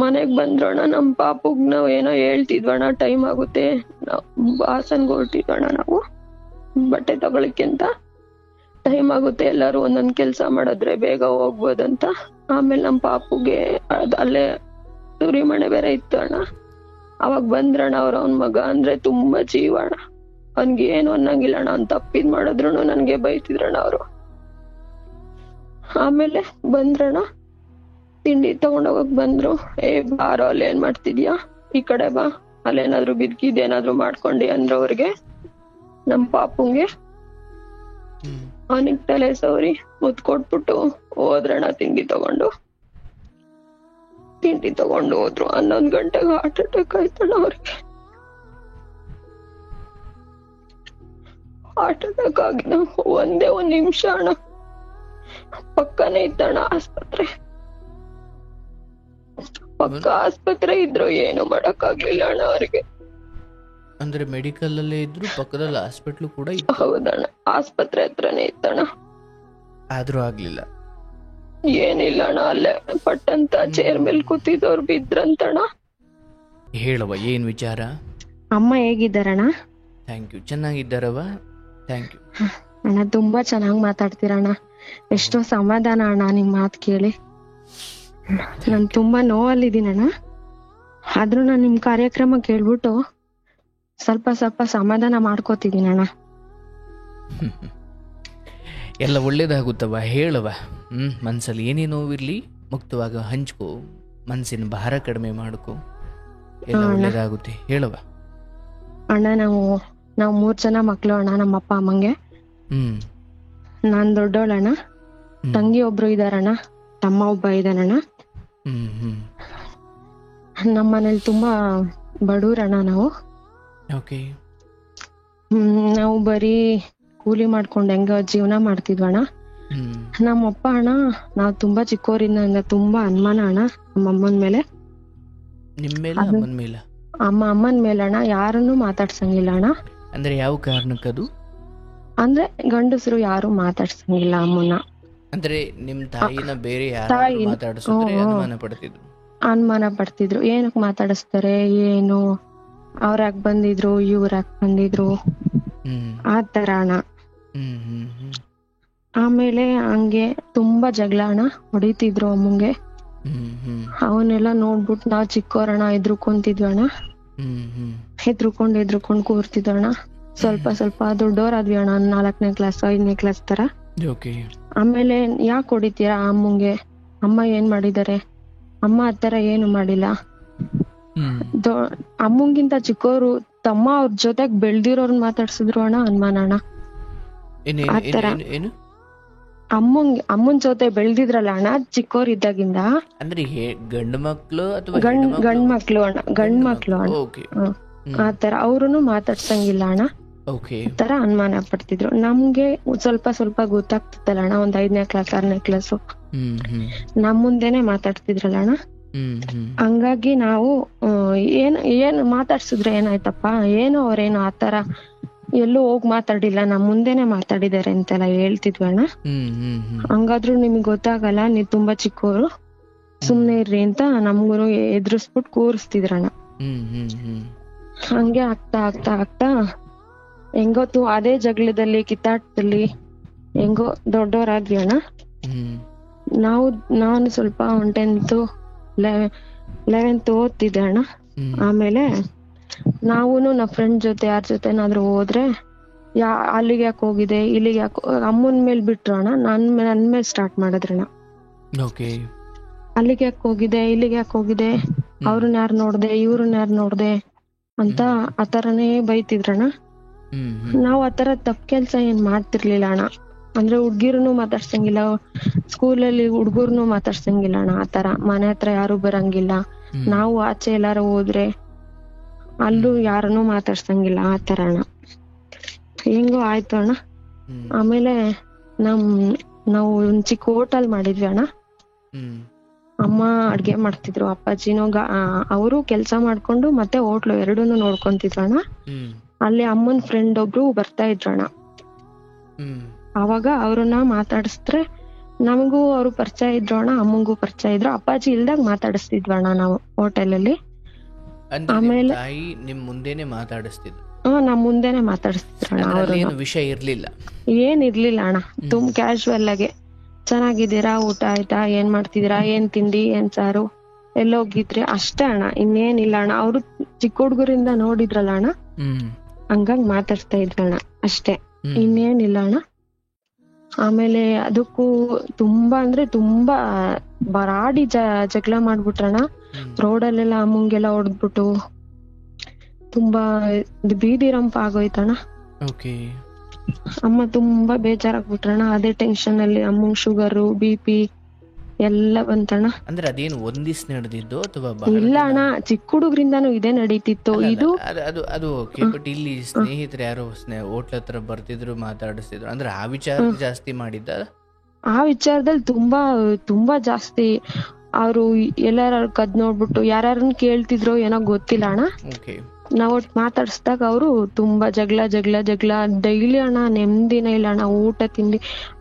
ಮನೆಗ್ ಬಂದ್ರಣ ನಮ್ ಪಾಪುಗ್ ನಾವ್ ಏನೋ ಹೇಳ್ತಿದ್ವಣ, ಟೈಮ್ ಆಗುತ್ತೆ, ಹಾಸನ್ಗೆ ಹೊರಟಿದ್ವಣ ನಾವು ಬಟ್ಟೆ ತಗೊಳಕ್ಕೆ ಅಂತ. ಟೈಮ್ ಆಗುತ್ತೆ, ಎಲ್ಲಾರು ಒಂದೊಂದ್ ಕೆಲ್ಸ ಮಾಡಿದ್ರೆ ಬೇಗ ಹೋಗ್ಬೋದಂತ. ಆಮೇಲೆ ನಮ್ ಪಾಪುಗೆ ಅಲ್ಲೇ ಸೂರಿಮಣೆ ಬೇರೆ ಇತ್ತು ಅಣ್ಣ. ಅವಾಗ ಬಂದ್ರಣ ಅವ್ನ ಮಗ ಅಂದ್ರೆ ತುಂಬಾ ಜೀವ ಅಣ್ಣ. ಅವ್ನ್ಗೆ ಏನು ಅನ್ನಂಗಿಲ್ಲ ಅಣ್ಣ, ಅವ್ನ್ ತಪ್ಪಿದ್ ಮಾಡಿದ್ರು ನನ್ಗೆ ಬೈತಿದ್ರಣ್ಣ ಅವ್ರು. ಆಮೇಲೆ ಬಂದ್ರಣ, ತಿಂಡಿ ತಗೊಂಡೋಗಕ್ ಬಂದ್ರು. ಬಾರೋ ಅಲ್ಲಿ ಏನ್ ಮಾಡ್ತಿದ್ಯಾ, ಈ ಕಡೆ ಬಾ, ಅಲ್ಲೇನಾದ್ರು ಬಿದ್ಕಿದೇನಾದ್ರು ಮಾಡ್ಕೊಂಡಿ ಅಂದ್ರ ಅವ್ರಿಗೆ. ನಮ್ ಪಾಪುಂಗೆ ಅವನಿಗೆ ತಲೆ ಸವರಿ ಮುತ್ ಕೊಟ್ಬಿಟ್ಟು ಹೋದ್ರಣ. ತಿಂಡಿ ತಗೊಂಡು ಹೋದ್ರು. 11 ಗಂಟೆಗೆ ಹಾರ್ಟ್ ಅಟ್ಯಾಕ್ ಆಯ್ತಣ್ಣ ಅವ್ರಿಗೆ. ಹಾರ್ಟ್ ಅಟ್ಯಾಕ್ ಆಗಿನ ಒಂದ್ ನಿಮಿಷ ಅಣ್ಣ, ಪಕ್ಕನೇ ಇತ್ತಣ್ಣ ಆಸ್ಪತ್ರೆ. ಪಕ್ಕ ಆಸ್ಪತ್ರೆ ಇದ್ರು, ಏನು ಮಾಡಕ್ ಆಗ್ಲಿಲ್ಲ ಅಣ್ಣ ಅವ್ರಿಗೆ. ಅಂದ್ರೆ ಮೆಡಿಕಲ್ ಅಲ್ಲೇ ಇದ್ರು, ಪಕ್ಕದಲ್ಲಿ ಹಾಸ್ಪಿಟ್ಲು ಕೂಡ ಇತ್ತು. ಹೌದಣ್ಣ, ಆಸ್ಪತ್ರೆ ಹತ್ರನೇ ಇತ್ತಣ್ಣ. ಆದ್ರೂ ಆಗ್ಲಿಲ್ಲ. ಏನಿಲ್ಲ ಅಣ್ಣ, ಅಲ್ಲೇ ಪಟ್ಟಂತ ಚೇರ್ ಮೇಲೆ ಕೂತಿದ್ದವ್ರು ಬಿದ್ರಂತಣ್ಣ. ಹೇಳವ, ಏನ್ ವಿಚಾರ? ಅಮ್ಮ ಹೇಗಿದ್ದಾರಣ್ಣ? ಥ್ಯಾಂಕ್ ಯು, ಚೆನ್ನಾಗಿದ್ದಾರವ. ಥ್ಯಾಂಕ್ ಯು ಅಣ್ಣ, ತುಂಬಾ ಚೆನ್ನಾಗಿ ಮಾತಾಡ್ತೀರಣ್ಣ. ಎಷ್ಟೋ ಸಮಾಧಾನ ಅಣ್ಣ ನಿಮ್ ಮಾತು ಕೇಳಿ. ನಾನ್ ತುಂಬಾ ನೋವಲ್ಲಿದ್ದೀನಣ್ಣ. ಆದ್ರೂ ನಾನ್ ನಿಮ್ ಕಾರ್ಯಕ್ರಮ ಕೇಳ್ಬಿಟ್ಟು ಸ್ವಲ್ಪ ಸಮಾಧಾನ ಮಾಡ್ಕೋತಿದ್ದೀನಣ್ಣ. ಎಲ್ಲ ಒಳ್ಳೇದಾಗುತ್ತವ, ಹೇಳವ. ಮನ್ಸಲ್ಲಿ ಏನೇ ನೋವಿರ್ಲಿ ಮುಕ್ತವಾಗ ಹಂಚ್ಕೋ, ಮನ್ಸಿನ ಭಾರ ಕಡಿಮೆ ಮಾಡ್ಕೋ, ಎಲ್ಲ ಒಳ್ಳೇದಾಗುತ್ತೆ. ಹೇಳವ. ಅಣ್ಣ, ನಾವು 3 ಜನ ಮಕ್ಳು ಅಣ್ಣ, ನಮ್ಮ ಅಪ್ಪ ಅಮ್ಮಂಗೆ. ನಾನ್ ದೊಡ್ಡೋಳಣ್ಣ, ತಂಗಿ ಒಬ್ರು ಇದಾರಣ್ಣ, ತಮ್ಮ ಒಬ್ಬ ಇದಾನಣ್ಣ. ನಮ್ಮ ಮನೇಲಿ ತುಂಬಾ ಬಡವ್ರಣ್ಣ ನಾವು. ನಾವು ಬರೀ ಕೂಲಿ ಮಾಡ್ಕೊಂಡು ಹೆಂಗ ಜೀವನ ಮಾಡ್ತಿದ್ವಣ್ಣ. ನಮ್ಮಪ್ಪ ಅಣ್ಣ, ನಾವ್ ತುಂಬಾ ಚಿಕ್ಕವರಿಂದ ತುಂಬಾ ಅನುಮಾನ ಅಣ್ಣ ನಮ್ಮ ಅಮ್ಮನ ಮೇಲೆ. ಅಮ್ಮನ ಮೇಲೆ ಅಣ್ಣ, ಯಾರನ್ನು ಮಾತಾಡ್ಸಂಗಿಲ್ಲ ಅಣ್ಣ. ಅಂದ್ರೆ ಯಾವ ಕಾರಣಕ್ಕದು? ಅಂದ್ರೆ ಗಂಡಸರು ಯಾರು ಮಾತಾಡ್ಸಂಗಿಲ್ಲ ಅಮ್ಮನ. ಅಂದ್ರೆ ನಿಮ್ ತಾಯಿನ ಬೇರೆ ಯಾರು ಮಾತಾಡಿಸಿದ್ರೆ ಅನುಮಾನ ಪಡ್ತಿದ್ರು. ಏನಕ್ ಮಾತಾಡಿಸ್ತಾರೆ, ಏನು, ಅವ್ರಾಕ್ ಬಂದಿದ್ರು, ಇವ್ರಾಕ್ ಬಂದಿದ್ರು, ಆತರ ಅಣ್ಣ. ಆಮೇಲೆ ಹಂಗೆ ತುಂಬಾ ಜಗಳ ಅಣ್ಣ, ಹೊಡಿತಿದ್ರು ಅಮ್ಮಂಗೆ. ಅವನ್ನೆಲ್ಲ ನೋಡ್ಬಿಟ್ಟು ನಾವ್ ಚಿಕ್ಕವರಣ್ಣ ಹೆದ್ರುಕೊಂತಿದ್ವಣ್ಣ. ಹೆದ್ರುಕೊಂಡ್ ಕೂರ್ತಿದ್ವಣ್ಣ. ಸ್ವಲ್ಪ ದೊಡ್ಡವರಾದ್ವಿ ಅಣ್ಣ, 4ನೇ ಕ್ಲಾಸ್ 5ನೇ ಕ್ಲಾಸ್ ತರ. ಆಮೇಲೆ ಯಾಕೆ ಹೊಡಿತೀರಾ ಅಮ್ಮಂಗೆ, ಅಮ್ಮ ಏನ್ ಮಾಡಿದಾರೆ, ಅಮ್ಮ ಆತರ ಏನು ಮಾಡಿಲ್ಲ. ಅಮ್ಮಂಗಿಂತ ಚಿಕ್ಕವರು ತಮ್ಮ ಅವ್ರ ಜೊತೆಗ್ ಬೆಳ್ದಿರೋರ್ನ ಮಾತಾಡ್ಸಿದ್ರು ಅಣ್ಣ, ಅನುಮಾನ ಅಣ್ಣ. ಆತರ ಅಮ್ಮನ್ ಜೊತೆ ಬೆಳ್ದಿದ್ರಲ್ಲ ಅಣ್ಣ ಚಿಕ್ಕವ್ರ ಇದ್ದಾಗಿಂದ. ಅಂದ್ರೆ ಗಂಡು ಮಕ್ಳು ಅಥವಾ ಗಂಡ್ ಮಕ್ಳು ಅಣ್ಣ, ಆತರ ಅವ್ರುನು ಮಾತಾಡ್ಸಂಗಿಲ್ಲ ಅಣ್ಣ. ತರ ಅನುಮಾನ ಪಡ್ತಿದ್ರು. ನಮ್ಗೆ ಸ್ವಲ್ಪ ಗೊತ್ತಾಗ್ತಿತ್ತಲ್ಲ ಅಣ್ಣ, ಒಂದ್ 5ನೇ ಕ್ಲಾಸ್ 6ನೇ ಕ್ಲಾಸು, ನಮ್ ಮುಂದೆನೆ ಮಾತಾಡ್ತಿದ್ರಲ್ಲ ಅಣ್ಣ. ಹಂಗಾಗಿ ನಾವು ಏನ್ ಮಾತಾಡ್ಸಿದ್ರೆ ಏನಾಯ್ತಪ್ಪ, ಏನೋ ಅವ್ರೇನು ಆತರ ಎಲ್ಲೂ ಹೋಗ್ ಮಾತಾಡಿಲ್ಲ, ನಮ್ ಮುಂದೆನೆ ಮಾತಾಡಿದಾರೆ ಅಂತೆಲ್ಲ ಹೇಳ್ತಿದ್ವಣ್ಣ. ಹಂಗಾದ್ರು ನಿಮ್ಗ್ ಗೊತ್ತಾಗಲ್ಲ, ನೀವ್ ತುಂಬಾ ಚಿಕ್ಕವರು, ಸುಮ್ನೆ ಇರ್ರಿ ಅಂತ ನಮ್ಗೂ ಎದುರಿಸ್ಬಿಟ್ಟು ಕೂರಿಸ್ತಿದ್ರಣ್ಣ. ಹಂಗೆ ಆಗ್ತಾ ಹೆಂಗೊತ್ತು ಅದೇ ಜಗಳದಲ್ಲಿ ಕಿತ್ತಾಟದಲ್ಲಿ ಹೆಂಗೋ ದೊಡ್ಡವರಾದ್ವಿ ಅಣ್ಣ. ನಾನು ಸ್ವಲ್ಪ 10th 11th ಓದ್ತಿದ್ದೆ ಅಣ್ಣ. ಆಮೇಲೆ ನಾವೂನು ನಮ್ಮ ಫ್ರೆಂಡ್ ಜೊತೆ ಯಾರ ಜೊತೆನಾದ್ರೂ ಹೋದ್ರೆ ಅಲ್ಲಿಗೆ ಯಾಕೆ ಹೋಗಿದೆ, ಇಲ್ಲಿಗೆ ಯಾಕೆ, ಅಮ್ಮನ ಮೇಲ್ ಬಿಟ್ರು ಅಣ್ಣ, ನನ್ ಮೇಲೆ ಸ್ಟಾರ್ಟ್ ಮಾಡಿದ್ರಣ್ಣ. ಅಲ್ಲಿಗೆ ಯಾಕೆ ಹೋಗಿದೆ, ಇಲ್ಲಿಗೆ ಯಾಕೆ ಹೋಗಿದೆ, ಅವ್ರನ್ನ ಯಾರು ನೋಡ್ದೆ, ಇವ್ರನ್ನ ಯಾರು ನೋಡ್ದೆ ಅಂತ ಆತರನೇ ಬೈತಿದ್ರಣ್ಣ. ನಾವ್ ಆತರ ತಪ್ಪು ಕೆಲ್ಸ ಏನ್ ಮಾಡ್ತಿರ್ಲಿಲ್ಲ ಅಣ್ಣ. ಅಂದ್ರೆ ಹುಡ್ಗಿರ್ನು ಮಾತಾಡ್ಸಂಗಿಲ್ಲ, ಸ್ಕೂಲಲ್ಲಿ ಹುಡ್ಗರ್ನು ಮಾತಾಡ್ಸಂಗಿಲ್ಲ ಅಣ್ಣ. ಆತರ ಮನೆ ಹತ್ರ ಯಾರು ಬರಂಗಿಲ್ಲ, ನಾವು ಆಚೆ ಎಲ್ಲಾರು ಹೋದ್ರೆ ಅಲ್ಲೂ ಯಾರನ್ನು ಮಾತಾಡ್ಸಂಗಿಲ್ಲ, ಆತರ ಅಣ್ಣ. ಹೆಂಗೋ ಆಯ್ತು ಅಣ್ಣ. ಆಮೇಲೆ ನಾವು ಒಂದ್ ಚಿಕ್ಕ ಹೋಟೆಲ್ ಮಾಡಿದ್ವಿ ಅಣ್ಣ. ಅಮ್ಮ ಅಡ್ಗೆ ಮಾಡ್ತಿದ್ರು, ಅಪ್ಪಾಜಿನೂ ಅವರು ಕೆಲ್ಸ ಮಾಡ್ಕೊಂಡು ಮತ್ತೆ ಹೋಟ್ಲು ಎರಡೂನು ನೋಡ್ಕೊಂತಿದ್ರು ಅಣ್ಣ. ಅಲ್ಲಿ ಅಮ್ಮನ್ ಫ್ರೆಂಡ್ ಒಬ್ರು ಬರ್ತಾ ಇದ್ರಣ್ಣ. ಅವಾಗ ಅವ್ರನ್ನ ಮಾತಾಡಿಸಿದ್ರೆ ನಮಗೂ ಅವ್ರು ಪರಿಚಯ ಇದ್ರು ಅಣ್ಣ, ಅಮ್ಮಂಗೂ ಪರಿಚಯ ಇದ್ರು. ಅಪ್ಪಾಜಿ ಇಲ್ದಾಗ ಮಾತಾಡಿಸ್ತಿದ್ವಿ ಅಣ್ಣ ನಾವು ಹೋಟೆಲಲ್ಲಿ. ಅಂದ್ರೆ ಆಮೇಲೆ ತಾಯಿ ನಿಮ್ ಮುಂದೆನೆ ಮಾತಾಡಿಸ್ತಿದ್ರು? ನಮ್ ಮುಂದೆನೆ ಮಾತಾಡಿಸ್ತಿದ್ರು ಅಣ್ಣ. ಅವ್ರು ಏನು ವಿಷಯ ಇರ್ಲಿಲ್ಲ? ಏನಿರ್ಲಿಲ್ಲ ಅಣ್ಣ, ಕ್ಯಾಶುವಲ್ ಆಗಿ ಚೆನ್ನಾಗಿದ್ದೀರಾ, ಊಟ ಆಯ್ತಾ, ಏನ್ ಮಾಡ್ತಿದ್ದೀರಾ, ಏನ್ ತಿಂಡಿ, ಏನ್ ಸಾರು, ಎಲ್ಲೋಗಿದ್ರಿ, ಅಷ್ಟೇ ಅಣ್ಣ. ಇನ್ನೇನಿಲ್ಲ ಅಣ್ಣ. ಅವ್ರು ಚಿಕ್ಕ ಹುಡುಗರಿಂದ ನೋಡಿದ್ರಲ್ಲ ಅಣ್ಣ, ಹಂಗಾಗಿ ಮಾತಾಡ್ತಾ ಇದ್ರಣ್ಣ ಅಷ್ಟೇ, ಇನ್ನೇನಿಲ್ಲ ಅಣ್ಣ. ಆಮೇಲೆ ಅದಕ್ಕೂ ತುಂಬಾ ಅಂದ್ರೆ ತುಂಬಾ ಬರಾಡಿ ಜಗಳ ಮಾಡ್ಬಿಟ್ರಣ್ಣ. ರೋಡಲ್ಲೆಲ್ಲ ಅಮ್ಮಂಗೆಲ್ಲ ಹೊಡೆದ್ಬಿಟ್ಟು ತುಂಬಾ ಬೀದಿ ರಂಪ ಆಗೋಯ್ತಣ್ಣ. ಅಮ್ಮ ತುಂಬಾ ಬೇಜಾರಾಗ್ಬಿಟ್ರಣ್ಣ. ಅದೇ ಟೆನ್ಷನ್ ಅಲ್ಲಿ ಅಮ್ಮಂಗ್ ಶುಗರು, BP ಎಲ್ಲ ಬಂತಣ್ಣ. ಅಂದ್ರೆ ಅದೇನು ಒಂದಿಸ್ ನಡೆದಿದ್ದು ಅಥವಾ ಇಲ್ಲ ಅಣ್ಣ, ಚಿಕ್ಕ ಹುಡುಗ್ರಿಂದಾನು ಇದೇ ನಡೀತಿತ್ತು. ಇದು ಅದು ಓಕೆ, ಬಟ್ ಇಲ್ಲಿ ಸ್ನೇಹಿತರು ಯಾರೋ ಹೋಟ್ಲ್ ಹತ್ರ ಬರ್ತಿದ್ರು, ಮಾತಾಡಿಸ್ತಿದ್ರು, ಅಂದ್ರೆ ಆ ವಿಚಾರ ಜಾಸ್ತಿ ಮಾಡಿದ್ದ? ಆ ವಿಚಾರದಲ್ಲಿ ತುಂಬಾ ಜಾಸ್ತಿ. ಅವ್ರು ಎಲ್ಲಾರು ಕದ್ ನೋಡ್ಬಿಟ್ಟು ಯಾರನ್ನ ಕೇಳ್ತಿದ್ರು ಏನೋ ಗೊತ್ತಿಲ್ಲ ಅಣ್ಣ. ನಾವ್ ಒಟ್ಟು ಮಾತಾಡ್ಸ್ದಾಗ ಅವರು ತುಂಬಾ ಜಗಳ ಡೈಲಿ ಅಣ್ಣ. ನೆಮ್ಮದಿನೇ ಇಲ್ಲ ಅಣ್ಣ. ಊಟ ತಿಂಡಿ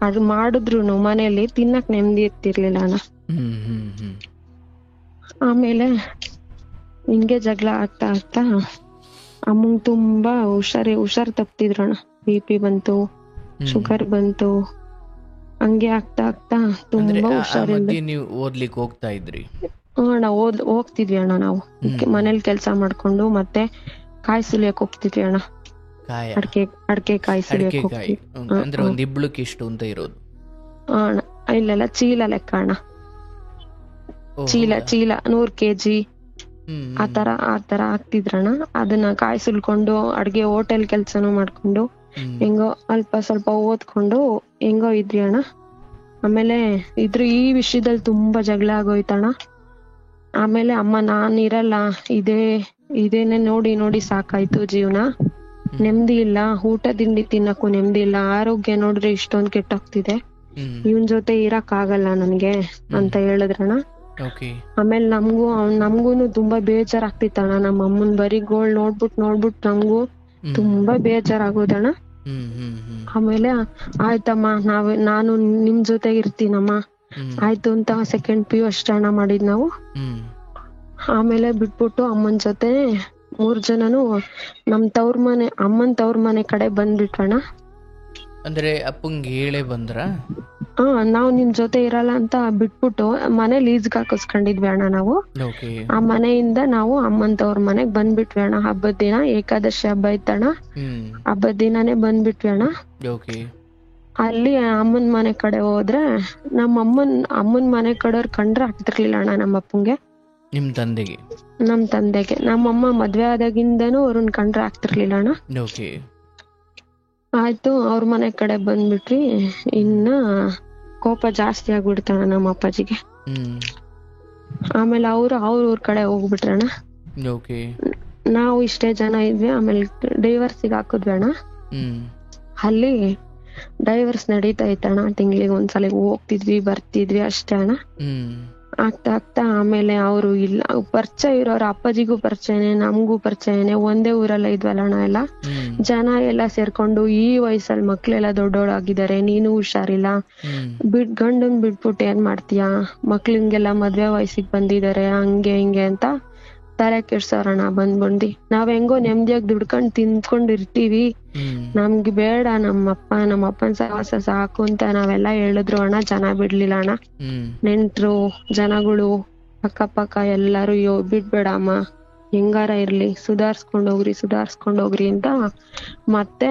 ಅದು ಮಾಡಿದ್ರು ಮನೇಲಿ ತಿನ್ನಕ್ ನೆಮ್ಮದಿ ಇರ್ತಿರ್ಲಿಲ್ಲ ಅಣ್ಣ. ಆಮೇಲೆ ಹಿಂಗೆ ಜಗಳ ಆಗ್ತಾ ಅಮ್ಮಂಗ್ ತುಂಬಾ ಹುಷಾರ್ ತಪ್ತಿದ್ರು ಅಣ್ಣ. BP ಬಂತು, ಶುಗರ್ ಬಂತು, ಹಂಗೆ ಆಗ್ತಾ ತುಂಬಾ ಹುಷಾರಿಲ್ಲ. ನೀವು ಓದ್ಲಿಕ್ಕೆ ಹೋಗ್ತಾ ಇದ್ರಿ? ಅಣ್ಣ ಹೋಗ್ತಿದ್ವಿ ಅಣ್ಣ. ನಾವು ಮನೇಲಿ ಕೆಲ್ಸ ಮಾಡ್ಕೊಂಡು ಮತ್ತೆ ಕಾಯಿ ಸುಲಿಯಕ್ ಹೋಗ್ತಿದ್ವಿ ಅಣ್ಣ. ಅಡ್ಕೆ ಕಾಯಿ ಸುಲಿಯಕ್ ಹೋಗ್ತಿದ್ವಿ. ಅಂದ್ರೆ ಒಂದ್ ಇಬ್ಳಕ್ಕೆ ಎಷ್ಟು ಅಂತ ಇರೋದು ಅಣ್ಣ? ಇಲ್ಲೆಲ್ಲ ಚೀಲ ಲೆಕ್ಕ ಅಣ್ಣ. ಚೀಲ 100 kg ಆತರ ಆಗ್ತಿದ್ರಣ್ಣ. ಅದನ್ನ ಕಾಯಿ ಸುಲ್ಕೊಂಡು ಅಡ್ಗೆ ಹೋಟೆಲ್ ಕೆಲ್ಸನೂ ಮಾಡ್ಕೊಂಡು ಹೆಂಗೋ ಅಲ್ಪ ಸ್ವಲ್ಪ ಓದ್ಕೊಂಡು ಹೆಂಗೋ ಇದ್ವಿ ಅಣ್ಣ. ಆಮೇಲೆ ಈ ವಿಷಯದಲ್ಲಿ ತುಂಬಾ ಜಗಳ ಆಗೋಯ್ತಣ್ಣ. ಆಮೇಲೆ ಅಮ್ಮ ನಾನ್ ಇರಲ್ಲ, ಇದೇನೆ ನೋಡಿ ಸಾಕಾಯ್ತು ಜೀವನ, ನೆಮ್ಮದಿ ಇಲ್ಲ, ಊಟ ತಿಂಡಿ ತಿನ್ನಕ್ಕೂ ನೆಮ್ಮದಿ ಇಲ್ಲ, ಆರೋಗ್ಯ ನೋಡ್ರೆ ಇಷ್ಟೊಂದ್ ಕೆಟ್ಟೋಗ್ತಿದೆ, ಇವನ್ ಜೊತೆ ಇರಕ್ ಆಗಲ್ಲ ನನ್ಗೆ ಅಂತ ಹೇಳಿದ್ರಣ್ಣ. ಆಮೇಲೆ ನಮ್ಗೂನು ತುಂಬಾ ಬೇಜಾರಾಗ್ತಿತ್ತಣ್ಣ. ನಮ್ಮ ಅಮ್ಮನ್ ಬರಿಗೋಳ್ ನೋಡ್ಬಿಟ್ಟು ನಮ್ಗೂ ತುಂಬಾ ಬೇಜಾರಾಗೋದಣ್ಣ. ಆಮೇಲೆ ಆಯ್ತಮ್ಮ, ನಾನು ನಿಮ್ ಜೊತೆ ಇರ್ತೀನಮ್ಮ ಆಯ್ತು ಅಂತ 2nd PU ಅಷ್ಟೇ ಅಣ್ಣ ಮಾಡಿದ್ ನಾವು. ಆಮೇಲೆ ಬಿಟ್ಬಿಟ್ಟು ಅಮ್ಮನ್ ಜೊತೆ 3 ಜನನು ನಮ್ ಅಮ್ಮನ್ ತವ್ರ ಮನೆ ಕಡೆ ಬಂದ್ಬಿಟ್ವಣ್ಣ. ಅಂದ್ರೆ ಅಪ್ಪಂಗೆ ಹೇಳೇ ಬಂದ್ರ? ನಾವ್ ನಿಮ್ ಜೊತೆ ಇರಲ್ಲ ಅಂತ ಬಿಟ್ಬಿಟ್ಟು ಮನೆ ಲೀಸ್ಗೆ ಹಾಕಿಸ್ಕೊಂಡಿದ್ವಿ ಅಣ್ಣ ನಾವು. ಆ ಮನೆಯಿಂದ ನಾವು ಅಮ್ಮನ್ ತವ್ರ ಮನೆಗ್ ಬಂದ್ಬಿಟ್ವಿ ಅಣ್ಣ. ಹಬ್ಬದ ದಿನ ಏಕಾದಶಿ ಹಬ್ಬ ಇತ್ತಣ್ಣ. ಹಬ್ಬದ ದಿನಾನೇ ಬಂದ್ಬಿಟ್ವಿ ಅಣ್ಣ. ಅಲ್ಲಿ ಅಮ್ಮನ್ ಮನೆ ಕಡೆ ಹೋದ್ರೆ ನಮ್ಮ ಅಮ್ಮನ್ ಮನೆ ಕಡೆಯವ್ರ ಕಂಡ್ರೆ ಆಗ್ತಿರ್ಲಿಲ್ಲ ಅಣ್ಣ ನಮ್ಮ ಅಪ್ಪಂಗೆ. ನಮ್ ತಂದೆಗೆ ನಮ್ಮಮ್ಮ ಮದ್ವೆ ಆದಾಗಿಂದನೂ ಅವ್ರನ್ನ ಕಂಡ್ರೆ ಆಗ್ತಿರ್ಲಿಲ್ಲ ಅಣ್ಣ. ಆಯ್ತು, ಅವ್ರ ಮನೆ ಕಡೆ ಬಂದ್ಬಿಟ್ವಿ. ಇನ್ನ ಕೋಪ ಜಾಸ್ತಿ ಆಗ್ಬಿಡ್ತಾನ ನಮ್ಮ ಅಪ್ಪಾಜಿಗೆ. ಆಮೇಲೆ ಅವ್ರ ಊರ್ ಕಡೆ ಹೋಗ್ಬಿಟ್ರಣ್ಣ. ನಾವು ಇಷ್ಟೇ ಜನ ಇದ್ವಿ. ಆಮೇಲೆ ಡೈವರ್ಸಿಗೆ ಹಾಕಿದ್ವಿ ಅಣ್ಣ. ಅಲ್ಲಿ ಡೈವರ್ಸ್ ನಡೀತಾ ಇತ್ತಣ್ಣ. ತಿಂಗಳಿಗೆ ಒಂದ್ಸಲ ಹೋಗ್ತಿದ್ವಿ ಬರ್ತಿದ್ವಿ ಅಷ್ಟೇ ಅಣ್ಣ. ಆಗ್ತಾ ಆಮೇಲೆ ಅವರು ಇಲ್ಲ, ಪರಿಚಯ ಇರೋರು ಅಪ್ಪಾಜಿಗೂ ಪರಿಚಯನೇ, ನಮ್ಗೂ ಪರಿಚಯನೇ, ಒಂದೇ ಊರಲ್ಲ ಇದ್ವಲ್ಲ ಅಣ್ಣ ಎಲ್ಲ ಜನ ಎಲ್ಲ ಸೇರ್ಕೊಂಡು, ಈ ವಯಸ್ಸಲ್ಲಿ ಮಕ್ಳೆಲ್ಲ ದೊಡ್ಡೋಳಾಗಿದ್ದಾರೆ, ನೀನು ಹುಷಾರಿಲ್ಲ, ಗಂಡನ್ ಬಿಟ್ಬಿಟ್ಟು ಏನ್ ಮಾಡ್ತೀಯಾ, ಮಕ್ಳಿಗೆಲ್ಲ ಮದ್ವೆ ವಯಸ್ಸಿಗೆ ಬಂದಿದ್ದಾರೆ, ಹಂಗೆ ಹಿಂಗೆ ಅಂತ ತಲೆ ಕೆಡ್ಸೋರಣ್ಣ. ಬಂದ್ ನಾವ್ ಹೆಂಗೋ ನೆಮ್ಮದಿಯಾಗಿ ದುಡ್ಕೊಂಡ್ ತಿನ್ಕೊಂಡ್ ಇರ್ತೀವಿ, ನಮ್ಗೆ ಬೇಡ ನಮ್ಮ ಅಪ್ಪನ್ ಸಹವಾಸ ಸಾಕು ಅಂತ ನಾವೆಲ್ಲ ಹೇಳಿದ್ರು ಅಣ್ಣ. ಜನ ಬಿಡ್ಲಿಲ್ಲ ಅಣ್ಣ. ನೆಂಟ್ರು ಜನಗಳು ಅಕ್ಕಪಕ್ಕ ಎಲ್ಲಾರು ಬಿಡ್ಬೇಡ ಅಮ್ಮ, ಹೆಂಗಾರ ಇರ್ಲಿ, ಸುಧಾರ್ಸ್ಕೊಂಡ್ ಹೋಗ್ರಿ ಅಂತ ಮತ್ತೆ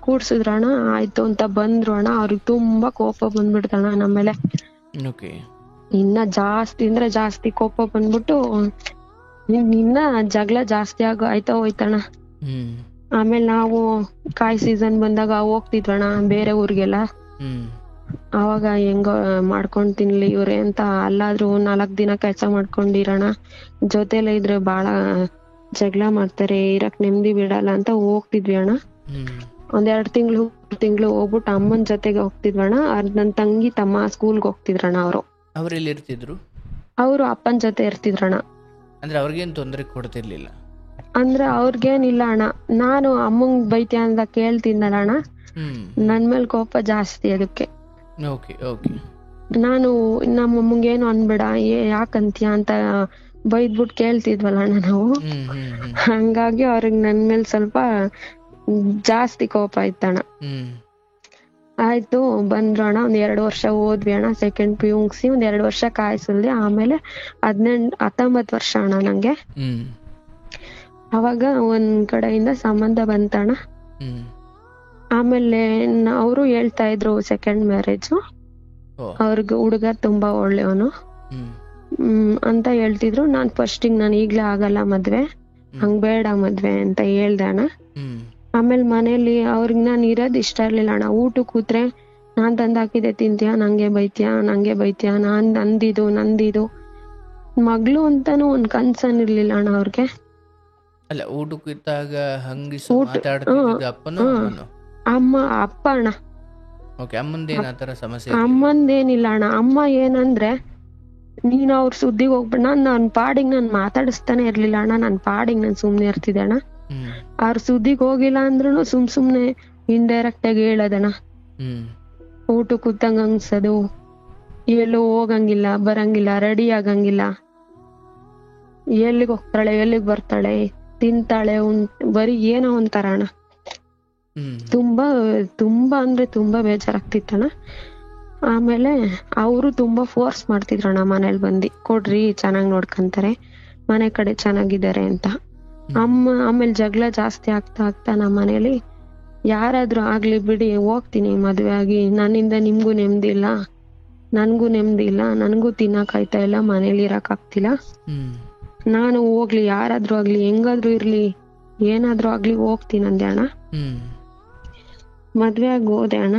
ಕೂಡ್ಸಿದ್ರಣ್ಣ. ಆಯ್ತು ಅಂತ ಬಂದ್ರು ಅಣ್ಣ. ಅವ್ರಿಗೆ ತುಂಬಾ ಕೋಪ ಬಂದ್ಬಿಡ್ತಣ್ಣ ನಮ್ಮೇಲೆ. ಇನ್ನ ಜಾಸ್ತಿ ಅಂದ್ರೆ ಜಾಸ್ತಿ ಕೋಪ ಬಂದ್ಬಿಟ್ಟು ಇನ್ನ ಜಗಳ ಜಾಸ್ತಿ ಆಯ್ತಾ ಹೋಯ್ತಣ್ಣ. ಆಮೇಲೆ ನಾವು ಕಾಯಿ ಸೀಸನ್ ಬಂದಾಗ ಹೋಗ್ತಿದ್ವಣ್ಣ ಬೇರೆ ಊರ್ಗೆಲ್ಲ. ಅವಾಗ ಹೆಂಗೋ ಮಾಡ್ಕೊಂಡ್ ತಿನ್ಲಿ ಇವ್ರೆ ಅಂತ ಅಲ್ಲಾದ್ರೂ 4 ದಿನ ಕೆಲಸ ಮಾಡ್ಕೊಂಡಿರೋಣ. ಜೊತೆಲೆ ಇದ್ರೆ ಬಾಳ ಜಗಳ ಮಾಡ್ತಾರೆ, ಇರಕ್ ನೆಮ್ಮದಿ ಬಿಡಲ್ಲ ಅಂತ ಹೋಗ್ತಿದ್ವಿ ಅಣ್ಣ. 1-2 ತಿಂಗಳು ಹೋಗ್ಬಿಟ್ಟು ಅಮ್ಮನ್ ಜೊತೆಗೆ ಹೋಗ್ತಿದ್ವಣ್ಣ. ನನ್ ತಂಗಿ ತಮ್ಮ ಸ್ಕೂಲ್ಗೆ ಹೋಗ್ತಿದ್ರಣ್ಣ. ಅವ್ರೆಲ್ಲಿ ಇರ್ತಿದ್ರು? ಅವ್ರು ಅಪ್ಪನ್ ಜೊತೆ ಇರ್ತಿದ್ರಣ್ಣ. ಅಂದ್ರೆ ಅವ್ರಿಗೇನ್ ತೊಂದ್ರೆ ಕೊಡ್ತಿರ್ಲಿಲ್ಲ? ಅಂದ್ರೆ ಅವ್ರಿಗೇನಿಲ್ಲ ಅಣ್ಣ. ನಾನು ಅಮ್ಮಂಗ್ ಬೈತ್ಯ ಅಂತ ಕೇಳ್ತಿದ್ನಲ್ಲ ಅಣ್ಣ, ನನ್ ಮೇಲೆ ಕೋಪ ಜಾಸ್ತಿ ಅದಕ್ಕೆ. Okay okay. ನಾನು ನಮ್ಮ ಅಮ್ಮಂಗೇನು ಅನ್ಬೇಡ ಯಾಕಂತೀಯ ಅಂತ ಬೈದ್ಬಿಟ್ಟು ಕೇಳ್ತಿದ್ವಲ್ಲ ಅಣ್ಣ ನಾವು. ಹಂಗಾಗಿ ಅವ್ರಿಗೆ ನನ್ ಮೇಲೆ ಸ್ವಲ್ಪ ಜಾಸ್ತಿ ಕೋಪ ಆಯ್ತಣ್ಣ. ಆಯ್ತು ಬಂದ್ರು ಅಣ್ಣ, 2 ವರ್ಷ ಓದ್ವಿ ಅಣ್ಣ, ಸೆಕೆಂಡ್ PU ಮುಗಿಸಿ 2 ವರ್ಷ ಕಾಯಿಸಿದ್ವಿ. ಆಮೇಲೆ 19 ವರ್ಷ ಅಣ್ಣ ನಂಗೆ. ಅವಾಗ ಒಂದ್ ಕಡೆಯಿಂದ ಸಂಬಂಧ ಬಂತಣ್ಣ. ಆಮೇಲೆ ಅವರು ಹೇಳ್ತಾ ಇದ್ರು ಸೆಕೆಂಡ್ ಮ್ಯಾರೇಜ್, ಅವ್ರಿಗೆ ಹುಡುಗ ತುಂಬಾ ಒಳ್ಳೆಯವನು ಅಂತ ಹೇಳ್ತಿದ್ರು. ನಾನ್ ಫಸ್ಟಿಗೆ ನಾನು ಈಗ್ಲೇ ಆಗಲ್ಲ ಮದ್ವೆ, ಹಂಗ್ ಬೇಡ ಮದ್ವೆ ಅಂತ ಹೇಳ್ದೆ ಅಣ್ಣ. ಆಮೇಲೆ ಮನೇಲಿ ಅವ್ರಿಗೆ ನಾನ್ ಇರೋದ್ ಇಷ್ಟ ಇರ್ಲಿಲ್ಲ ಅಣ್ಣ. ಊಟ ಕೂತ್ರೆ ನಾನ್ ತಂದ್ ಹಾಕಿದೆ ತಿಂತೀಯ, ನಂಗೆ ಬೈತೀಯ, ನಾನ್ ನಂದಿದು ಮಗ್ಳು ಅಂತಾನು ಒಂದ್ ಕನ್ಸನ್ ಇರ್ಲಿಲ್ಲ ಅಣ್ಣ ಅವ್ರಿಗೆ. ಅಲ್ಲ, ಊಟಕ್ಕೆ ಇದ್ದಾಗ ಹಂಗಿಸು ಮಾತಾಡ್ತಿದ್ದ ಅಪ್ಪನೋ ಅಮ್ಮನೋ? ಅಪ್ಪ ಅಣ್ಣ. ಓಕೆ. ಅಮ್ಮಂದೇನ ಆತರ ಸಮಸ್ಯೆ? ಅಮ್ಮಂದೇನಿಲ್ಲ ಅಣ್ಣ. ಅಮ್ಮ ಏನಂದ್ರೆ, ನೀನ್ ಅವ್ರ ಸುದ್ದಿಗೆ ಹೋಗ್ಬೇಡ, ನಾನ್ ಪಾಡಿಗೆ ನಾನ್ ಮಾತಾಡಿಸ್ತಾನೆ ಇರ್ಲಿಲ್ಲ ಅಣ್ಣ. ನಾನ್ ಪಾಡಿಗೆ ನಾನ್ ಸುಮ್ನೆ ಇರ್ತಿದ್ದೆ ಅಣ್ಣ. ಅವ್ರ ಸುದ್ದಿಗೆ ಹೋಗಿಲ್ಲ ಅಂದ್ರೂ ಸುಮ್ನೆ ಇಂಡೈರೆಕ್ಟ್ ಆಗಿ ಹೇಳದಣ್ಣ. ಊಟ ಕೂತಂಗ ಅನ್ಸದು, ಎಲ್ಲೂ ಹೋಗಂಗಿಲ್ಲ, ಬರಂಗಿಲ್ಲ, ರೆಡಿ ಆಗಂಗಿಲ್ಲ, ಎಲ್ಲಿಗ್ ಹೋಗ್ತಾಳೆ, ಎಲ್ಲಿಗ್ ಬರ್ತಾಳೆ, ತಿಂತಾಳೆ, ಬರೀ ಏನೋ ಒಂಥರ ಅಣ್ಣ. ತುಂಬಾ ಅಂದ್ರೆ ತುಂಬಾ ಬೇಜಾರಾಗ್ತಿತ್ತಣ್ಣ. ಆಮೇಲೆ ಅವರು ತುಂಬಾ ಫೋರ್ಸ್ ಮಾಡ್ತಿದ್ರಣ್ಣ ಮನೇಲಿ ಬಂದು, ಕೊಡ್ರಿ ಚೆನ್ನಾಗ್ ನೋಡ್ಕಂತಾರೆ, ಮನೆ ಕಡೆ ಚೆನ್ನಾಗಿದ್ದಾರೆ ಅಂತ. ಆಮೇಲೆ ಜಗಳ ಜಾಸ್ತಿ ಆಗ್ತಾ ನಮ್ಮ ಮನೇಲಿ, ಯಾರಾದ್ರೂ ಆಗ್ಲಿ ಬಿಡಿ ಹೋಗ್ತೀನಿ ಮದ್ವೆ ಆಗಿ, ನನ್ನಿಂದ ನಿಮ್ಗೂ ನೆಮ್ಮದಿ ಇಲ್ಲ, ನನ್ಗೂ ನೆಮ್ಮದಿ ಇಲ್ಲ, ನನ್ಗೂ ತಿನ್ನಕ್ ಆಯ್ತಾ ಇಲ್ಲ, ಮನೇಲಿ ಇರಕ್ ಆಗ್ತಿಲ್ಲ, ನಾನು ಹೋಗ್ಲಿ, ಯಾರಾದ್ರೂ ಆಗ್ಲಿ, ಹೆಂಗಾದ್ರೂ ಇರ್ಲಿ, ಏನಾದ್ರೂ ಆಗ್ಲಿ ಹೋಗ್ತೀನಿ ಅಂದೆ ಅಣ್ಣ. ಮದ್ವೆ ಆಗಿ ಹೋದೆ ಅಣ್ಣ.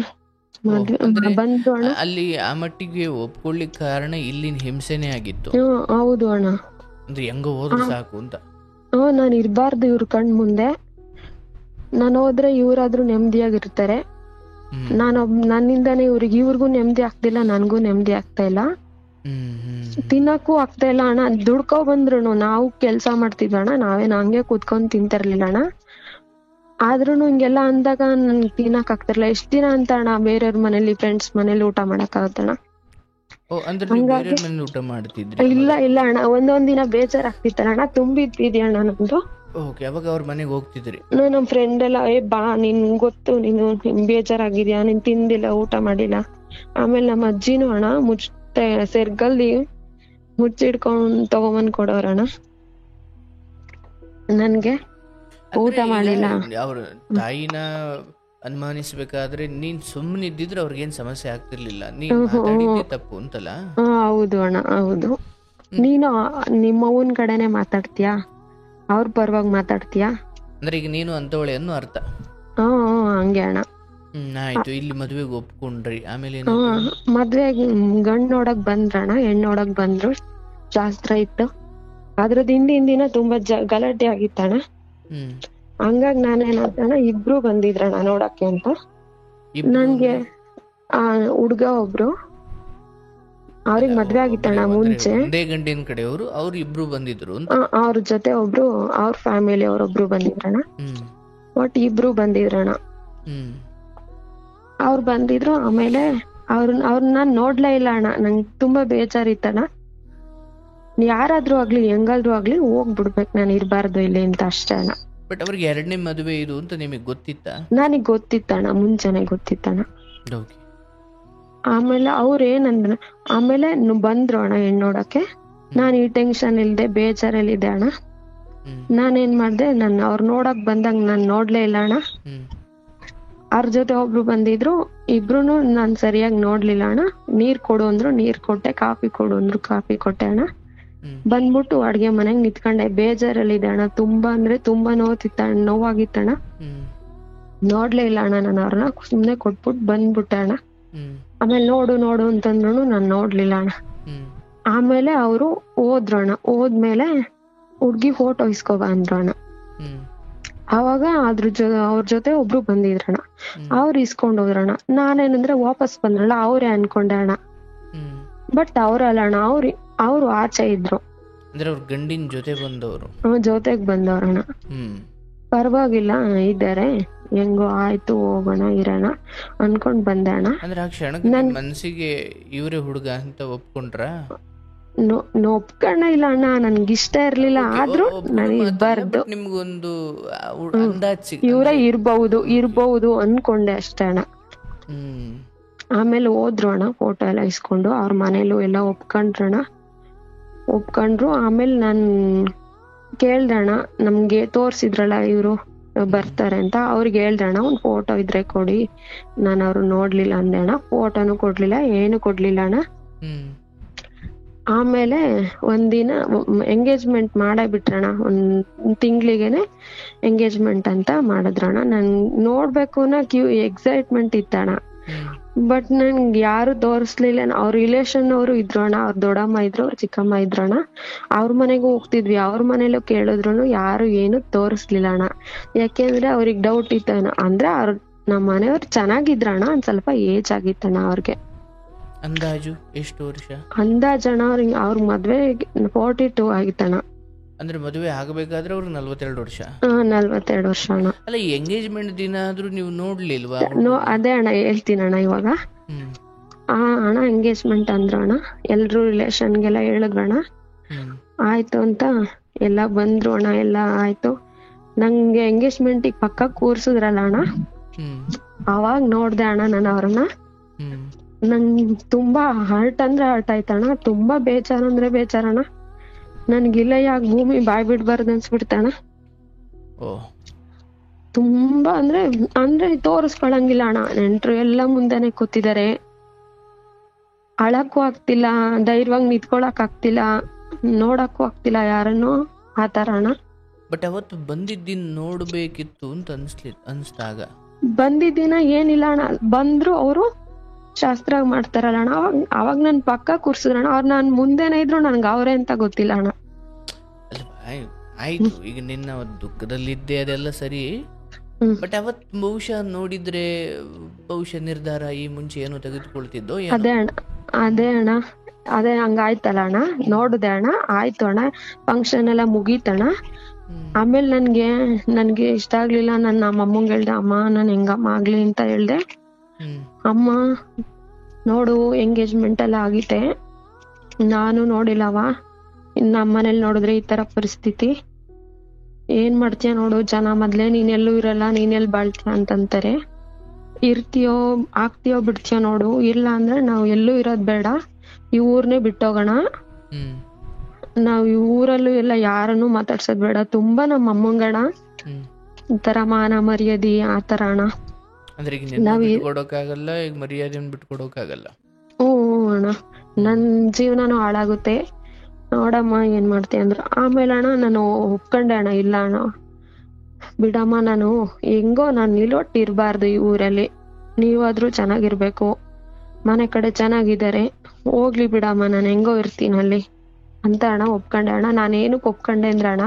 ಮದ್ವೆ ಬಂತು ಅಣ್ಣ. ಅಲ್ಲಿ ಆ ಮಟ್ಟಿಗೆ ಒಪ್ಕೊಳ್ಳಿಕ್ ಕಾರಣ ಇಲ್ಲಿನ ಹಿಂಸೆನೇ ಆಗಿತ್ತು? ಹೌದು ಅಣ್ಣ. ಅಂದ್ರೆ ಹೆಂಗ ಹೋದ್ರೆ ಸಾಕು ಅಂತ. ನಾನ್ ಇರ್ಬಾರ್ದು ಇವ್ರ ಕಣ್ ಮುಂದೆ, ನಾನು ಹೋದ್ರೆ ಇವ್ರಾದ್ರೂ ನೆಮ್ಮದಿಯಾಗಿರ್ತಾರೆ, ನನ್ನಿಂದಾನೇ ಇವ್ರಿಗೂ ನೆಮ್ಮದಿ ಆಗ್ತಿಲ್ಲ, ನನ್ಗೂ ನೆಮ್ಮದಿ ಆಗ್ತಾ ಇಲ್ಲ, ತಿನ್ನಕ್ಕೂ ಆಗ್ತಾ ಇಲ್ಲ ಅಣ್ಣ. ದುಡ್ಕೊ ಬಂದ್ರು ನಾವು ಕೆಲ್ಸ ಮಾಡ್ತಿದ್ವಣ್ಣ, ನಾವೇನ್ ಹಂಗೆ ಕೂತ್ಕೊಂಡ್ ತಿಂತಿರ್ಲಿಲ್ಲ ಅಣ್ಣ. ಆದ್ರೂನು ಹಿಂಗೆಲ್ಲ ಅಂದಾಗ ನನ್ ತಿನ್ನಕ್ ಆಗ್ತಿರ್ಲಿಲ್ಲ. ಎಷ್ಟ್ ದಿನ ಅಂತ ಅಣ್ಣ ಬೇರೆಯವ್ರ ಮನೇಲಿ, ಫ್ರೆಂಡ್ಸ್ ಮನೇಲಿ ಊಟ ಮಾಡಕ್ ಆಗತ್ತಣ್ಣ? ಇಲ್ಲ ಅಣ್ಣ, ಒಂದೊಂದ್ ದಿನ ಬೇಜಾರಾಗ್ತಿತ್ತಲ್ಲ ಅಣ್ಣ, ತುಂಬಿದ್ವಿ ಅಣ್ಣ ನಮ್ದು. ಅವಾಗ ಅವ್ರ ಮನೆಗೆ ಹೋಗ್ತಿದ್ರಿ? ನಮ್ ಫ್ರೆಂಡ್ ಎಲ್ಲ ಬಾ, ನಿನ್ ಗೊತ್ತು, ನೀನು ಬೇಜಾರಾಗಿದ್ಯಾ, ನೀನ್ ತಿಂದಿಲ್ಲ, ಊಟ ಮಾಡಿಲ್ಲ. ಆಮೇಲೆ ನಮ್ಮ ಅಜ್ಜಿನೂ ಅಣ್ಣ ಸೆರ್ಗಲ್ದಿ ಮುಚ್ಚಿಡ್ಕೊಂಡ್ ತಗೊಂಬಂದ್ ಕೊಡೋರಣ್ಣ ನನ್ಗೆ. ಊಟ ಮಾಡಿಲ್ಲ. ಅವ್ರ ತಾಯಿನ ಅನುಮಾನಿಸ್ಬೇಕಾದ್ರೆ ನೀನ್ ಸುಮ್ಮನೆ ಇದ್ದಿದ್ರೆ ಅವ್ರಿಗೇನ್ ಸಮಸ್ಯೆ ಆಗ್ತಿರ್ಲಿಲ್ಲ, ನೀನ್ ಮಾತಾಡಿದ್ದೆ ತಪ್ಪು ಅಂತಲ್ಲ? ಹೌದು ಅಣ್ಣ, ಹೌದು. ನೀನು ನಿಮ್ಮವನ್ ಕಡೆನೆ ಮಾತಾಡ್ತೀಯಾ, ಅವ್ರ ಪರವಾಗಿ ಮಾತಾಡ್ತೀಯಾ? ಅಂದ್ರೆ ಈಗ ನೀನು ಅಂತವಳೆ ಅನ್ನೋ ಅರ್ಥ? ಹಂಗೆ ಅಣ್ಣ. ಆಯ್ತು. ಇಲ್ಲಿ ಮದ್ವೆಗೆ ಒಪ್ಕೊಂಡ್ರಿ, ಆಮೇಲೆ ಮದ್ವೆಗೆ ಗಂಡ್ ನೋಡಕ್ ಬಂದ್ರಣ್ಣ, ಹೆಣ್ ನೋಡಕ್ ಬಂದ್ರು, ಶಾಸ್ತ್ರ ಇತ್ತು. ಅದ್ರದ್ ಹಿಂದಿನ ತುಂಬಾ ಗಲಾಟೆ ಆಗಿತ್ತಣ್ಣ. ಹಂಗಾಗಿ ನಾನೇನಂತಣ್ಣ, ಇಬ್ರು ಬಂದಿದ್ರಣ್ಣ ನೋಡಕ್ಕೆ ಅಂತ. ನನ್ಗೆ ಹುಡ್ಗ ಒಬ್ರು, ಅವ್ರಿಗೆ ಮದ್ವೆ ಆಗಿತ್ತಣ್ಣ ಮುಂಚೆ. ಗಂಡಿನ ಕಡೆಯವರು ಅವ್ರು ಇಬ್ರು ಬಂದಿದ್ರು? ಅವ್ರ ಜೊತೆ ಒಬ್ರು, ಅವ್ರ ಫ್ಯಾಮಿಲಿ ಅವ್ರೊಬ್ರು ಬಂದಿದ್ರಣ್ಣ. ಒಟ್ ಇಬ್ರು ಬಂದಿದ್ರಣ್ಣ. ಅವ್ರು ಬಂದಿದ್ರು. ಆಮೇಲೆ ಅವ್ರನ್ನ ನಾನ್ ನೋಡ್ಲೇ ಇಲ್ಲ ಅಣ್ಣ. ನಂಗೆ ತುಂಬಾ ಬೇಜಾರಿತ್ತಣ್ಣ. ಯಾರಾದ್ರೂ ಆಗ್ಲಿ, ಹೆಂಗಾದ್ರೂ ಆಗ್ಲಿ ಹೋಗ್ಬಿಡ್ಬೇಕು, ನಾನು ಇರ್ಬಾರ್ದು ಇಲ್ಲಿ ಅಂತ ಅಷ್ಟೇ ಅಣ್ಣ. ಬಟ್ ಅವ್ರಿಗೆ 2ನೇ ಮದುವೆ ಇದು ಅಂತ ನಿಮಗೆ ಗೊತ್ತಿತ್ತ? ನನಗ್ ಗೊತ್ತಿತ್ತಣ್ಣ, ಮುಂಚೆನೆ ಗೊತ್ತಿತ್ತಣ್ಣ. ಆಮೇಲೆ ಅವ್ರ ಏನಂದ್ರ, ಆಮೇಲೆ ಬಂದ್ರು ಅಣ್ಣ ಹೆಣ್ ನೋಡಕ್ಕೆ. ನಾನ್ ಈ ಟೆನ್ಷನ್ ಇಲ್ದೆ ಬೇಜಾರಲ್ಲಿದ್ದೆ ಅಣ್ಣ. ನಾನೇನ್ ಮಾಡ್ದೆ, ಅವ್ರ ನೋಡಕ್ ಬಂದಾಗ ನಾನ್ ನೋಡ್ಲೇ ಇಲ್ಲ ಅಣ್ಣ. ಅವ್ರ ಜೊತೆ ಒಬ್ರು ಬಂದಿದ್ರು, ಇಬ್ರುನು ನಾನ್ ಸರಿಯಾಗಿ ನೋಡ್ಲಿಲ್ಲ ಅಣ್ಣ. ನೀರ್ ಕೊಡು ಅಂದ್ರು, ನೀರ್ ಕೊಟ್ಟೆ. ಕಾಫಿ ಕೊಡು ಅಂದ್ರು, ಕಾಫಿ ಕೊಟ್ಟೆ ಅಣ್ಣ. ಬಂದ್ಬಿಟ್ಟು ಅಡ್ಗೆ ಮನೆಗ್ ನಿಂತ್ಕೊಂಡೆ. ಬೇಜಾರಲ್ಲಿದೆ ಅಣ್ಣ, ತುಂಬಾ ಅಂದ್ರೆ ತುಂಬಾ ನೋವಾಗಿತ್ತಣ್ಣ. ನೋಡ್ಲೇ ಇಲ್ಲ ಅಣ್ಣ ನಾನು ಅವ್ರನ್ನ, ಸುಮ್ನೆ ಕೊಟ್ಬಿಟ್ಟು ಬಂದ್ಬಿಟ್ಟೆ ಅಣ್ಣ. ಆಮೇಲೆ ನೋಡು ಅಂತಂದ್ರು, ನಾನ್ ನೋಡ್ಲಿಲ್ಲ ಅಣ್ಣ. ಆಮೇಲೆ ಅವ್ರು ಹೋದ್ರು ಅಣ್ಣ. ಹೋದ್ಮೇಲೆ ಹುಡ್ಗಿ ಫೋಟೋ ಇಸ್ಕೊಬ ಅಂದ್ರು ಅಣ್ಣ. ಅವಾಗ ಅವ್ರ ಜೊತೆ ಒಬ್ರು ಬಂದಿದ್ರಣ್ಣ, ಅವ್ರು ಇಸ್ಕೊಂಡ್ ಹೋದ್ರಣ್ಣ. ನಾನೇನಂದ್ರೆ ವಾಪಸ್ ಬಂದ್ರಲ್ಲ, ಅವ್ರೇ ಅನ್ಕೊಂಡೆ ಅಣ್ಣ. ಬಟ್ ಅವ್ರಲ್ಲ ಅಣ್ಣ, ಅವ್ರು ಆಚೆ ಇದ್ರು. ಅಂದ್ರೆ ಅವ್ರ ಗಂಡಿನ ಜೊತೆ ಬಂದವರು? ಜೊತೆಗ್ ಬಂದವ್ರಣ್ಣ. ಪರವಾಗಿಲ್ಲ ಇದ್ದಾರೆ, ಹೆಂಗೋ ಆಯ್ತು ಹೋಗೋಣ ಇರೋಣ ಅನ್ಕೊಂಡ್ ಬಂದೆ ಅಣ್ಣ. ಅಂದ್ರೆ ಆ ಕ್ಷಣಕ್ಕೆ ಮನಸ್ಸಿಗೆ ಇವರೇ ಹುಡುಗ ಅಂತ ಒಪ್ಕೊಂಡ್ರ? ಒಪ್ಕೊಂಡ ಇಲ್ಲ ಅಣ್ಣ, ನನ್ಗಿಷ್ಟ ಇರ್ಲಿಲ್ಲ, ಆದ್ರೂ ನನಗೆ ಬರ್ದು ನಿಮ್ಗೊಂದು ಅಂದಾಜ್ ಇವರೇ ಇರ್ಬಹುದು ಅನ್ಕೊಂಡೆ ಅಷ್ಟೇ ಅಣ್ಣ. ಆಮೇಲೆ ಹೋದ್ರು ಅಣ್ಣ, ಫೋಟೋ ಎಲ್ಲ ಇಸ್ಕೊಂಡು ಅವ್ರ ಮನೇಲೂ ಎಲ್ಲ ಒಪ್ಕೊಂಡ್ರು. ಆಮೇಲೆ ನಾನ್ ಕೇಳ್ದಣ್ಣ, ನಮ್ಗೆ ತೋರ್ಸಿದ್ರಲ್ಲ ಇವ್ರು ಬರ್ತಾರೆ ಅಂತ, ಅವ್ರಿಗೆ ಹೇಳ್ದಣ್ಣ ಒಂದ್ ಫೋಟೋ ಇದ್ರೆ ಕೊಡಿ, ನಾನು ಅವ್ರು ನೋಡ್ಲಿಲ್ಲ ಅಂದೆ ಅಣ್ಣ. ಫೋಟೋನು ಕೊಡ್ಲಿಲ್ಲ, ಏನು ಕೊಡ್ಲಿಲ್ಲ ಅಣ್ಣ. ಆಮೇಲೆ ಒಂದಿನ ಎಂಗೇಜ್ಮೆಂಟ್ ಮಾಡೇ ಬಿಟ್ರಣ್ಣ, ಒಂದ್ ತಿಂಗ್ಳಿಗೆನೆ ಎಂಗೇಜ್ಮೆಂಟ್ ಅಂತ ಮಾಡಿದ್ರಣ್ಣ. ನನ್ ನೋಡ್ಬೇಕು ಅನ್ನೋ ಎಕ್ಸೈಟ್ಮೆಂಟ್ ಇತ್ತಣ್ಣ. ಬಟ್ ನನ್ಗೆ ಯಾರು ತೋರಿಸ್ಲಿಲ್ಲ. ಅವ್ರ ರಿಲೇಷನ್ ಅವರು ಇದ್ರು ಅಣ್ಣ, ಅವ್ರ ದೊಡ್ಡಮ್ಮ ಇದ್ರು, ಅವ್ರ ಚಿಕ್ಕಮ್ಮ ಇದ್ರಣ್ಣ. ಅವ್ರ ಮನೆಗೂ ಹೋಗ್ತಿದ್ವಿ, ಅವ್ರ ಮನೇಲೂ ಕೇಳಿದ್ರು ಯಾರು ಏನು ತೋರಿಸ್ಲಿಲ್ಲ ಅಣ್ಣ. ಯಾಕೆಂದ್ರೆ ಅವ್ರಿಗೆ ಡೌಟ್ ಇತ್ತಣ್ಣ. ಅಂದ್ರೆ ನಮ್ಮ ಮನೆಯವ್ರು ಚೆನ್ನಾಗಿದ್ರಣ್ಣ, ಒಂದ್ ಸ್ವಲ್ಪ ಏಜ್ ಆಗಿತ್ತಣ್ಣ ಅವ್ರಿಗೆ. ಅಂದಾಜು ಎಷ್ಟು ವರ್ಷ? ಅಂದಾಜಣ್ಣ ಅವ್ರ ಮದ್ವೆ 42 ಆಗಿತ್ತಣ್ಣ. ಅಂದ್ರೆ ಮದುವೆ ಆಗಬೇಕಾದ್ರೆ ಅವ್ರು 42 ವರ್ಷ. 42 ವರ್ಷ ಅಣ್ಣ. ಅಲ್ಲ, ಎಂಗೇಜ್ಮೆಂಟ್ ದಿನ ಆದ್ರೂ ನೀವು ನೋಡ್ಲಿಲ್ವಾ? ಅದೇ ಅಣ್ಣ ಹೇಳ್ತೀನಣ್ಣ ಇವಾಗ. ಅಣ್ಣ ಎಂಗೇಜ್ಮೆಂಟ್ ಅಂದ್ರು ಅಣ್ಣ, ಎಲ್ರು ರಿಲೇಷನ್ಗೆಲ್ಲ ಹೇಳಿದ್ರಣ್ಣ. ಆಯ್ತು ಅಂತ ಎಲ್ಲ ಬಂದ್ರು ಅಣ್ಣ, ಎಲ್ಲ ಆಯ್ತು. ನಂಗೆ ಎಂಗೇಜ್ಮೆಂಟ್ ಪಕ್ಕ ಕೂರ್ಸುದ್ರಲ್ಲ ಅಣ್ಣ, ಅವಾಗ ನೋಡ್ದೆ ಅಣ್ಣ ನಾನು ಅವ್ರನ್ನ. ನಂಗೆ ತುಂಬಾ ಹರ್ಟ್ ಅಂದ್ರೆ ಹರ್ಟ್ ಆಯ್ತಣ್ಣ, ತುಂಬಾ ಬೇಜಾರಂದ್ರೆ ಬೇಜಾರಣ್ಣ. ನನ್ಗಿಲ್ಲ ಯಾಕೆ ಭೂಮಿ ಬಾಯ್ ಬಿಡ್ಬಾರ್ದು ಅನ್ಸ್ಬಿಡ್ತಣ್ಣ. ತುಂಬಾ ಅಂದ್ರೆ ತೋರಿಸ್ಕೊಳಂಗಿಲ್ಲ ಅಣ್ಣ. ನೆಂಟ್ರು ಎಲ್ಲ ಮುಂದೆನೆ ಕೂತಿದಾರೆ, ಅಳಕ್ಕೂ ಆಗ್ತಿಲ್ಲ, ಧೈರ್ಯವಾಗಿ ನಿಂತ್ಕೊಳಕ್ ಆಗ್ತಿಲ್ಲ, ನೋಡಕ್ಕೂ ಆಗ್ತಿಲ್ಲ ಯಾರನ್ನು, ಆತರ ಅಣ್ಣ. ಬಟ್ ಅವತ್ತು ಬಂದಿದ್ದಿನ ನೋಡ್ಬೇಕಿತ್ತು ಅಂತ ಅನ್ಸ್ದಾಗ ಬಂದಿದ್ದಿನ ಏನಿಲ್ಲ ಅಣ್ಣ. ಬಂದ್ರು ಅವರು ಶಾಸ್ತ್ರ ಮಾಡ್ತಾರಲ್ಲ ಅಣ್ಣ, ಅವಾಗ ನನ್ ಪಕ್ಕ ಕೂರ್ಸಿದ್ರಣ್ಣ. ಅವ್ರ ನಾನ್ ಮುಂದೆನೇ ಇದ್ರು ನನ್ಗೆ ಅವ್ರೆ ಅಂತ ಗೊತ್ತಿಲ್ಲ ಅಣ್ಣ. ಆಯ್ತು, ಈಗ ನಿನ್ನ ದುಃಖದಲ್ಲಿದ್ದೆ ಅದೆಲ್ಲ ಸರಿ. ಬಟ್ ಅವತ್ ಬಹುಶಃ ನೋಡಿದ್ರೆ ನಿರ್ಧಾರ ಈ ಮುಂಚೆ ಏನೋ ತೆಗೆದುಕೊಳ್ತಿದ್ದೋ. ಅದೇ ಅಣ್ಣ ಹಂಗಾಯ್ತಲ್ಲ ಅಣ್ಣ. ನೋಡ್ದೆ ಅಣ್ಣ, ಆಯ್ತು ಅಣ್ಣ, ಫಂಕ್ಷನ್ ಎಲ್ಲ ಮುಗೀತಣ್ಣ. ಆಮೇಲೆ ನನ್ಗೆ ಇಷ್ಟ ಆಗ್ಲಿಲ್ಲ. ನನ್ನ ಅಮ್ಮಂಗೆ ಹೇಳ್ದೆ, ಅಮ್ಮ ನಾನ್ ಹೆಂಗಮ್ಮ ಆಗ್ಲಿ ಅಂತ ಹೇಳ್ದೆ. ಅಮ್ಮ ನೋಡು ಎಂಗೇಜ್ಮೆಂಟ್ ಎಲ್ಲ ಆಗೈತೆ, ನಾನು ನೋಡಿಲ್ಲವ, ನಮ್ಮ ಮನೇಲಿ ನೋಡಿದ್ರೆ ಈ ತರ ಪರಿಸ್ಥಿತಿ, ಏನ್ ಮಾಡ್ತೀಯ ನೋಡು, ಜನ ಮೊದ್ಲೇ ನೀನೆಲ್ಲೂ ಇರಲ್ಲ, ನೀನೆಲ್ ಬಾಳ್ತೀಯ ಅಂತಂತಾರೆ. ಇರ್ತೀಯೋ ಆಗ್ತೀಯೋ ಬಿಡ್ತೀಯೋ ನೋಡು, ಇಲ್ಲ ಅಂದ್ರೆ ನಾವು ಎಲ್ಲೂ ಇರೋದ್ ಬೇಡ, ಈ ಊರ್ನೇ ಬಿಟ್ಟೋಗೋಣ, ನಾವ್ ಈ ಊರಲ್ಲೂ ಎಲ್ಲ ಯಾರನ್ನು ಮಾತಾಡ್ಸೋದ್ ಬೇಡ. ತುಂಬಾ ನಮ್ಮ ಅಮ್ಮಂಗಣ ಈ ತರ ಮಾನ ಮರ್ಯಾದಿ ಆತರ ಅಣ್ಣ. ಅಂದ್ರೆ ಈಗ ಬಿಟ್ಕೊಡೋಕಾಗಲ್ಲ, ಈಗ ಮರ್ಯಾದೆಯನ್ನು ಬಿಟ್ಕೊಡೋಕಾಗಲ್ಲ. ಅಣ್ಣ ನನ್ ಜೀವನನೂ ಹಾಳಾಗುತ್ತೆ, ನೋಡಮ್ಮ ಏನ್ ಮಾಡ್ತೀಯ ಅಂದ್ರು. ಆಮೇಲೆ ಅಣ್ಣ ನಾನು ಒಪ್ಕೊಂಡೆ ಅಣ್ಣ, ಇಲ್ಲ ಅಣ್ಣ ಬಿಡಮ್ಮ, ನಾನು ಹೆಂಗೋ ನಾನು ನಿಲೊಟ್ಟು ಇರ್ಬಾರ್ದು ಈ ಊರಲ್ಲಿ, ನೀವಾದ್ರೂ ಚೆನ್ನಾಗಿರ್ಬೇಕು, ಮನೆ ಕಡೆ ಚೆನ್ನಾಗಿದ್ದಾರೆ, ಹೋಗ್ಲಿ ಬಿಡಮ್ಮ, ನಾನು ಹೆಂಗೋ ಇರ್ತೀನಿ ಅಲ್ಲಿ ಅಂತ ಅಣ್ಣ ಒಪ್ಕೊಂಡೆ ಅಣ್ಣ. ನಾನೇನಕ್ ಒಪ್ಕೊಂಡೆ ಅಂದ್ರೆ ಅಣ್ಣ,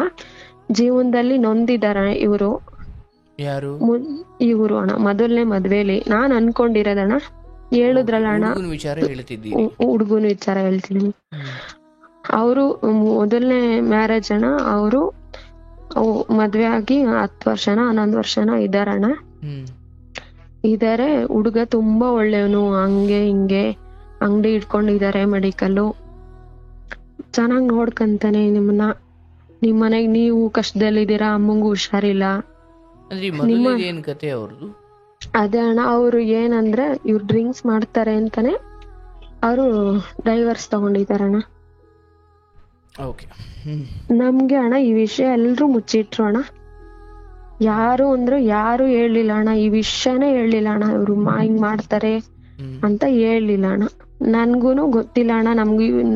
ಜೀವನದಲ್ಲಿ ನೊಂದಿದಾರ ಇವ್ರು. ಯಾರು? ಇವ್ರು ಅಣ್ಣ ಮೊದಲನೇ ಮದ್ವೆಲಿ ನಾನ್ ಅನ್ಕೊಂಡಿರೋದಣ್ಣ, ಹೇಳಿದ್ರಲ್ಲ ಅಣ್ಣ, ಹುಡ್ಗನ ವಿಚಾರ ಹೇಳ್ತೀನಿ. ಅವರು ಮೊದಲನೇ ಮ್ಯಾರೇಜ್ ಅಣ್ಣ, ಅವರು ಮದ್ವೆ ಆಗಿ 10 ವರ್ಷನ 11 ವರ್ಷನ ಇದಾರಣ್ಣ. ಇದಾರೆ. ಹುಡುಗ ತುಂಬಾ ಒಳ್ಳೆಯವನು, ಹಂಗೆ ಹಿಂಗೆ ಅಂಗಡಿ ಇಟ್ಕೊಂಡಿದ್ದಾರೆ, ಮೆಡಿಕಲ್ಲು, ಚೆನ್ನಾಗ್ ನೋಡ್ಕಂತಾನೆ ನಿಮ್ಮನ್ನ. ನಿಮ್ ಮನೆಗ್ ನೀವು ಕಷ್ಟದಲ್ಲಿದ್ದೀರಾ, ಅಮ್ಮಂಗೂ ಹುಷಾರಿಲ್ಲ. ಅದೇ ಅಣ್ಣ, ಅವ್ರು ಏನಂದ್ರೆ ಇವ್ರು ಡ್ರಿಂಕ್ಸ್ ಮಾಡ್ತಾರೆ ಅಂತಾನೆ ಅವರು ಡೈವರ್ಸ್ ತಗೊಂಡಿದಾರಣ್ಣ. ನಮ್ಗೆ ಅಣ್ಣ ಈ ವಿಷಯ ಎಲ್ರು ಮುಚ್ಚಿಟ್ರು ಅಣ್ಣ. ಯಾರು ಹೇಳಿಲ್ಲ ಅಣ್ಣ, ಈ ವಿಷಯನೇ ಹೇಳಿಲ್ಲ ಅಣ್ಣ. ಇವ್ರು ಹಿಂಗ್ ಮಾಡ್ತಾರೆ ಅಂತ ಹೇಳಿಲ್ಲ ಅಣ್ಣ. ನನ್ಗೂನು ಗೊತ್ತಿಲ್ಲ ಅಣ್ಣ.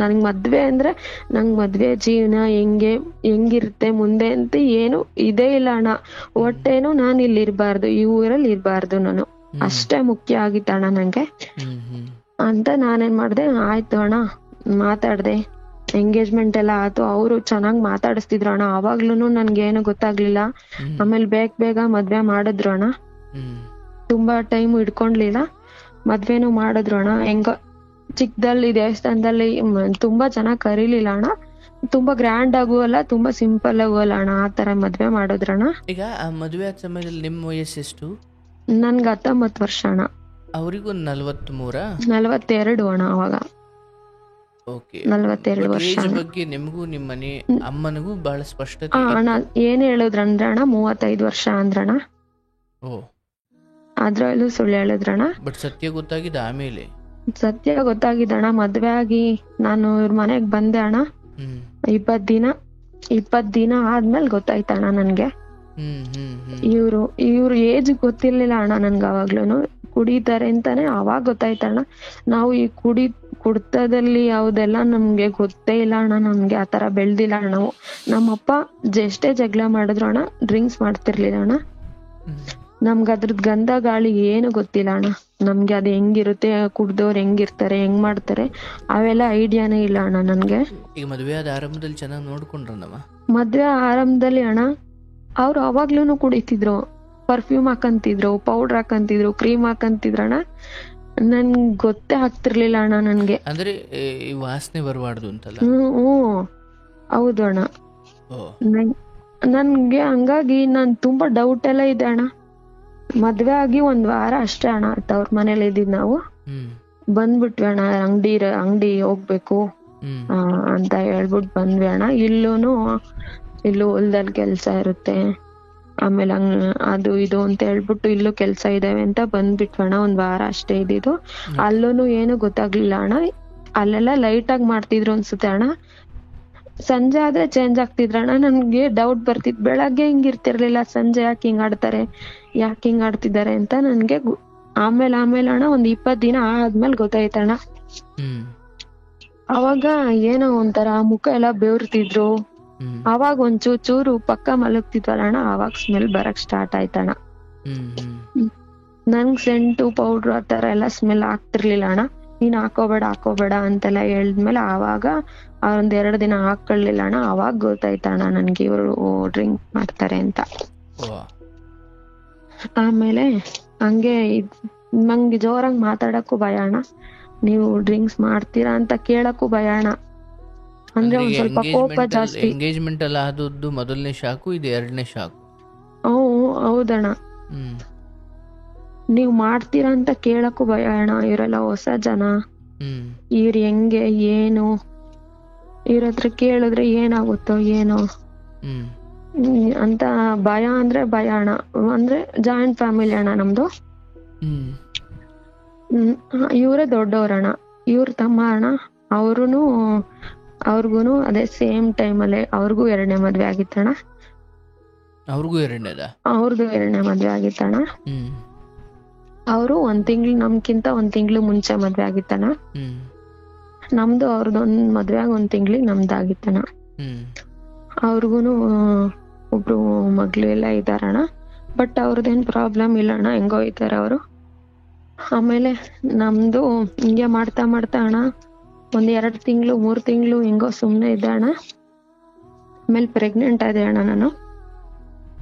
ನನ್ಗ್ ಮದ್ವೆ ಅಂದ್ರೆ ನಂಗ್ ಮದ್ವೆ ಜೀವನ ಹೆಂಗಿರುತ್ತೆ ಮುಂದೆ ಅಂತ ಏನು ಇದೇ ಇಲ್ಲ ಅಣ್ಣ. ಒಟ್ಟೇನು ನಾನ್ ಇಲ್ಲಿ ಇರ್ಬಾರ್ದು, ಈ ಊರಲ್ಲಿ ಇರ್ಬಾರ್ದು, ನಾನು ಅಷ್ಟೇ ಮುಖ್ಯ ಆಗಿತ್ತ ಅಣ್ಣ ನಂಗೆ ಅಂತ ನಾನೇನ್ ಮಾಡ್ದೆ, ಆಯ್ತು ಅಣ್ಣ ಮಾತಾಡ್ದೆ. ಎಂಗೇಜ್ಮೆಂಟ್ ಎಲ್ಲ ಆಯ್ತು, ಅವರು ಚೆನ್ನಾಗ್ ಮಾತಾಡಿಸ್ತಿದ್ರು ಅಣ್ಣ. ಅವಾಗ್ಲೂನು ನನ್ಗೇನು ಗೊತ್ತಾಗ್ಲಿಲ್ಲ. ಆಮೇಲೆ ಬೇಗ ಮದ್ವೆ ಮಾಡಿದ್ರು ಅಣ್ಣ. ತುಂಬಾ ಟೈಮ್ ಇಡ್ಕೊಂಡ್ಲಿಲ್ಲ, ಮದ್ವೆನೂ ಮಾಡಿದ್ರು ಅಣ್ಣ. ಹೆಂಗ ಚಿಕ್ಕದಲ್ಲಿ ದೇವಸ್ಥಾನದಲ್ಲಿ ತುಂಬಾ ಚೆನ್ನಾಗ್ ಕರೀಲಿಲ್ಲ ಅಣ್ಣ. ತುಂಬಾ ಗ್ರ್ಯಾಂಡ್ ಆಗೂ ಅಲ್ಲ, ತುಂಬಾ ಸಿಂಪಲ್ ಆಗೂ ಅಲ್ಲ ಅಣ್ಣ, ಆ ತರ ಮದ್ವೆ ಮಾಡಿದ್ರಣ್ಣ. ಈಗ ಆ ಮದುವೆ ಆದ ಸಮಯದಲ್ಲಿ ನಿಮ್ಮ ವಯಸ್ಸೆಷ್ಟು? ನನ್ಗೆ 19 ವರ್ಷ ಅಣ್ಣ. ಅವರಿಗೂ 43? 42 ಅಣ್ಣ ಅವಾಗ. ಓಕೆ. 42 ವರ್ಷ ಏಜ್ ಅಣ್ಣ. ಬಗ್ಗೆ ನಿಮಗೂ ನಿಮ್ಮ ಮನೆ ಅಮ್ಮನಿಗೂ ಬಹಳ ಸ್ಪಷ್ಟತೆ ಅಣ್ಣ ಏನ್ ಹೇಳಿದ್ರಂದ್ರೆ ಅಣ್ಣ 35 ವರ್ಷ ಅಂದ್ರಣ್ಣ. ಓ, ಅದ್ರಲ್ಲೂ ಸುಳ್ಳು ಹೇಳಿದ್ರಣ್ಣ. ಬಟ್ ಸತ್ಯ ಗೊತ್ತಾಗಿದ್ದ ಆಮೇಲೆ? ಸತ್ಯ ಗೊತ್ತಾಗಿದ್ದಣ್ಣ. ಮದ್ವೆ ಆಗಿ ನಾನು ಇವ್ರ ಮನೆಗ್ ಬಂದೆ ಅಣ್ಣ. 20 ದಿನ ಆದ್ಮೇಲೆ ಗೊತ್ತಾಯ್ತಣ್ಣ ನನ್ಗೆ. ಇವ್ರು ಏಜ್ ಗೊತ್ತಿರ್ಲಿಲ್ಲ ಅಣ್ಣ ನನ್ಗೆ. ಅವಾಗ್ಲೂನು ಕುಡಿತಾರೆ ಅಂತಾನೆ ಅವಾಗ ಗೊತ್ತಾಯ್ತಣ್ಣ. ನಾವು ಈ ಕುಡ್ತದಲ್ಲಿ ಯಾವ್ದೆಲ್ಲ ನಮ್ಗೆ ಗೊತ್ತೇ ಇಲ್ಲ ಅಣ್ಣ. ನಮ್ಗೆ ಆತರ ಬೆಳ್ದಿಲ್ಲ ಅಣ್ಣ ನಾವು. ನಮ್ಮಪ್ಪ ಎಷ್ಟೇ ಜಗಳ ಮಾಡಿದ್ರು ಅಣ್ಣ ಡ್ರಿಂಕ್ಸ್ ಮಾಡ್ತಿರ್ಲಿಲ್ಲ ಅಣ್ಣ. ನಮ್ಗೆ ಅದ್ರದ್ ಗಂಧ ಗಾಳಿ ಏನು ಗೊತ್ತಿಲ್ಲ ಅಣ್ಣ. ನಮ್ಗೆ ಅದ್ ಹೆಂಗಿರುತ್ತೆ, ಕುಡ್ದವ್ರು ಹೆಂಗಿರ್ತಾರೆ, ಹೆಂಗ್ ಮಾಡ್ತಾರೆ ಅವೆಲ್ಲ ಐಡಿಯಾನೇ ಇಲ್ಲ ಅಣ್ಣ ನನ್ಗೆ. ಈಗ ಮದ್ವೆ ಆದ ಆರಂಭದಲ್ಲಿ ಚೆನ್ನಾಗಿ ನೋಡ್ಕೊಂಡ್ರಮ್ಮ? ಮದ್ವೆ ಆರಂಭದಲ್ಲಿ ಅಣ್ಣ ಅವ್ರು ಅವಾಗ್ಲೂನು ಕುಡಿತಿದ್ರು, ಪರ್ಫ್ಯೂಮ್ ಹಾಕಂತಿದ್ರು, ಪೌಡರ್ ಹಾಕಂತಿದ್ರು, ಕ್ರೀಮ್ ಹಾಕಂತಿದ್ರಣ್ಣ. ನನ್ಗೆ ಗೊತ್ತೇ ಆಗ್ತಿರ್ಲಿಲ್ಲ ಅಣ್ಣ ನನ್ಗೆ. ಅಂದ್ರೆ ಈ ವಾಸನೆ ಬರಬಾರ್ದು ಅಂತಲ್ಲ? ಹೌದು ಅಣ್ಣ. ನನ್ಗೆ ಹಂಗಾಗಿ ನಾನ್ ತುಂಬಾ ಡೌಟ್ ಎಲ್ಲ ಇದೆ ಅಣ್ಣ. ಮದ್ವೆ ಆಗಿ 1 ವಾರ ಅಷ್ಟೇ ಅಣ್ಣ ಅವ್ರ ಮನೇಲಿ ಇದ್ದಿದ್ ನಾವು. ಬಂದ್ಬಿಟ್ವಿ ಅಣ್ಣ. ಅಂಗಡಿ ಹೋಗ್ಬೇಕು ಅಂತ ಹೇಳ್ಬಿಟ್ಟು ಬಂದ್ವಿ ಅಣ್ಣ. ಇಲ್ಲೂ ಹೊಲ್ದಲ್ಲಿ ಕೆಲ್ಸ ಇರುತ್ತೆ, ಆಮೇಲೆ ಅದು ಇದು ಅಂತ ಹೇಳ್ಬಿಟ್ಟು ಇಲ್ಲೂ ಕೆಲ್ಸ ಇದಾವೆ ಅಂತ ಬಂದ್ಬಿಟ್ವಣ್ಣ. 1 ವಾರ ಅಷ್ಟೇ ಇದ್ದಿದ್ದು. ಅಲ್ಲೂನು ಏನು ಗೊತ್ತಾಗ್ಲಿಲ್ಲ ಅಣ್ಣ. ಅಲ್ಲೆಲ್ಲ ಲೈಟ್ ಆಗಿ ಮಾಡ್ತಿದ್ರು ಅನ್ಸುತ್ತೆ ಅಣ್ಣ. ಸಂಜೆ ಆದ್ರೆ ಚೇಂಜ್ ಆಗ್ತಿದ್ರಣ್ಣ. ನನ್ಗೆ ಡೌಟ್ ಬರ್ತಿದ್, ಬೆಳಗ್ಗೆ ಹಿಂಗಿರ್ತಿರ್ಲಿಲ್ಲ, ಸಂಜೆ ಯಾಕೆ ಹಿಂಗ್ ಆಡ್ತಿದ್ದಾರೆ ಅಂತ ನನ್ಗೆ ಆಮೇಲೆ ಅಣ್ಣ 20 ದಿನ ಆದ್ಮೇಲೆ ಗೊತ್ತಾಯ್ತಣ್ಣ. ಅವಾಗ ಏನೋ ಒಂಥರ ಮುಖ ಎಲ್ಲ ಬೆವರ್ತಿದ್ರು. ಅವಾಗ ಚೂರು ಪಕ್ಕ ಮಲಗ್ತಿದ್ವಲ್ಲ ಅಣ್ಣ, ಅವಾಗ ಸ್ಮೆಲ್ ಬರಕ್ ಸ್ಟಾರ್ಟ್ ಆಯ್ತಣ್ಣ. ನಂಗ್ ಸೆಂಟು ಪೌಡ್ರು ಆ ತರ ಎಲ್ಲ ಸ್ಮೆಲ್ ಆಗ್ತಿರ್ಲಿಲ್ಲ ಅಣ್ಣ. ನೀನ್ ಹಾಕೋಬೇಡ ಅಂತೆಲ್ಲ ಹೇಳಿದ್ಮೇಲೆ ಅವಾಗ 1-2 ದಿನ ಹಾಕೊಳ್ಳಿಲ್ಲ ಅಣ್ಣ. ಅವಾಗ ಗೊತ್ತಾಯ್ತಣ್ಣ ನನ್ಗೆ ಇವ್ರು ಡ್ರಿಂಕ್ ಮಾಡ್ತಾರೆ ಅಂತ. ಆಮೇಲೆ ಹಂಗೆ ನಂಗೆ ಜೋರಾಗಿ ಮಾತಾಡಕ್ಕೂ ಭಯ ಅಣ್ಣ. ನೀವು ಡ್ರಿಂಕ್ಸ್ ಮಾಡ್ತೀರಾ ಅಂತ ಕೇಳಕ್ಕೂ ಭಯ ಅಣ್ಣ. ಅಂದ್ರೆ ಒಂದ್ ಸ್ವಲ್ಪ ಕೋಪ ಜಾಸ್ತಿ. ಎಂಗೇಜ್ಮೆಂಟ್ ಅಲ್ಲ ಆದದ್ದು ಮೊದಲನೇ ಶಾಕು, ಇದು 2ನೇ ಶಾಕು. ಹೌದಣ್ಣ. ನೀವ್ ಮಾಡ್ತೀರಾ ಅಂತ ಕೇಳಕ್ಕೂ ಭಯ ಅಣ್ಣ. ಇವರೆಲ್ಲ ಹೊಸ ಜನ, ಇವ್ರು ಹೆಂಗೆ ಏನು, ಇವ್ರ ಹತ್ರ ಕೇಳಿದ್ರೆ ಏನಾಗುತ್ತೋ ಏನೋ ಅಂತ ಭಯ ಅಂದ್ರೆ ಭಯ ಅಣ್ಣ. ಅಂದ್ರೆ ಜಾಯಿಂಟ್ ಫ್ಯಾಮಿಲಿ ಅಣ್ಣ ನಮ್ದು. ಇವರೇ ದೊಡ್ಡವ್ರಣ್ಣ. ಇವ್ರ ತಮ್ಮ ಅಣ್ಣ. ಅವ್ರಿಗೂನು ಅದೇ ಸೇಮ್ ಟೈಮಲ್ಲೇ ಅವ್ರಿಗೂ 2ನೇ ಮದ್ವೆ ಆಗಿತ್ತಣ್ಣ. ಅವ್ರಿಗೂ 2ನೇದ? ಅವ್ರದ್ದು 2ನೇ ಮದ್ವೆ ಆಗಿತ್ತಣ್ಣ. ಅವರು 1 ತಿಂಗ್ಳು ನಮ್ಕಿಂತ 1 ತಿಂಗ್ಳು ಮುಂಚೆ ಮದ್ವೆ ಆಗಿತ್ತಣ್ಣ. ನಮ್ದು ಅವ್ರದ್ದೊಂದ್ ಮದ್ವೆ ಆಗ 1 ತಿಂಗ್ಳಿಗೆ ನಮ್ದಾಗಿತ್ತಣ್ಣ. ಅವ್ರಿಗೂನು ಒಬ್ರು ಮಗ್ಳು ಎಲ್ಲ ಇದಾರಣ್ಣ. ಬಟ್ ಅವ್ರದ್ದೇನ್ ಪ್ರಾಬ್ಲಮ್ ಇಲ್ಲ ಅಣ್ಣ, ಹೆಂಗೋ ಇದಾರೆ ಅವರು. ಆಮೇಲೆ ನಮ್ದು ಹಿಂಗೆ ಮಾಡ್ತಾ ಅಣ್ಣ 1-2 ತಿಂಗ್ಳು 3 ತಿಂಗ್ಳು ಹೆಂಗೋ ಸುಮ್ನೆ ಇದ್ದೆ ಅಣ್ಣ. ಆಮೇಲೆ ಪ್ರೆಗ್ನೆಂಟ್ ಆದೆ ಅಣ್ಣ ನಾನು.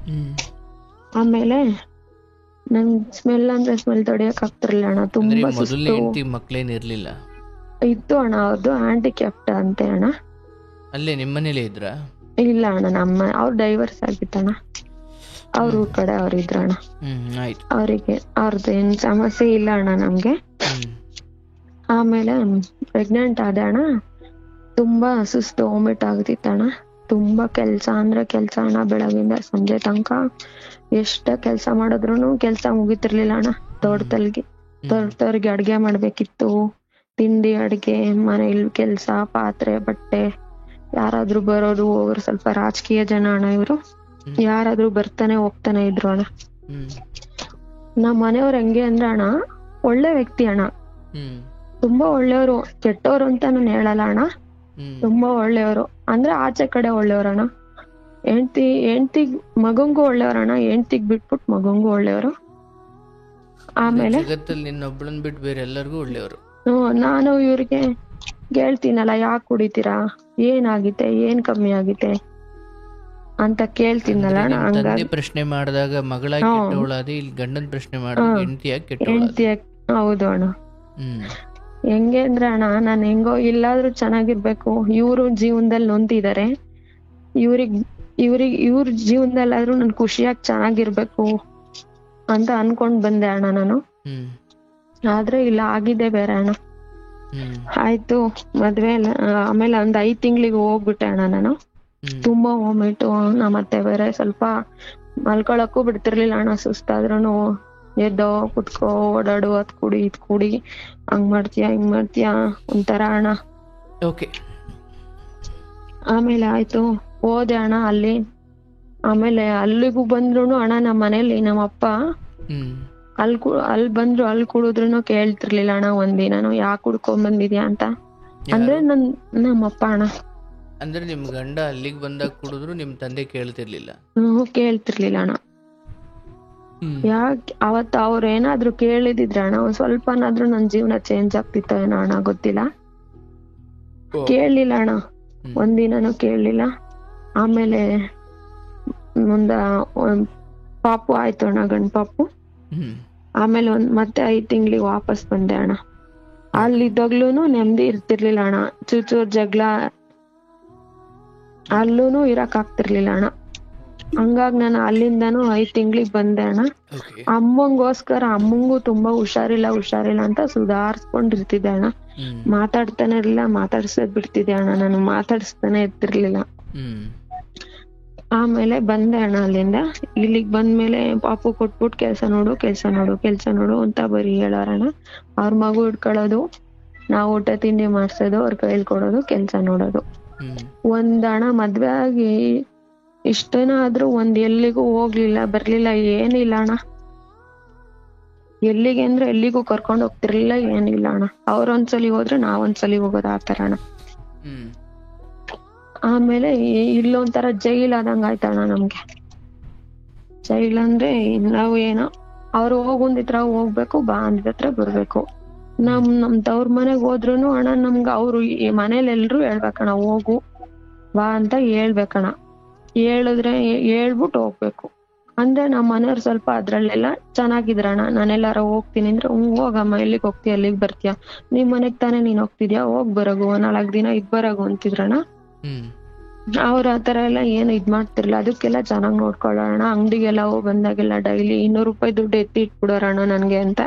ಆಮೇಲೆ ನನ್ ಸ್ಮೆಲ್ ತಡೆಯಕ್ ಆಗ್ತಿರ್ಲಿಲ್ಲ ಅಣ್ಣ. ತುಂಬಾ ಸುಸ್ತು. ಮಕ್ಳೇನಿರ್ಲಿಲ್ಲ? ಇತ್ತು ಅಣ್ಣ. ಅವ್ರದ್ದು ಹ್ಯಾಂಡಿಕ್ಯಾಪ್ಟ್ ಅಂತೆ ಅಣ್ಣ. ಅಲ್ಲೇ ನಿಮ್ಮನೇಲೇ ಇದ್ರಾ? ಇಲ್ಲ ಅಣ್ಣ, ಅವ್ರ ಡೈವರ್ಸ್ ಆಗಿತ್ತಣ್ಣ. ಅವ್ರ ಊರ್ ಕಡೆ ಅವ್ರ ಇದ್ರಣ್ಣ. ಅವ್ರಿಗೆ ಅವ್ರದ್ದೇನ್ ಸಮಸ್ಯೆ ಇಲ್ಲ ಅಣ್ಣ ನಮ್ಗೆ. ಆಮೇಲೆ ಪ್ರೆಗ್ನೆಂಟ್ ಆದೆ ಅಣ್ಣ. ತುಂಬಾ ಸುಸ್ತು, ವಾಮಿಟ್ ಆಗ್ತಿತ್ತಣ್ಣ. ತುಂಬಾ ಕೆಲ್ಸ ಅಣ್ಣ. ಬೆಳಗಿಂದ ಸಂಜೆ ತನಕ ಎಷ್ಟ ಕೆಲ್ಸ ಮಾಡಿದ್ರು ಕೆಲ್ಸ ಮುಗಿತಿರ್ಲಿಲ್ಲ ಅಣ್ಣ. ತೋಟದವ್ರಿಗೆ ಅಡ್ಗೆ ಮಾಡ್ಬೇಕಿತ್ತು, ತಿಂಡಿ, ಅಡ್ಗೆ, ಮನೇಲಿ ಕೆಲ್ಸ, ಪಾತ್ರೆ, ಬಟ್ಟೆ. ಯಾರಾದ್ರೂ ಬರೋರು ಹೋಗೋರು, ಸ್ವಲ್ಪ ರಾಜಕೀಯ ಜನ ಅಣ್ಣ ಇವ್ರು. ಯಾರಾದ್ರೂ ಬರ್ತಾನೆ ಹೋಗ್ತಾನೆ ಇದ್ರು ಅಣ್ಣ. ನಮ್ ಮನೆಯವ್ರ ಹೆಂಗೆ ಅಂದ್ರೆ ಅಣ್ಣ, ಒಳ್ಳೆ ವ್ಯಕ್ತಿ ಅಣ್ಣ. ತುಂಬಾ ಒಳ್ಳೆಯವರು, ಕೆಟ್ಟವ್ರು ಅಂತ ನಾನು ಹೇಳಲ್ಲ ಅಣ್ಣ. ತುಂಬಾ ಒಳ್ಳೆಯವರು ಅಂದ್ರೆ ಆಚೆ ಕಡೆ ಒಳ್ಳೆಯವ್ರಣ್ಣ. ಹೆಂಡ್ತಿ ಮಗಂಗೂ ಒಳ್ಳೆಯವ್ರಣ್ಣ. ಹೆಂಡ್ತಿಗ್ ಬಿಟ್ಬಿಟ್ಟು ಮಗಂಗೂ ಒಳ್ಳೆಯವರು. ಆಮೇಲೆ ನಿನ್ನೊಬ್ಬಳನ್ ಬಿಟ್ಟು ಬೇರೆ ಎಲ್ಲರಿಗೂ ಒಳ್ಳೆಯವರು. ನಾನು ಇವ್ರಿಗೆ ಕೇಳ್ತೀನಲ್ಲ, ಯಾಕೆ ಕುಡಿತೀರಾ, ಏನಾಗಿದೆ, ಏನ್ ಕಮ್ಮಿ ಆಗಿದೆ ಅಂತ ಕೇಳ್ತೀನಲ್ಲ ಅಣ್ಣ. ಹಂಗಾಗಿ ಪ್ರಶ್ನೆ ಮಾಡಿದಾಗ ಮಗಳಾಗಿ ಕೆಟ್ಟವಳಾದೆ, ಇಲ್ಲಿ ಗಂಡನ್ ಪ್ರಶ್ನೆ ಮಾಡಿದಾಗ ಹೆಂಡತಿಯಾಗಿ ಕೆಟ್ಟವಳಾದೆ. ಹೌದು ಅಣ್ಣ. ಹೆಂಗೆ ಅಂದ್ರೆ ಅಣ್ಣ ನಾನ್ ಹೆಂಗೋ ಇಲ್ಲಾದ್ರೂ ಚೆನ್ನಾಗಿರ್ಬೇಕು, ಇವ್ರು ಜೀವನದಲ್ಲಿ ನೊಂದಿದ್ದಾರೆ, ಇವ್ರ ಜೀವನದಲ್ಲಾದ್ರೂ ನನ್ ಖುಷಿಯಾಗಿ ಚೆನ್ನಾಗಿರ್ಬೇಕು ಅಂತ ಅನ್ಕೊಂಡ್ ಬಂದೆ ಅಣ್ಣ ನಾನು. ಆದ್ರೆ ಇಲ್ಲ ಆಗಿದೆ ಬೇರೆ ಅಣ್ಣ. ಆಯ್ತು ಮದ್ವೆ ಆಮೇಲೆ ಒಂದ್ 5 ತಿಂಗ್ಳಿಗೆ ಹೋಗ್ಬಿಟ್ಟೆ ಅಣ್ಣ ನಾನು. ತುಂಬಾ ವಾಮಿಟು, ಮತ್ತೆ ಬೇರೆ ಸ್ವಲ್ಪ ಮಲ್ಕೊಳಕ್ಕೂ ಬಿಡ್ತಿರ್ಲಿಲ್ಲ ಅಣ್ಣ. ಸುಸ್ತಾದ್ರೂನು ಎದ್ದೋ ಕುತ್ಕೋ ಓಡಾಡು, ಅದ್ ಕುಡಿ ಇದ್ ಕುಡಿ, ಹಂಗ್ ಮಾಡ್ತೀಯ ಹಿಂಗ್ ಮಾಡ್ತೀಯ ಒಂಥರ ಅಣ್ಣ. ಆಮೇಲೆ ಆಯ್ತು ಹೋದೆ ಅಣ್ಣ ಅಲ್ಲಿ. ಆಮೇಲೆ ಅಲ್ಲಿಗೂ ಬಂದ್ರು ಅಣ್ಣ ನಮ್ಮ ಮನೇಲಿ ನಮ್ಮಪ್ಪ ಅಲ್ಲಿ ಬಂದ್ರು, ಅಲ್ಲಿ ಕುಡಿದ್ರು ಕೇಳ್ತಿರ್ಲಿಲ್ಲ ಅಣ್ಣ ಒಂದಿನಾನು, ಯಾಕೆ ಕುಡ್ಕೊಂಡ್ ಬಂದಿದ್ಯಾ ಅಂತ. ಅಂದ್ರೆ ನಮ್ಮಪ್ಪ ಅಣ್ಣ. ಅಂದ್ರೆ ನಿಮ್ ಗಂಡ ಅಲ್ಲಿಗೆ ಬಂದಾಗ ಕುಡಿದ್ರು ನಿಮ್ ತಂದೆ ಕೇಳ್ತಿರ್ಲಿಲ್ಲ? ಕೇಳ್ತಿರ್ಲಿಲ್ಲ ಅಣ್ಣ. ಯಾಕೆ ಅವತ್ ಅವ್ರ ಏನಾದ್ರು ಕೇಳಿದಿದ್ರ ಅಣ್ಣ ಒಂದ್ ಸ್ವಲ್ಪನಾದ್ರೂ ನನ್ ಜೀವನ ಚೇಂಜ್ ಆಗ್ತಿತ್ತ ಏನೋ ಅಣ್ಣ, ಗೊತ್ತಿಲ್ಲ. ಕೇಳಲಿಲ್ಲ ಅಣ್ಣ, ಒಂದಿನಾನು ಕೇಳಲಿಲ್ಲ. ಆಮೇಲೆ ಪಾಪು ಆಯ್ತು ಅಣ್ಣ, ಗಂಡ್ ಪಾಪು. ಆಮೇಲೆ ಮತ್ತೆ 5 ತಿಂಗ್ಳಿಗೆ ವಾಪಸ್ ಬಂದೆ ಅಣ್ಣ. ಅಲ್ಲಿದ್ದಾಗ್ಲೂನು ನೆಮ್ಮದಿ ಇರ್ತಿರ್ಲಿಲ್ಲ ಅಣ್ಣ, ಚೂರ್ ಜಗಳ, ಅಲ್ಲೂನು ಇರಕ್ ಆಗ್ತಿರ್ಲಿಲ್ಲ ಅಣ್ಣ. ಹಂಗಾಗಿ ನಾನು ಅಲ್ಲಿಂದಾನು 5 ತಿಂಗ್ಳಿಗೆ ಬಂದೆ ಅಣ್ಣ. ಅಮ್ಮಂಗೋಸ್ಕರ, ಅಮ್ಮಂಗೂ ತುಂಬಾ ಹುಷಾರಿಲ್ಲ ಅಂತ ಸುಧಾರ್ಸ್ಕೊಂಡಿರ್ತಿದ್ದೆ ಅಣ್ಣ. ಮಾತಾಡ್ತಾನೆ ಇರ್ಲಿಲ್ಲ, ಮಾತಾಡ್ಸೋದ್ ಬಿಡ್ತಿದ್ದೆ ಅಣ್ಣ, ನಾನು ಮಾತಾಡಿಸ್ತಾನೆ ಇರ್ತಿರ್ಲಿಲ್ಲ. ಆಮೇಲೆ ಬಂದೆ ಅಣ್ಣ ಅಲ್ಲಿಂದ. ಇಲ್ಲಿಗ್ ಬಂದ್ಮೇಲೆ ಪಾಪು ಕೊಟ್ಬಿಟ್ಟು ಕೆಲ್ಸ ನೋಡು ಅಂತ ಬರೀ ಹೇಳೋರಣ್ಣ. ಅವ್ರ ಮಗು ಇಟ್ಕೊಳ್ಳೋದು, ನಾವ್ ಊಟ ತಿಂಡಿ ಮಾಡ್ಸೋದು, ಅವ್ರ ಕೈಲಿ ಕೊಡೋದು, ಕೆಲ್ಸ ನೋಡೋದು. ಅಣ್ಣ ಮದ್ವೆ ಆಗಿ ಇಷ್ಟೇನ ಆದ್ರೂ ಎಲ್ಲಿಗೂ ಹೋಗ್ಲಿಲ್ಲ, ಬರ್ಲಿಲ್ಲ, ಏನಿಲ್ಲ ಅಣ್ಣ. ಎಲ್ಲಿಗೆ ಅಂದ್ರೆ ಎಲ್ಲಿಗೂ ಕರ್ಕೊಂಡ್ ಹೋಗ್ತಿರ್ಲಿಲ್ಲ, ಏನಿಲ್ಲ ಅಣ್ಣ. ಅವ್ರೊಂದ್ಸಲಿ ಹೋದ್ರೆ ನಾವೊಂದ್ಸಲಿ ಹೋಗೋದು, ಆತರ ಅಣ್ಣ. ಆಮೇಲೆ ಇಲ್ಲೊಂಥರ ಜೈಲ್ ಆದಂಗ ಆಯ್ತಣ್ಣ ನಮ್ಗೆ. ಜೈಲ್ ಅಂದ್ರೆ ನಾವು ಏನೋ ಅವ್ರು ಹೋಗುಂದಿತ್ರ ಹೋಗ್ಬೇಕು, ಬಾ ಅಂದಿದ್ರ ಬರ್ಬೇಕು. ನಮ್ ತವ್ರ ಮನೆಗ್ ಹೋದ್ರುನು ಅಣ್ಣ ನಮ್ಗ ಅವ್ರು ಈ ಮನೇಲಿ ಎಲ್ರು ಹೇಳ್ಬೇಕಣ್ಣ, ಹೋಗು ಬಾ ಅಂತ ಹೇಳ್ಬೇಕಣ್ಣ. ಹೇಳ್ಬಿಟ್ಟು ಹೋಗ್ಬೇಕು. ಅಂದ್ರೆ ನಮ್ ಮನೆಯವ್ರು ಸ್ವಲ್ಪ ಅದ್ರಲ್ಲೆಲ್ಲ ಚೆನ್ನಾಗಿದ್ರಣ್ಣ. ನಾನೆಲ್ಲಾರ ಹೋಗ್ತೀನಿ ಅಂದ್ರೆ ಹೋಗಮ್ಮ, ಎಲ್ಲಿಗ್ ಹೋಗ್ತೀಯ, ಎಲ್ಲಿಗ್ ಬರ್ತೀಯ, ನಿಮ್ ಮನೆಗ್ ತಾನೇ ನೀನ್ ಹೋಗ್ತಿದ್ಯಾ, ಹೋಗ್ ಬರಗು, 4 ದಿನ ಇದ್ ಬರಗು ಅಂತಿದ್ರಣ್ಣ. ಅವ್ರ ಆತರ ಎಲ್ಲ ಏನು ಇದ್ ಮಾಡ್ತಿರ್ಲಿಲ್ಲ. ಅದಕ್ಕೆಲ್ಲ ಚೆನ್ನಾಗ್ ನೋಡ್ಕೊಳ್ಳೋಣ. ಅಂಗಡಿಗೆಲ್ಲ ಹೋಗ್ ಬಂದಾಗೆಲ್ಲ ಡೈಲಿ 200 ರೂಪಾಯಿ ದುಡ್ಡು ಎತ್ತಿ ಇಟ್ಬಿಡೋರಣ್ಣ ನನ್ಗೆ ಅಂತ,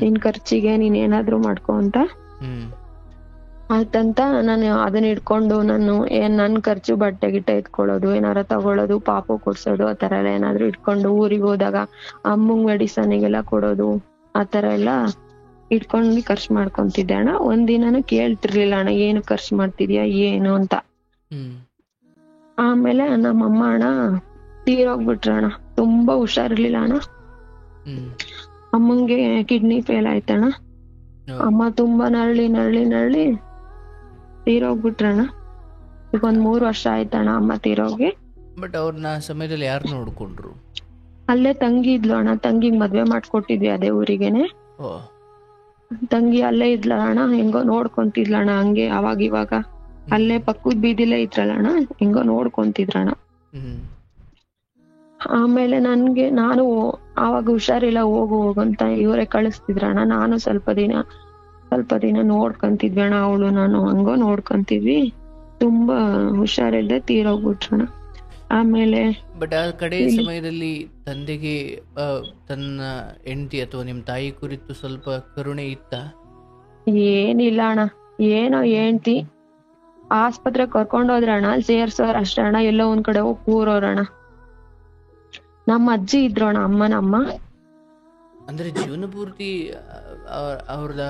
ನಿನ್ ಖರ್ಚಿಗೆ ನೀನ್ ಏನಾದ್ರು ಮಾಡ್ಕೊ ಅಂತ. ಆಯ್ತಂತ ನಾನು ಅದನ್ನ ಇಟ್ಕೊಂಡು ನನ್ ಖರ್ಚು ಬಟ್ಟೆ ಗಿಟ್ಟೆ ಎತ್ಕೊಳ್ಳೋದು, ಏನಾರ ತಗೊಳ್ಳೋದು, ಪಾಪು ಕೊಡ್ಸೋದು, ಆತರ ಎಲ್ಲ ಏನಾದ್ರು ಇಟ್ಕೊಂಡು ಊರಿಗೆ ಹೋದಾಗ ಅಮ್ಮಂಗ್ ಮೆಡಿಸನ್ಗೆಲ್ಲ ಕೊಡೋದು, ಆತರ ಎಲ್ಲ ಇಟ್ಕೊಂಡು ಖರ್ಚು ಮಾಡ್ಕೊಂತಿದ್ದೆ ಅಣ್ಣ. ಒಂದಿನಾನು ಕೇಳ್ತಿರ್ಲಿಲ್ಲ ಅಣ್ಣ, ಏನು ಖರ್ಚು ಮಾಡ್ತಿದ್ಯಾ ಏನು ಅಂತ. ಆಮೇಲೆ ನಮ್ಮಮ್ಮ ಅಣ್ಣ ತೀರೋಗ್ಬಿಟ್ರ ಅಣ್ಣ. ತುಂಬಾ ಹುಷಾರಿರ್ಲಿಲ್ಲ ಅಣ್ಣ. ಅಮ್ಮಂಗೆ ಕಿಡ್ನಿ ಫೇಲ್ ಆಯ್ತಣ್ಣ. ಅಮ್ಮ ತುಂಬಾ ನರಳಿ ತೀರೋಗ್ಬಿಟ್ರಣ್ಣ. ಈಗ 3 ವರ್ಷ ಆಯ್ತಣ್ಣ ಅಮ್ಮ ತೀರೋಗಿ. ಬಟ್ ಅವ್ರನ್ನ ಸಮಯದಲ್ಲಿ ಯಾರು ನೋಡ್ಕೊಂಡ್ರು? ಅಲ್ಲೇ ತಂಗಿ ಇದ್ಲು ಅಣ್ಣ, ತಂಗಿಗ್ ಮದ್ವೆ ಮಾಡ್ಕೊಟ್ಟಿದ್ವಿ ಅದೇ ಊರಿಗೆನೆ. ತಂಗಿ ಅಲ್ಲೇ ಇದ್ಲ ಅಣ್ಣ, ಹೆಂಗೋ ನೋಡ್ಕೊಂತಿದ್ಲಣ್ಣ. ಹಂಗೆ ಅವಾಗ ಇವಾಗ ಅಲ್ಲೇ ಪಕ್ಕದ ಬೀದಿಲೇ ಇದ್ರಲ್ಲಣ್ಣ, ಹೆಂಗೋ ನೋಡ್ಕೊಂತಿದ್ರಣ್ಣ. ಆಮೇಲೆ ನಾನು ಆವಾಗ ಹುಷಾರಿಲ್ಲ, ಹೋಗಂತ ಇವರೇ ಕಳಿಸ್ತಿದ್ರಣ್ಣ. ನಾನು ಸ್ವಲ್ಪ ದಿನ ನೋಡ್ಕೊಂತಿದ್ವಿ ಅಣ್ಣ, ಅವಳು ನಾನು ಹಂಗೋ ನೋಡ್ಕೊಂತಿದ್ವಿ. ತುಂಬಾ ಹುಷಾರಿಲ್ದೆ ತೀರೋಗ್ಬಿಟ್ರಣ್ಣ. ಆಮೇಲೆ ಬಟ್ ಆ ಕಡೆ ಸಮಯದಲ್ಲಿ ತಂದೆಗೆ ತನ್ನ ಹೆಂಡತಿ ಅಥವಾ ನಿಮ್ ತಾಯಿ ಕುರಿತು ಸ್ವಲ್ಪ ಕರುಣೆ ಇತ್ತ? ಏನಿಲ್ಲ ಅಣ್ಣ, ಏನೋ ಹೆಂಡತಿ ಆಸ್ಪತ್ರೆ ಕರ್ಕೊಂಡೋದ್ರಣ್ಣ, ಸೇರ್ಸೋರ್ ಅಷ್ಟೇ ಅಣ್ಣ. ಎಲ್ಲೋ ಒಂದ್ ಕಡೆ ಹೋಗಿ ಕೂರೋರಣ್ಣ. ನಮ್ಮ ಅಜ್ಜಿ ಇದ್ರೋಣ, ಅಮ್ಮ. ಅಂದ್ರೆ ಜೀವನ ಪೂರ್ತಿ ಅವ್ರದ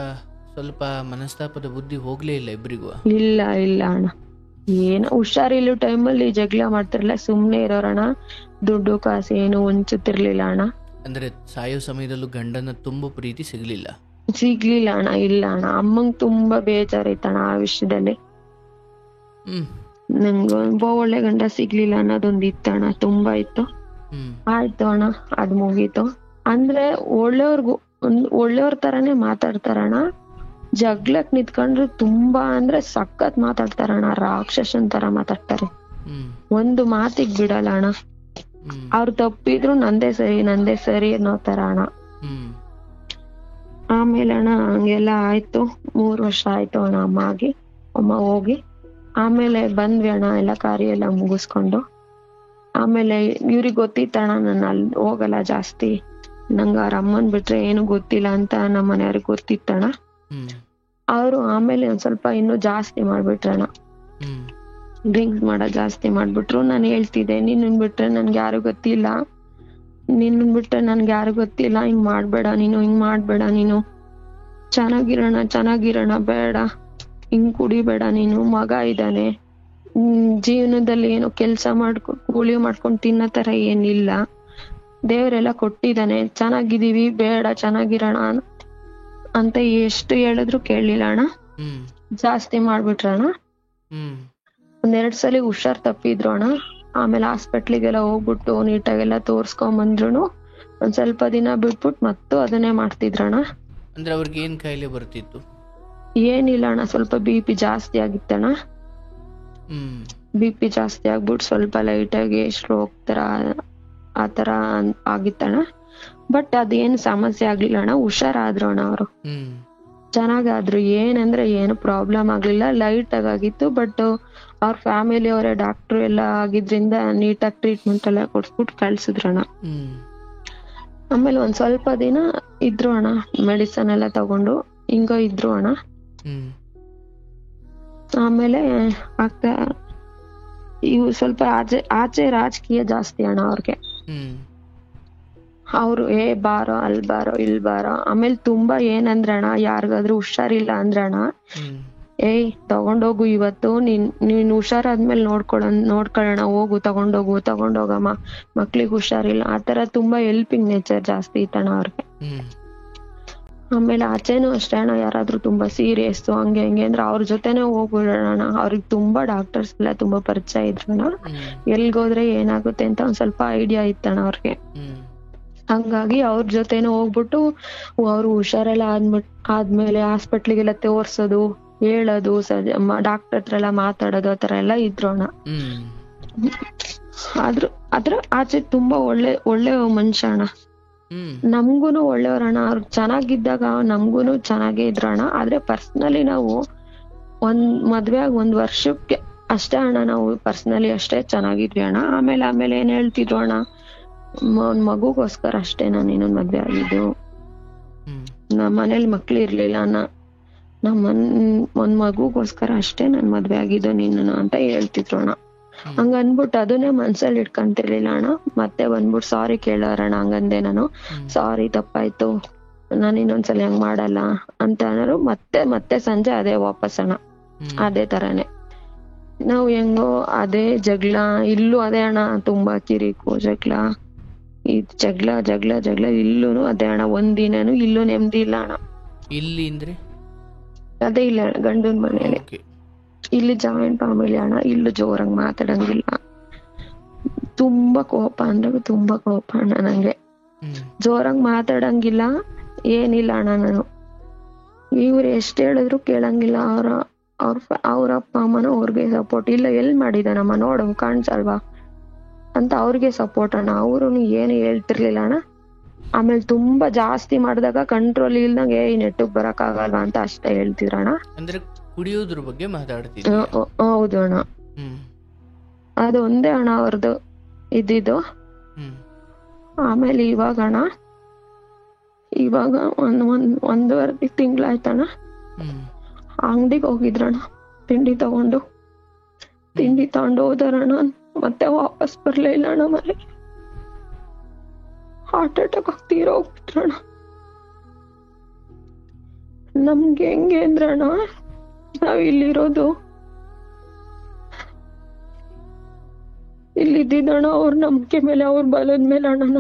ಸ್ವಲ್ಪ ಮನಸ್ತಾಪದ ಬುದ್ಧಿ ಹೋಗ್ಲೇ ಇಲ್ಲ ಇಬ್ರಿಗೂ? ಇಲ್ಲ ಅಣ್ಣ, ಏನೋ ಹುಷಾರಿಲ್ಲ ಟೈಮಲ್ಲಿ ಜಗಳ ಮಾಡ್ತಿರ್ಲಿಲ್ಲ, ಸುಮ್ನೆ ಇರೋರಣ್ಣ. ದುಡ್ಡು ಕಾಸು ಏನು ಹೊಂಚುತ್ತಿರ್ಲಿಲ್ಲ ಅಣ್ಣ. ಅಂದ್ರೆ ಸಾಯೋ ಸಮಯದಲ್ಲೂ ಗಂಡನ ತುಂಬಾ ಪ್ರೀತಿ ಸಿಗ್ಲಿಲ್ಲ ಅಣ್ಣ. ಇಲ್ಲ ಅಣ್ಣ, ಅಮ್ಮಂಗ್ ತುಂಬಾ ಬೇಜಾರೈತಣ್ಣ ಆ ವಿಷಯದಲ್ಲಿ. ನಂಗೆ ಒಳ್ಳೆ ಗಂಡ ಸಿಗ್ಲಿಲ್ಲ ಅನ್ನೋದೊಂದು ಇತ್ತಣ್ಣ, ತುಂಬಾ ಇತ್ತು. ಆಯ್ತು ಅಣ್ಣ, ಅದ್ ಮುಗೀತು. ಅಂದ್ರೆ ಒಳ್ಳೆಯವ್ರ ತರಾನೇ ಮಾತಾಡ್ತಾರಣ್ಣ. ಜಗ್ಲಕ್ ನಿಂತ್ಕೊಂಡ್ರು ತುಂಬಾ ಅಂದ್ರೆ ಸಖತ್ ಮಾತಾಡ್ತಾರಣ್ಣ, ರಾಕ್ಷಸನ್ ತರ ಮಾತಾಡ್ತಾರೆ. ಒಂದು ಮಾತಿಗ್ ಬಿಡಲ್ಲ ಅಣ್ಣ. ಅವ್ರು ತಪ್ಪಿದ್ರು ನಂದೇ ಸರಿ ಅನ್ನೋ ತರ ಅಣ್ಣ. ಆಮೇಲೆ ಅಣ್ಣ ಹಂಗೆಲ್ಲ ಆಯ್ತು. 3 ವರ್ಷ ಆಯ್ತು ಅಣ್ಣ ಅಮ್ಮ ಹೋಗಿ. ಆಮೇಲೆ ಬಂದ್ವಿ ಅಣ್ಣ ಎಲ್ಲ ಕಾರ್ಯ ಎಲ್ಲ ಮುಗಿಸ್ಕೊಂಡು. ಆಮೇಲೆ ಇವ್ರಿಗೆ ಗೊತ್ತಿತ್ತಣ್ಣ ನಾನು ಅಲ್ಲಿ ಹೋಗಲ್ಲ ಜಾಸ್ತಿ, ನಂಗ ಅವ್ರ ಅಮ್ಮನ್ ಬಿಟ್ರೆ ಏನು ಗೊತ್ತಿಲ್ಲ ಅಂತ ನಮ್ಮ ಮನೆಯವ್ರಿಗೆ ಗೊತ್ತಿತ್ತಣ್ಣ. ಅವರು ಆಮೇಲೆ ಒಂದ್ ಸ್ವಲ್ಪ ಇನ್ನೂ ಜಾಸ್ತಿ ಮಾಡ್ಬಿಟ್ರಣ್ಣ, ಡ್ರಿಂಕ್ಸ್ ಮಾಡೋದ್ ಜಾಸ್ತಿ ಮಾಡ್ಬಿಟ್ರು. ನಾನು ಹೇಳ್ತಿದ್ದೆ, ನಿನ್ನನ್ ಬಿಟ್ರೆ ನನ್ಗೆ ಯಾರು ಗೊತ್ತಿಲ್ಲ, ನಿನ್ನನ್ ಬಿಟ್ರೆ ನನ್ಗೆ ಯಾರು ಗೊತ್ತಿಲ್ಲ, ಹಿಂಗ್ ಮಾಡ್ಬೇಡ ನೀನು, ಹಿಂಗ್ ಮಾಡ್ಬೇಡ ನೀನು, ಚೆನ್ನಾಗಿರೋಣ ಬೇಡ, ಹಿಂಗ್ ಕುಡಿಬೇಡ ನೀನು, ಮಗ ಇದ್ದಾನೆ, ಜೀವನದಲ್ಲಿ ಏನೋ ಕೆಲ್ಸ ಕೂಲಿ ಮಾಡ್ಕೊಂಡ್ ತಿನ್ನೋ ತರ ಏನಿಲ್ಲ, ದೇವ್ರೆಲ್ಲ ಕೊಟ್ಟಿದ್ದಾನೆ, ಚೆನ್ನಾಗಿದೀವಿ, ಬೇಡ ಚೆನ್ನಾಗಿರೋಣ ಅಂತ ಎಷ್ಟು ಹೇಳಿದ್ರು ಕೇಳಲಿಲ್ಲ ಅಣ್ಣ. ಜಾಸ್ತಿ ಮಾಡ್ಬಿಟ್ರಣ್ಣ. 1-2 ಸಲ ಹುಷಾರ್ ತಪ್ಪಿದ್ರು ಅಣ್ಣ. ಆಮೇಲೆ ಹಾಸ್ಪಿಟ್ಲಿಗೆಲ್ಲ ಹೋಗ್ಬಿಟ್ಟು ನೀಟಾಗೆಲ್ಲ ತೋರ್ಸ್ಕೊಂಡ್ ಬಂದ್ರು. ಒಂದ್ ಸ್ವಲ್ಪ ದಿನ ಬಿಟ್ಬಿಟ್ಟು ಮತ್ತು ಅದನ್ನೇ ಮಾಡ್ತಿದ್ರಣ್ಣ. ಅಂದ್ರೆ ಅವ್ರಿಗೆ ಏನ್ ಕಾಯಿಲೆ ಬರ್ತಿತ್ತು? ಏನಿಲ್ಲ ಅಣ್ಣ, ಸ್ವಲ್ಪ BP ಜಾಸ್ತಿ ಆಗಿತ್ತಣ್ಣ. BP ಜಾಸ್ತಿ ಆಗ್ಬಿಟ್ಟು ಸ್ವಲ್ಪ ಲೈಟ್ ಆಗಿ ಸ್ಟ್ರೋಕ್ ತರ ಆತರ ಆಗಿತ್ತಣ್ಣ. ಬಟ್ ಅದೇನು ಸಮಸ್ಯೆ ಆಗ್ಲಿಲ್ಲ ಅಣ್ಣ, ಹುಷಾರಾದ್ರು ಅಣ್ಣ ಅವರು, ಚೆನ್ನಾಗಾದ್ರು. ಏನಂದ್ರೆ ಏನು ಪ್ರಾಬ್ಲಮ್ ಆಗ್ಲಿಲ್ಲ, ಲೈಟ್ ಆಗಿತ್ತು. ಬಟ್ ಅವ್ರ ಫ್ಯಾಮಿಲಿ ಅವರೇ ಡಾಕ್ಟರ್ ಎಲ್ಲ ಆಗಿದ್ರಿಂದ ನೀಟಾಗಿ ಟ್ರೀಟ್ಮೆಂಟ್ ಎಲ್ಲ ಕೊಡ್ಸ್ಬಿಟ್ಟು ಕಳ್ಸಿದ್ರಣ್ಣ. ಆಮೇಲೆ ಒಂದ್ ಸ್ವಲ್ಪ ದಿನ ಇದ್ರು ಅಣ್ಣ, ಮೆಡಿಸನ್ ಎಲ್ಲ ತಗೊಂಡು ಹಿಂಗ ಇದ್ರು ಅಣ್ಣ. ಆಮೇಲೆ ಆಗ್ತಾ ಇವು ಸ್ವಲ್ಪ ಆಚೆ ರಾಜಕೀಯ ಜಾಸ್ತಿ ಅಣ್ಣ ಅವ್ರಿಗೆ. ಅವ್ರು ಬಾರೋ ಅಲ್ಲಿ ಬಾರೋ ಇಲ್ಲಿ ಬಾರೋ. ಆಮೇಲೆ ತುಂಬಾ ಏನಂದ್ರೆ ಅಣ್ಣ, ಯಾರಿಗಾದ್ರೂ ಹುಷಾರಿಲ್ಲ ಅಂದ್ರಣ್ಣ, ತಗೊಂಡೋಗು ಇವತ್ತು, ನೀನ್ ಹುಷಾರಾದ್ಮೇಲೆ ನೋಡ್ಕೊಳ್ಳೋಣ, ಹೋಗು ತಗೊಂಡೋಗಮ್ಮ, ಮಕ್ಳಿಗೆ ಹುಷಾರಿಲ್ಲ, ಆತರ ತುಂಬಾ ಹೆಲ್ಪಿಂಗ್ ನೇಚರ್ ಜಾಸ್ತಿ ಇತ್ತಣ್ಣ ಅವ್ರಿಗೆ. ಆಮೇಲೆ ಆಚೆನೂ ಅಷ್ಟೇ ಅಣ್ಣ, ಯಾರಾದ್ರೂ ತುಂಬಾ ಸೀರಿಯಸ್ ಹಂಗೆ ಅಂದ್ರೆ ಅವ್ರ ಜೊತೆನೆ ಹೋಗ್ಬಿಡೋಣ. ಅವ್ರಿಗೆ ತುಂಬಾ ಡಾಕ್ಟರ್ಸ್ ಎಲ್ಲ ತುಂಬಾ ಪರಿಚಯ ಇದ್ರಣ್ಣ. ಎಲ್ಗೋದ್ರೆ ಏನಾಗುತ್ತೆ ಅಂತ ಒಂದ್ ಸ್ವಲ್ಪ ಐಡಿಯಾ ಇತ್ತಣ್ಣ ಅವ್ರಿಗೆ. ಹಂಗಾಗಿ ಅವ್ರ ಜೊತೆನೂ ಹೋಗ್ಬಿಟ್ಟು ಅವ್ರು ಹುಷಾರೆಲ್ಲ ಆದ್ಮೇಲೆ ಹಾಸ್ಪಿಟ್ಲಿಗೆಲ್ಲ ತೋರ್ಸೋದು, ಹೇಳೋದು, ಡಾಕ್ಟರ್ ಹತ್ರ ಎಲ್ಲ ಮಾತಾಡೋದು, ಆತರ ಎಲ್ಲ ಇದ್ರು ಅಣ್ಣ. ಆದ್ರ ಆಚೆ ತುಂಬಾ ಒಳ್ಳೆ ಮನುಷ್ಯ ಅಣ್ಣ. ನಮ್ಗೂನು ಒಳ್ಳೆಯವ್ರಣ್ಣ. ಅವ್ರು ಚೆನ್ನಾಗಿದ್ದಾಗ ನಮ್ಗೂನು ಚೆನ್ನಾಗೇ ಇದ್ರಣ್ಣ. ಆದ್ರೆ ಪರ್ಸನಲಿ ನಾವು ಮದ್ವೆ ಆಗಿ 1 ವರ್ಷಕ್ಕೆ ಅಷ್ಟೇ ಅಣ್ಣ, ನಾವು ಪರ್ಸನಲಿ ಅಷ್ಟೇ ಚೆನ್ನಾಗಿದ್ವಿ ಅಣ್ಣ. ಆಮೇಲೆ ಏನ್ ಹೇಳ್ತಿದ್ರು ಅಣ್ಣ, ಒಂದ್ ಮಗುಗೋಸ್ಕರ ಅಷ್ಟೇ ನಾನು ಇನ್ನೊಂದ್ ಮದ್ವೆ ಆಗಿದ್ದು, ನಮ್ಮ ಮನೇಲಿ ಮಕ್ಳು ಇರ್ಲಿಲ್ಲ, ಒಂದ್ ಮಗುಗೋಸ್ಕರ ಅಷ್ಟೇ ನಾನ್ ಮದ್ವೆ ಆಗಿದ್ದು ನಿನ್ನ ಅಂತ ಹೇಳ್ತಿದ್ರು ಅಣ್ಣ. ಹಂಗ ಅನ್ಬಿಟ್ಟು ಅದನ್ನೇ ಮನ್ಸಲ್ಲಿ ಇಟ್ಕೊಂತಿರ್ಲಿಲ್ಲ ಅಣ್ಣ. ಮತ್ತೆ ಬಂದ್ಬಿಟ್ಟು ಸಾರಿ ಕೇಳೋರಣ್ಣ. ಹಂಗಂದೆ ನಾನು, ಸಾರಿ ತಪ್ಪಾಯ್ತು, ನಾನು ಇನ್ನೊಂದ್ಸಲ ಹಂಗ್ ಮಾಡಲ್ಲ ಅಂತ ಅನ್ನೋರು. ಮತ್ತೆ ಸಂಜೆ ಅದೇ ವಾಪಸ್ ಅಣ್ಣ, ಅದೇ ತರಾನೇ ನಾವು ಹೆಂಗೋ ಅದೇ ಜಗಳ. ಇಲ್ಲೂ ಅದೇ ಅಣ್ಣ, ತುಂಬಾ ಕಿರಿಕು ಜಗಳ, ಈ ಜಗಳ ಇಲ್ಲೂನು ಅದೇ ಅಣ್ಣ. ಒಂದಿನನು ಇಲ್ಲೂ ನೆಮ್ಮದಿ ಇಲ್ಲ ಅಣ್ಣ. ಇಲ್ಲಿ ಅಂದ್ರೆ ಅದೇ ಇಲ್ಲ ಅಣ್ಣ, ಗಂಡನ ಮನೇಲಿ. ಇಲ್ಲಿ ಜಾಯಿಂಟ್ ಫ್ಯಾಮಿಲಿ ಅಣ್ಣ, ಇಲ್ಲೂ ಜೋರಾಗಿ ಮಾತಾಡಂಗಿಲ್ಲ. ತುಂಬಾ ಕೋಪ ಅಂದ್ರೆ ತುಂಬಾ ಕೋಪ ಅಣ್ಣ ನಂಗೆ. ಜೋರಾಗಿ ಮಾತಾಡಂಗಿಲ್ಲ, ಏನಿಲ್ಲ ಅಣ್ಣ. ನಾನು ಇವ್ರು ಎಷ್ಟ್ ಹೇಳಿದ್ರು ಕೇಳಂಗಿಲ್ಲ. ಅವ್ರ ಅಪ್ಪ ಅಮ್ಮನೂ ಅವ್ರಿಗೆ ಸಪೋರ್ಟ್ ಇಲ್ಲ. ಎಲ್ ಮಾಡಿದಾನಮ್ಮ ನೋಡು ಕಾಣ್ಸಲ್ವಾ ಅಂತ ಅವ್ರಿಗೆ ಸಪೋರ್ಟ್ ಅಣ್ಣ. ಅವ್ರು ಏನು ಹೇಳ್ತಿರ್ಲಿಲ್ಲ ಅಣ್ಣ. ಆಮೇಲೆ ತುಂಬಾ ಜಾಸ್ತಿ ಮಾಡಿದಾಗ ಕಂಟ್ರೋಲ್ ಇಲ್ದಂಗೆ ನೆಟ್ಟಗ್ ಬರಕ್ ಆಗಲ್ವಾ ಅಂತ ಅಷ್ಟೇ ಹೇಳ್ತಿದ್ರಣ್ಣ. ಅಂದ್ರೆ ಕುಡಿಯೋದ್ರ ಬಗ್ಗೆ ಮಾತಾಡ್ತಿದ್ರು. ಹೌದು ಅಣ್ಣ, ಅದು ಒಂದೇ ಅಣ್ಣ ಅವ್ರದ್ದು ಇದ್ದಿದ್ದು. ಆಮೇಲೆ ಇವಾಗ ಒಂದೂವರೆ ತಿಂಗ್ಳಾಯ್ತಣ್ಣ, ಅಂಗಡಿಗೆ ಹೋಗಿದ್ರಣ್ಣ ತಿಂಡಿ ತಗೊಂಡು ಹೋದರಣ್ಣ. ಮತ್ತೆ ವಾಪಸ್ ಬರ್ಲೇ ಇಲ್ಲ ಅಣ್ಣ ಮನೆ. ಹಾರ್ಟ್ ಅಟ್ಯಾಕ್ ತೀರೋಗ್ಬಿಟ್ರಣ್ಣ. ನಮ್ಗೆ ಹೆಂಗೆ ಅಂದ್ರಣ್ಣ, ನಾವ್ ಇಲ್ಲಿರೋದು, ಇಲ್ಲಿದ್ದಣ್ಣ ಅವ್ರ ನಂಬಿಕೆ ಮೇಲೆ, ಅವ್ರ ಬಲದ ಮೇಲೆ ಅಣ್ಣ.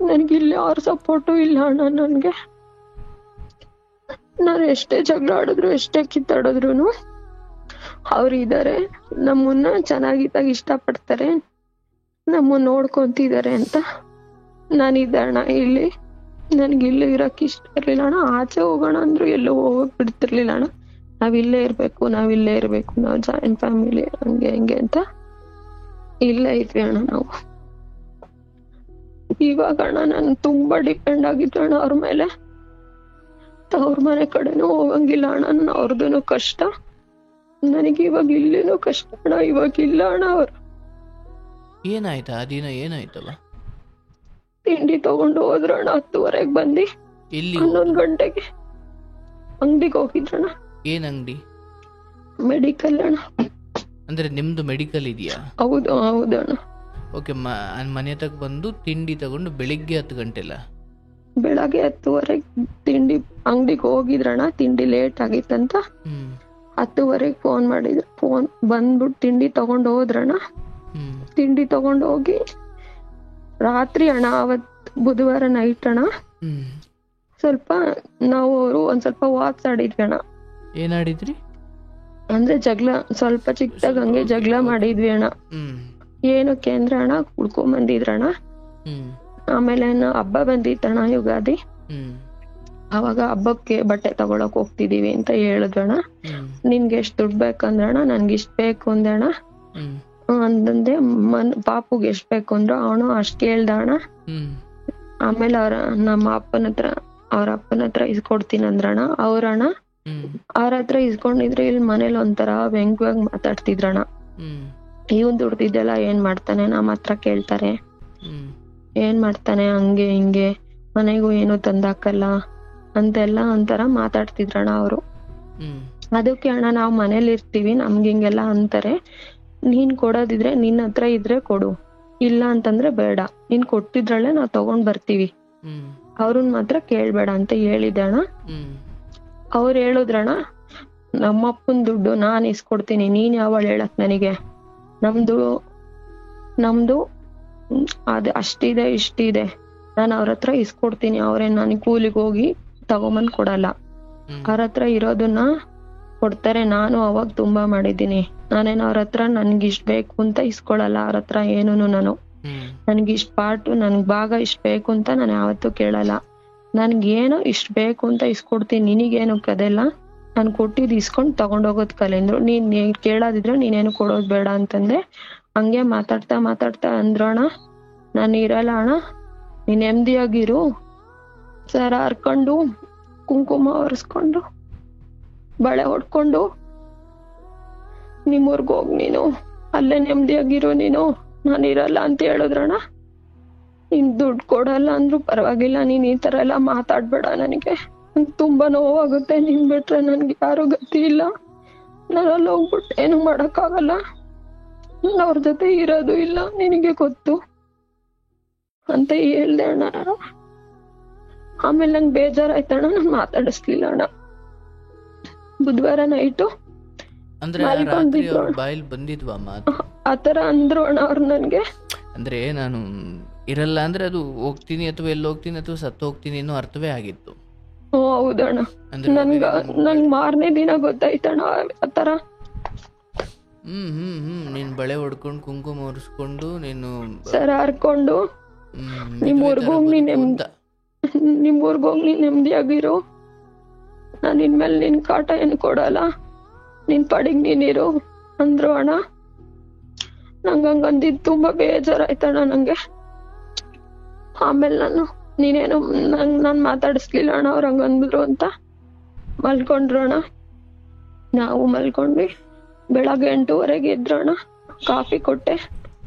ನನ್ಗಿಲ್ಲಿ ಅವ್ರ ಸಪೋರ್ಟು ಇಲ್ಲ ಅಣ್ಣ. ನಾನು ಎಷ್ಟೇ ಜಗಳ ಆಡಿದ್ರು, ಎಷ್ಟೇ ಕಿತ್ತಾಡಿದ್ರು ಅವ್ರು ಇದಾರೆ, ನಮ್ಮನ್ನ ಚೆನ್ನಾಗಿದ್ದಾಗ ಇಷ್ಟಪಡ್ತಾರೆ, ನಮ್ಮನ್ನ ನೋಡ್ಕೊಂತಿದ್ದಾರೆ ಅಂತ ನಾನಿದ್ದೆ ಅಣ್ಣ ಇಲ್ಲಿ. ನನ್ಗೆ ಇಲ್ಲೇ ಇರಕ್ ಇಷ್ಟ ಇರ್ಲಿಲ್ಲ ಅಣ್ಣ. ಆಚೆ ಹೋಗೋಣ ಅಂದ್ರು ಎಲ್ಲೂ ಹೋಗಕ್ ಬಿಡ್ತಿರ್ಲಿಲ್ಲ ಅಣ್ಣ. ನಾವಿಲ್ಲೇ ಇರ್ಬೇಕು, ನಾವು ಜಾಯಿಂಟ್ ಫ್ಯಾಮಿಲಿ ಹಂಗೆ ಅಂತ ಇಲ್ಲೇ ಇದ್ವಿ ಅಣ್ಣ ನಾವು. ಇವಾಗ ಅಣ್ಣ ನಾನು ತುಂಬಾ ಡಿಪೆಂಡ್ ಆಗಿದ್ದೆ ಅಣ್ಣ ಅವ್ರ ಮೇಲೆ. ಅವ್ರ ಮನೆ ಕಡೆನೂ ಹೋಗಂಗಿಲ್ಲ ಅಣ್ಣ. ಅವ್ರದೂನು ಕಷ್ಟ, ನನಗೆ ಇವಾಗ ಇಲ್ಲೇನೂ ಕಷ್ಟ ಅಣ್ಣ. ಇವಾಗ ಇಲ್ಲ ಅಣ್ಣ. ಅವ್ರು ಏನಾಯ್ತಾ ಆ ದಿನ? ಏನಾಯ್ತವ? ತಿಂಡಿ ತಗೊಂಡು ಹೋದ್ರಣ್ಣ 10:30 ಬಂದಿ. ಎಲ್ಲಿ? 11 ಗಂಟೆಗೆ ಅಂಗಡಿಗೆ ಹೋಗಿದ್ರಣ್ಣ. ಏನ್ ಅಂಗಡಿ? ಮೆಡಿಕಲ್ ಅಣ್ಣ. ಅಂದ್ರೆ ನಿಮ್ದು ಮೆಡಿಕಲ್ ಇದೆಯಾ? ಹೌದಣ್ಣ. ಓಕೆ. ಮನೆ ತಗ ಬಂದು ತಿಂಡಿ ತಗೊಂಡು ಬೆಳಿಗ್ಗೆ 10 ಗಂಟೆಲ್ಲ? ಬೆಳಗ್ಗೆ 10:30 ತಿಂಡಿ ಅಂಗಡಿಗೆ ಹೋಗಿದ್ರಣ್ಣ. ತಿಂಡಿ ಲೇಟ್ ಆಗಿತ್ತಂತ 10:30 ಫೋನ್ ಮಾಡಿದ್ರು. ಫೋನ್ ಬಂದ್ಬಿಟ್ಟು ತಿಂಡಿ ತಗೊಂಡು ಹೋದ್ರಣ್ಣ. ತಿಂಡಿ ತಗೊಂಡು ಹೋಗಿ ರಾತ್ರಿ ಅಣ್ಣ, ಅವತ್ ಬುಧವಾರ ನೈಟ್ ಅಣ್ಣ, ಸ್ವಲ್ಪ ನಾವು ಅವರು ಒಂದ್ ಸ್ವಲ್ಪ ವಾಕ್ಸ್ ಆಡಿದ್ವಿ ಅಣ್ಣ. ಏನಾಡಿದ್ರಿ? ಅಂದ್ರೆ ಜಗಳ, ಸ್ವಲ್ಪ ಚಿಕ್ಕದಾಗ ಹಂಗೆ ಜಗಳ ಮಾಡಿದ್ವಿ ಅಣ್ಣ. ಏನಕ್ಕೆ ಅಂದ್ರೆ ಅಣ್ಣ, ಕುಡ್ಕೊಂಡ್ ಬಂದಿದ್ರಣ್ಣ. ಆಮೇಲೆ ಹಬ್ಬ ಬಂದಿತ್ತಣ್ಣ, ಯುಗಾದಿ. ಅವಾಗ ಹಬ್ಬಕ್ಕೆ ಬಟ್ಟೆ ತಗೊಳಕ್ ಹೋಗ್ತಿದೀವಿ ಅಂತ ಹೇಳಿದ್ರಣ್ಣ. ನಿನ್ಗೆ ಎಷ್ಟ್ ದುಡ್ಡು ಬೇಕಂದ್ರಣ್ಣ, ನನ್ಗೆ ಇಷ್ಟ ಬೇಕು ಅಂದಣ್ಣ. ಅಂತಂದೆ. ಪಾಪುಗೆ ಎಷ್ಟ್ ಬೇಕು ಅಂದ್ರು, ಅವನು ಅಷ್ಟ್ ಕೇಳ್ದ ಅಣ್ಣ. ಆಮೇಲೆ ನಮ್ಮ ಅಪ್ಪನ ಹತ್ರ ಇಸ್ಕೊಡ್ತೀನಿ ಅಂದ್ರಣ್ಣ. ಅವ್ರಣ್ಣ ಅವ್ರ ಹತ್ರ ಇಸ್ಕೊಂಡಿದ್ರೆ ಇಲ್ಲಿ ಮನೇಲಿ ಒಂಥರ ವ್ಯಂಗ್ಯವಾಗಿ ಮಾತಾಡ್ತಿದ್ರಣ್ಣ. ಇವನ್ ದುಡ್ದಿದ್ದೆಲ್ಲ ಏನ್ ಮಾಡ್ತಾನೆ, ನಮ್ಮ ಹತ್ರ ಕೇಳ್ತಾರೆ, ಏನ್ ಮಾಡ್ತಾನೆ, ಹಂಗೆ ಹಿಂಗೆ, ಮನೆಗೂ ಏನು ತಂದಾಕಲ್ಲ ಅಂತೆಲ್ಲ ಒಂಥರ ಮಾತಾಡ್ತಿದ್ರಣ್ಣ ಅವ್ರು. ಅದಕ್ಕೆ ಅಣ್ಣ, ನಾವ್ ಮನೇಲಿ ಇರ್ತೀವಿ, ನಮ್ಗೆ ಹಿಂಗೆಲ್ಲ ಅಂತಾರೆ. ನೀನ್ ಕೊಡೋದಿದ್ರೆ ನಿನ್ ಹತ್ರ ಇದ್ರೆ ಕೊಡು, ಇಲ್ಲ ಅಂತಂದ್ರೆ ಬೇಡ. ನೀನ್ ಕೊಟ್ಟಿದ್ರಲ್ಲೇ ನಾವ್ ತಗೊಂಡ್ ಬರ್ತೀವಿ, ಅವ್ರನ್ ಮಾತ್ರ ಕೇಳ್ಬೇಡ ಅಂತ ಹೇಳಿದೆ ಅಣ್ಣ. ಅವ್ರು ಹೇಳಿದ್ರಣ್ಣ, ನಮ್ಮಪ್ಪನ್ ದುಡ್ಡು ನಾನ್ ಇಸ್ಕೊಡ್ತೀನಿ, ನೀನ್ ಯಾವಳು ಹೇಳಕ್ ನನಗೆ? ನಮ್ದು ಅದ್ ಅಷ್ಟಿದೆ ಇಷ್ಟಿದೆ, ನಾನ್ ಅವ್ರ ಹತ್ರ ಇಸ್ಕೊಡ್ತೀನಿ. ಅವ್ರೇನ್ ನನಗ್ ಕೂಲಿಗೆ ಹೋಗಿ ತಗೊಂಬಂದ್ ಕೊಡಲ್ಲ, ಅವ್ರ ಹತ್ರ ಇರೋದನ್ನ ಕೊಡ್ತಾರೆ. ನಾನು ಅವಾಗ ತುಂಬಾ ಮಾಡಿದ್ದೀನಿ. ನಾನೇನ್ ಅವ್ರ ಹತ್ರ ನನ್ಗೆ ಇಷ್ಟ ಬೇಕು ಅಂತ ಇಸ್ಕೊಳಲ್ಲ. ಅವ್ರ ಹತ್ರ ಏನೂನು ನಾನು ನನ್ಗೆ ಇಷ್ಟ ಪಾಟು, ನನ್ಗ್ ಭಾಗ ಇಷ್ಟ ಬೇಕು ಅಂತ ನಾನು ಯಾವತ್ತೂ ಕೇಳಲ್ಲ. ನನ್ಗೇನೋ ಇಷ್ಟ ಬೇಕು ಅಂತ ಇಸ್ಕೊಡ್ತೀನಿ, ನಿನಗೇನು ಕದೆಲ್ಲ, ನಾನ್ ಕೊಟ್ಟಿದ್ ಇಸ್ಕೊಂಡ್ ತಗೊಂಡೋಗೋದ್ ಕಲೆಂದ್ರು. ನೀನ್ ಕೇಳೋದಿದ್ರೆ ನೀನೇನು ಕೊಡೋದ್ ಬೇಡ ಅಂತಂದೆ. ಹಂಗೆ ಮಾತಾಡ್ತಾ ಅಂದ್ರಣ್ಣ, ನಾನು ಇರಲ್ಲ ಅಣ್ಣ, ನೀನ್ ನೆಮ್ಮದಿಯಾಗಿರು, ಸರ ಹರ್ಕೊಂಡು ಕುಂಕುಮ ಒರೆಸ್ಕೊಂಡು ಬಳೆ ಹೊಡ್ಕೊಂಡು ನಿಮ್ಮೂರ್ಗ್ ಹೋಗ್, ನೀನು ಅಲ್ಲೇ ನೆಮ್ಮದಿಯಾಗಿರು, ನೀನು ನಾನು ಇರಲ್ಲ ಅಂತ ಹೇಳಿದ್ರಣ್ಣ. ನೀನ್ ದುಡ್ಡು ಕೊಡಲ್ಲ ಅಂದ್ರು ಪರವಾಗಿಲ್ಲ, ನೀನ್ ಈ ತರ ಎಲ್ಲ ಮಾತಾಡ್ಬೇಡ, ನನಗೆ ತುಂಬಾ ನೋವಾಗುತ್ತೆ. ನೀನ್ ಬಿಟ್ರೆ ನನ್ಗೆ ಯಾರು ಗತಿ ಇಲ್ಲ, ನಾನು ಅಲ್ಲಿ ಹೋಗ್ಬಿಟ್ಟು ಏನು ಮಾಡಕ್ಕಾಗಲ್ಲ, ನಾನು ಅವ್ರ ಜೊತೆ ಇರೋದು ಇಲ್ಲ, ನಿನಗೆ ಗೊತ್ತು ಅಂತ ಹೇಳ್ದೆ ಅಣ್ಣ. ಆಮೇಲೆ ನಂಗೆ ಬೇಜಾರಾಯ್ತಣ್ಣ, ನಾನು ಮಾತಾಡಿಸ್ಲಿಲ್ಲ ಅಣ್ಣ. ಬುಧವಾರ ನೈಟು ಬಾಯಿಲ್ ಬಂದಿದ್ವಾ ಆತರ ಅಂದ್ರು ಅಣ್ಣ ಅವ್ರು ನನ್ಗೆ. ಅಂದ್ರೆ ನಾನು ಇರಲ್ಲ ಅಂದ್ರೆ ಅದು ಹೋಗ್ತೀನಿ ಅಥವಾ ಎಲ್ಲಿ ಹೋಗ್ತೀನಿ ಅಥವಾ ಸತ್ತು ಹೋಗ್ತೀನಿ ಅನ್ನೋ ಅರ್ಥವೇ ಆಗಿತ್ತು. ಹೌದಣ್ಣ. ನಂಗ್ ಮಾರನೇ ದಿನ ಗೊತ್ತಾಯ್ತಣ್ಣ ಆತರ. ನೀನ್ ಬಳೆ ಹೊಡ್ಕೊಂಡು ಕುಂಕುಮ ಒರೆಸ್ಕೊಂಡು ನೀನು ಸರ ಹರ್ಕೊಂಡು ನಿಮ್ಮೂರ್ಗ್ ಹೋಗಿ ನೀನ್ ನೆಮ್ಮದಿಯಾಗಿರು, ನಾನ್ ಇನ್ಮೇಲೆ ನಿನ್ ಕಾಟ ಏನು ಕೊಡಲ್ಲ, ನಿನ್ ಪಡಿಗ್ ನೀನಿರು ಅಂದ್ರು ಅಣ್ಣ. ನಂಗ್ ಹಂಗಂದಿದ್ ತುಂಬಾ ಬೇಜಾರಾಯ್ತಣ್ಣ ನಂಗೆ. ಆಮೇಲೆ ನೀನೇನು ನಾನ್ ಮಾತಾಡಿಸ್ಲಿಲ್ಲ ಅಣ್ಣ, ಅವ್ರ ಹಂಗಂದ್ರು ಅಂತ ಮಲ್ಕೊಂಡ್ರು ಅಣ್ಣ. ನಾವು ಮಲ್ಕೊಂಡ್ವಿ. ಬೆಳಗ್ಗೆ 8:30 ಎದ್ರಣ್ಣ, ಕಾಫಿ ಕೊಟ್ಟೆ.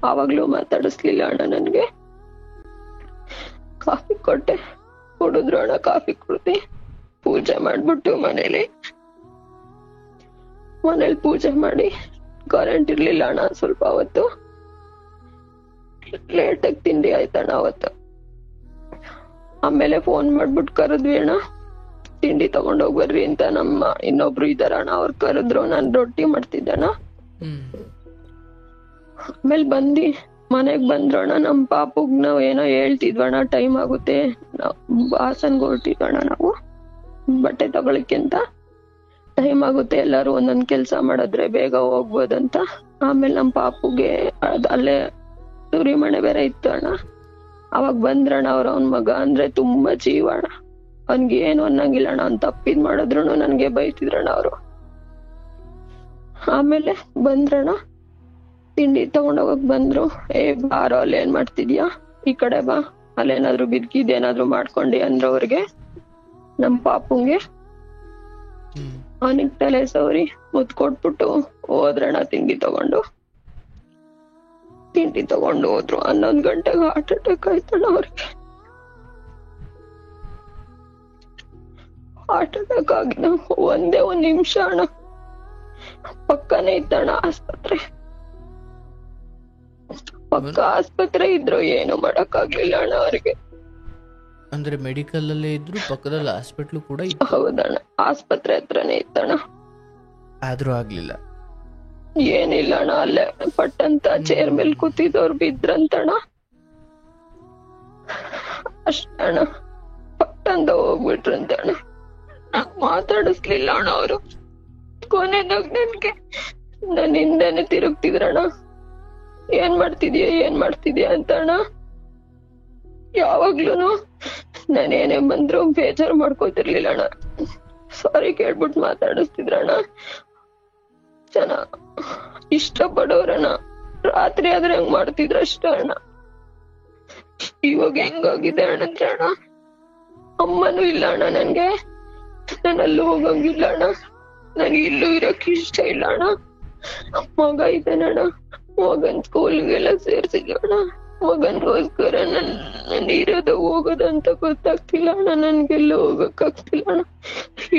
ಆವಾಗ್ಲೂ ಮಾತಾಡಿಸ್ಲಿಲ್ಲ ಅಣ್ಣ ನನ್ಗೆ. ಕಾಫಿ ಕೊಟ್ಟೆ, ಕುಡಿದ್ರು ಅಣ್ಣ. ಕಾಫಿ ಕುಡ್ದಿ ಪೂಜೆ ಮಾಡ್ಬಿಟ್ಟು ಮನೇಲಿ ಪೂಜೆ ಮಾಡಿ, ಕರೆಂಟ್ ಇರ್ಲಿಲ್ಲ ಅಣ್ಣ ಸ್ವಲ್ಪ ಅವತ್ತು. ಲೇಟಾಗಿ ತಿಂಡಿ ಆಯ್ತಣ್ಣ ಅವತ್ತು. ಆಮೇಲೆ ಫೋನ್ ಮಾಡ್ಬಿಟ್ಟು ಕರೆದ್ವಿ ಅಣ್ಣ, ತಿಂಡಿ ತಗೊಂಡೋಗ್ ಬರ್ರಿ ಅಂತ. ನಮ್ಮ ಇನ್ನೊಬ್ರು ಇದಾರಣ್ಣ, ಅವ್ರು ಕರೆದ್ರು. ನಾನ್ ರೊಟ್ಟಿ ಮಾಡ್ತಿದ್ದಣ್ಣ. ಆಮೇಲೆ ಮನೆಗ್ ಬಂದ್ರಣ್ಣ. ನಮ್ ಪಾಪುಗ್ ನಾವ್ ಏನೋ ಹೇಳ್ತಿದ್ವಣ್ಣ, ಟೈಮ್ ಆಗುತ್ತೆ, ಹಾಸನ್ಗೆ ಹೊರಟಿದ್ವಣ್ಣ ನಾವು ಬಟ್ಟೆ ತಗೊಳಕ್ಕೆ ಅಂತ. ಟೈಮ್ ಆಗುತ್ತೆ, ಎಲ್ಲಾರು ಒಂದೊಂದ್ ಕೆಲ್ಸ ಮಾಡಿದ್ರೆ ಬೇಗ ಹೋಗ್ಬೋದಂತ. ಆಮೇಲೆ ನಮ್ ಪಾಪುಗೆ ಅಲ್ಲೇ ಸುರಿಮಣೆ ಬೇರೆ ಇತ್ತು ಅಣ್ಣ. ಅವಾಗ ಬಂದ್ರಣ್ಣ ಅವ್ನ ಮಗ ಅಂದ್ರೆ ತುಂಬಾ ಜೀವ ಅಣ್ಣ. ಅವ್ನ್ಗೆ ಏನು ಅನ್ನಂಗಿಲ್ಲ ಅಣ್ಣ, ಅವ್ನ್ ತಪ್ಪಿದ್ ಮಾಡಿದ್ರು ನನ್ಗೆ ಬೈತಿದ್ರಣ್ಣ ಅವ್ರು. ಆಮೇಲೆ ಬಂದ್ರಣ್ಣ, ತಿಂಡಿ ತಗೊಂಡೋಗಕ್ ಬಂದ್ರು. ಬಾರೋ, ಅಲ್ಲಿ ಏನ್ ಮಾಡ್ತಿದ್ಯಾ, ಈ ಕಡೆ ಬಾ, ಅಲ್ಲೇನಾದ್ರು ಬಿದ್ಕಿದ್ ಏನಾದ್ರು ಮಾಡ್ಕೊಂಡಿ ಅಂದ್ರ ಅವ್ರಿಗೆ. ನಮ್ ಪಾಪುಂಗೆ ಅವನಿಗೆ ತಲೆ ಸವರಿ ಮುತ್ ಕೊಟ್ಬಿಟ್ಟು ಹೋದ್ರಣ್ಣ. ತಿಂಡಿ ತಗೊಂಡು ಹೋದ್ರು. 11 ಗಂಟೆಗೆ ಹಾರ್ಟ್ ಅಟ್ಯಾಕ್ ಆಯ್ತಣ್ಣ ಅವ್ರಿಗೆ. ಹಾರ್ಟ್ ಅಟ್ಯಾಕ್ ಆಗಿದ ಒಂದ್ ನಿಮಿಷ ಅಣ್ಣ. ಪಕ್ಕನೇ ಇತ್ತಣ್ಣ ಆಸ್ಪತ್ರೆ. ಪಕ್ಕ ಆಸ್ಪತ್ರೆ ಇದ್ರು, ಏನು ಮಾಡಕ್ ಆಗ್ಲಿಲ್ಲ ಅಣ್ಣ ಅವ್ರಿಗೆ. ಅಂದ್ರೆ ಮೆಡಿಕಲ್ ಅಲ್ಲೇ ಇದ್ರು, ಪಕ್ಕದಲ್ಲಿ ಹಾಸ್ಪಿಟ್ಲು ಕೂಡ ಇತ್ತು. ಹೌದಣ್ಣ, ಆಸ್ಪತ್ರೆ ಹತ್ರನೇ ಇತ್ತಣ್ಣ. ಆದ್ರೂ ಆಗ್ಲಿಲ್ಲ. ಏನಿಲ್ಲ ಅಣ್ಣ, ಅಲ್ಲೇ ಪಟ್ಟಂತ ಚೇರ್ ಮೇಲೆ ಕೂತಿದ್ದವ್ರು ಬಿದ್ರಂತಣ್ಣ. ಅಷ್ಟಣ್ಣ, ಪಟ್ಟಂತ ಹೋಗ್ಬಿಟ್ರಂತಣ್ಣ. ಮಾತಾಡಿಸ್ಲಿಲ್ಲ ಅಣ್ಣ ಅವರು. ಕೊನೆದಾಗ ನನ್ಗೆ ನನ್ನ ಹಿಂದೆನೆ ತಿರುಗ್ತಿದ್ರಣ್ಣ. ಏನ್ ಮಾಡ್ತಿದ್ಯಾ ಅಂತ ಅಣ್ಣ. ಯಾವಾಗ್ಲೂನು ನಾನೇನೇ ಬಂದ್ರು ಬೇಜಾರು ಮಾಡ್ಕೋತಿರ್ಲಿಲ್ಲ ಅಣ್ಣ. ಸಾರಿ ಕೇಳ್ಬಿಟ್ಟು ಮಾತಾಡಿಸ್ತಿದ್ರಣ್ಣ. ಇಷ್ಟಪಡೋರಣ್ಣ. ರಾತ್ರಿ ಆದ್ರೆ ಹಂಗ್ ಮಾಡ್ತಿದ್ರ ಅಷ್ಟ ಅಣ್ಣ. ಇವಾಗ ಹೆಂಗಾಗಿದೆ ಅಣ್ಣಂದ್ರೆ ಅಣ್ಣ, ಅಮ್ಮನೂ ಇಲ್ಲ ಅಣ್ಣ ನನ್ಗೆ. ನಾನು ಅಲ್ಲೂ ಹೋಗಂಗಿಲ್ಲ ಅಣ್ಣ. ನನ್ಗೆ ಇಲ್ಲೂ ಇರಕ್ ಇಷ್ಟ ಇಲ್ಲ ಅಣ್ಣ. ಮಗ ಇದ್ದಾನಣ್ಣ, ಮಗನ್ ಸ್ಕೂಲ್ಗೆಲ್ಲ ಸೇರ್ಸಿದ್ಯಣ್ಣ. ಮಗನ್ಗೋಸ್ಕರ ನನ್ ಇರೋದು ಹೋಗೋದು ಅಂತ ಗೊತ್ತಾಗ್ತಿಲ್ಲ ಅಣ್ಣ. ನನ್ಗೆಲ್ಲೂ ಹೋಗಕ್ ಆಗ್ತಿಲ್ಲ ಅಣ್ಣ.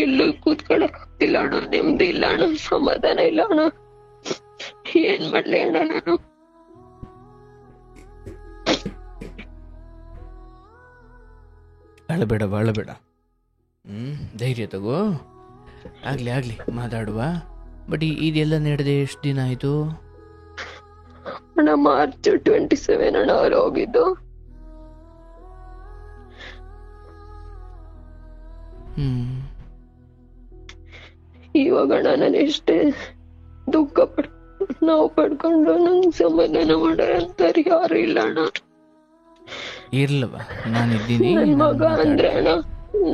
ಎಲ್ಲೂ ಕೂತ್ಕೊಳಕ್ ಆಗ್ತಿಲ್ಲ ಅಣ್ಣ. ನೆಮ್ಮದಿ ಇಲ್ಲ ಅಣ್ಣ, ಸಮಾಧಾನ ಇಲ್ಲ ಅಣ್ಣ. ಏನ್ ಮಾಡ್ಲಿ ಅಣ್ಣ ನಾನು? ಅಳಬೇಡ. ಧೈರ್ಯ ತಗೋ. ಆಗ್ಲಿ ಮಾತಾಡುವ. ಬಟ್ ಇದೆಲ್ಲ ನಡೆದೆ ಎಷ್ಟು ದಿನ ಆಯ್ತು ಅಣ್ಣ? ಮಾರ್ಚ್ 27 ಅಣ್ಣ ಅವ್ರು ಹೋಗಿದ್ದು. ಇವಾಗ ಅಣ್ಣ ನಾನು ಎಷ್ಟೇ ದುಃಖ ನೋವು ಪಡ್ಕೊಂಡು ನಂಗೆ ಸಮಾಧಾನ ಮಾಡೋರಂತಾರೆ ಯಾರು ಇಲ್ಲ ಅಣ್ಣ. ಇರ್ಲವ, ನಾನಿದ್ದೀನಿ. ನನ್ ಮಗ ಅಂದ್ರೆ ಅಣ್ಣ,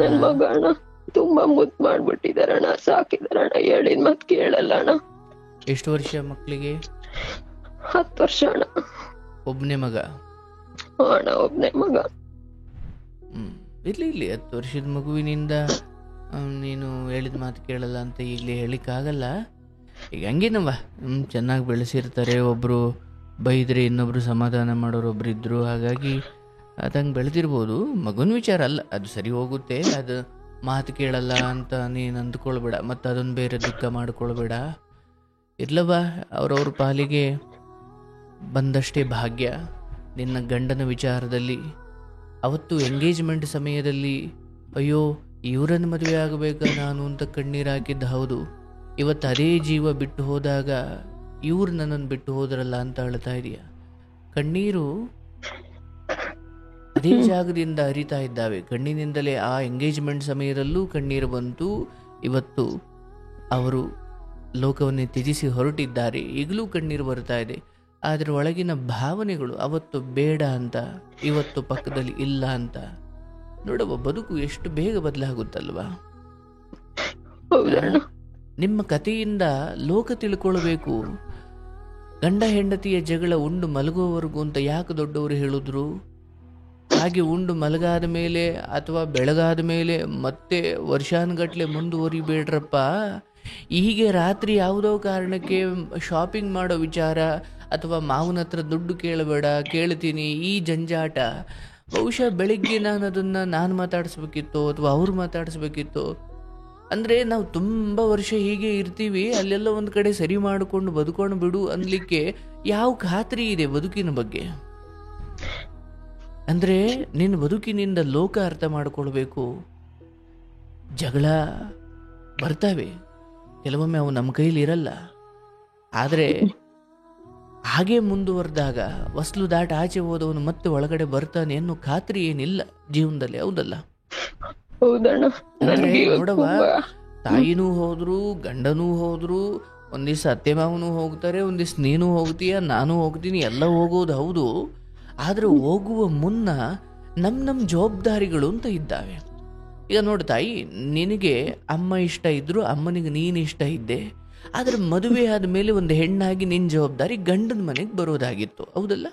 ನನ್ ಮಗ ಅಣ್ಣ ತುಂಬಾ ಮುದ್ದು ಮಾಡ್ಬಿಟ್ಟಿದಾರಣ್ಣ, ಸಾಕಿದಾರಣ್ಣ. ಹೇಳಿದ ಮತ್ ಕೇಳಲ್ಲ ಅಣ್ಣ. ಎಷ್ಟು ವರ್ಷ ಮಕ್ಳಿಗೆ? 10 ವರ್ಷ ಅಣ್ಣ. ಒಬ್ನೇ ಮಗ? ಅಣ್ಣ ಒಬ್ನೇ ಮಗ. ಇರ್ಲಿ 10 ವರ್ಷದ ಮಗುವಿನಿಂದ ನೀನು ಹೇಳಿದ ಮಾತು ಕೇಳಲ್ಲ ಅಂತ ಈಗಲೇ ಹೇಳಿಕ್ಕಾಗಲ್ಲ. ಈಗ ಹಂಗೇನವ, ಚೆನ್ನಾಗಿ ಬೆಳೆಸಿರ್ತಾರೆ. ಒಬ್ರು ಬೈದ್ರೆ ಇನ್ನೊಬ್ರು ಸಮಾಧಾನ ಮಾಡೋರು ಒಬ್ರು ಇದ್ರು. ಹಾಗಾಗಿ ಅದಂಗೆ ಬೆಳೆದಿರ್ಬೋದು. ಮಗುನ ವಿಚಾರ ಅಲ್ಲ, ಅದು ಸರಿ ಹೋಗುತ್ತೆ. ಅದು ಮಾತು ಕೇಳಲ್ಲ ಅಂತ ನೀನು ಅಂದ್ಕೊಳ್ಬೇಡ, ಮತ್ತು ಅದೊಂದು ಬೇರೆ ದುಃಖ ಮಾಡ್ಕೊಳ್ಬೇಡ. ಇರ್ಲವ, ಅವ್ರವ್ರ ಪಾಲಿಗೆ ಬಂದಷ್ಟೇ ಭಾಗ್ಯ. ನಿನ್ನ ಗಂಡನ ವಿಚಾರದಲ್ಲಿ ಅವತ್ತು ಎಂಗೇಜ್ಮೆಂಟ್ ಸಮಯದಲ್ಲಿ ಅಯ್ಯೋ ಇವರನ್ನು ಮದುವೆ ಆಗಬೇಕಾ ನಾನು ಅಂತ ಕಣ್ಣೀರು ಹಾಕಿದ್ದ ಹೌದು. ಇವತ್ತು ಅದೇ ಜೀವ ಬಿಟ್ಟು ಹೋದಾಗ ಇವ್ರು ನನ್ನನ್ನು ಬಿಟ್ಟು ಹೋದ್ರಲ್ಲ ಅಂತ ಅಳ್ತಾ ಇದೆಯಾ? ಕಣ್ಣೀರು ಅದೇ ಜಾಗದಿಂದ ಹರಿತಾ ಇದ್ದಾವೆ. ಕಣ್ಣಿನಿಂದಲೇ ಆ ಎಂಗೇಜ್ಮೆಂಟ್ ಸಮಯದಲ್ಲೂ ಕಣ್ಣೀರು ಬಂತು. ಇವತ್ತು ಅವರು ಲೋಕವನ್ನೇ ತ್ಯಜಿಸಿ ಹೊರಟಿದ್ದಾರೆ, ಈಗಲೂ ಕಣ್ಣೀರು ಬರ್ತಾ ಇದೆ. ಆದರೆ ಒಳಗಿನ ಭಾವನೆಗಳು ಅವತ್ತು ಬೇಡ ಅಂತ, ಇವತ್ತು ಪಕ್ಕದಲ್ಲಿ ಇಲ್ಲ ಅಂತ. ನೋಡವ, ಬದುಕು ಎಷ್ಟು ಬೇಗ ಬದಲಾಗುತ್ತಲ್ವಾ? ನಿಮ್ಮ ಕಥೆಯಿಂದ ಲೋಕ ತಿಳ್ಕೊಳ್ಬೇಕು. ಗಂಡ ಹೆಂಡತಿಯ ಜಗಳ ಉಂಡು ಮಲಗುವವರೆಗೂ ಅಂತ ಯಾಕೆ ದೊಡ್ಡವರು ಹೇಳಿದ್ರು? ಹಾಗೆ ಉಂಡು ಮಲಗಾದ ಮೇಲೆ ಅಥವಾ ಬೆಳಗಾದ ಮೇಲೆ ಮತ್ತೆ ವರ್ಷಾನುಗಟ್ಲೆ ಮುಂದುವರಿಬೇಡ್ರಪ್ಪ. ಹೀಗೆ ರಾತ್ರಿ ಯಾವುದೋ ಕಾರಣಕ್ಕೆ ಶಾಪಿಂಗ್ ಮಾಡೋ ವಿಚಾರ ಅಥವಾ ಮಾವನ ಹತ್ರ ದುಡ್ಡು ಕೇಳಬೇಡ, ಕೇಳ್ತೀನಿ, ಈ ಜಂಜಾಟ. ಬಹುಶಃ ಬೆಳಿಗ್ಗೆ ನಾನು ಮಾತಾಡಿಸ್ಬೇಕಿತ್ತು ಅಥವಾ ಅವ್ರು ಮಾತಾಡಿಸ್ಬೇಕಿತ್ತು. ಅಂದರೆ ನಾವು ತುಂಬ ವರ್ಷ ಹೀಗೆ ಇರ್ತೀವಿ, ಅಲ್ಲೆಲ್ಲ ಒಂದು ಕಡೆ ಸರಿ ಮಾಡಿಕೊಂಡು ಬದುಕೊಂಡು ಬಿಡು ಅನ್ಲಿಕ್ಕೆ ಯಾವ ಖಾತ್ರಿ ಇದೆ ಬದುಕಿನ ಬಗ್ಗೆ? ಅಂದರೆ ನಿನ್ನ ಬದುಕಿನಿಂದ ಲೋಕ ಅರ್ಥ ಮಾಡ್ಕೊಳ್ಬೇಕು. ಜಗಳ ಬರ್ತವೆ, ಕೆಲವೊಮ್ಮೆ ಅವು ನಮ್ಮ ಕೈಲಿ ಇರಲ್ಲ. ಆದರೆ ಹಾಗೆ ಮುಂದುವರೆದಾಗ ಹೊಸ್ಲು ದಾಟ ಆಚೆ ಹೋದವನು ಮತ್ತೆ ಒಳಗಡೆ ಬರ್ತಾನೆ ಅನ್ನೋ ಖಾತ್ರಿ ಏನಿಲ್ಲ ಜೀವನದಲ್ಲಿ, ಹೌದಲ್ಲ? ನೋಡವ, ತಾಯಿನೂ ಹೋದ್ರು, ಗಂಡನೂ ಹೋದ್ರು, ಒಂದ್ ದಿವ್ಸ ಅತ್ತೆ ಮಾವನೂ ಹೋಗ್ತಾರೆ, ಒಂದ್ ದಿವ್ಸ ನೀನು ಹೋಗ್ತೀಯ, ನಾನು ಹೋಗ್ತೀನಿ, ಎಲ್ಲ ಹೋಗೋದು ಹೌದು. ಆದ್ರೆ ಹೋಗುವ ಮುನ್ನ ನಮ್ಮ ಜವಾಬ್ದಾರಿಗಳು ಅಂತ ಇದ್ದಾವೆ. ಈಗ ನೋಡು ತಾಯಿ, ನಿನಗೆ ಅಮ್ಮ ಇಷ್ಟ ಇದ್ರು, ಅಮ್ಮನಿಗೆ ನೀನು ಇಷ್ಟ ಇದ್ದೆ. ಆದ್ರೆ ಮದುವೆ ಆದ್ಮೇಲೆ ಒಂದು ಹೆಣ್ಣಾಗಿ ನಿನ್ ಜವಾಬ್ದಾರಿ ಗಂಡನ ಮನೆಗೆ ಬರೋದಾಗಿತ್ತು, ಹೌದಲ್ಲ?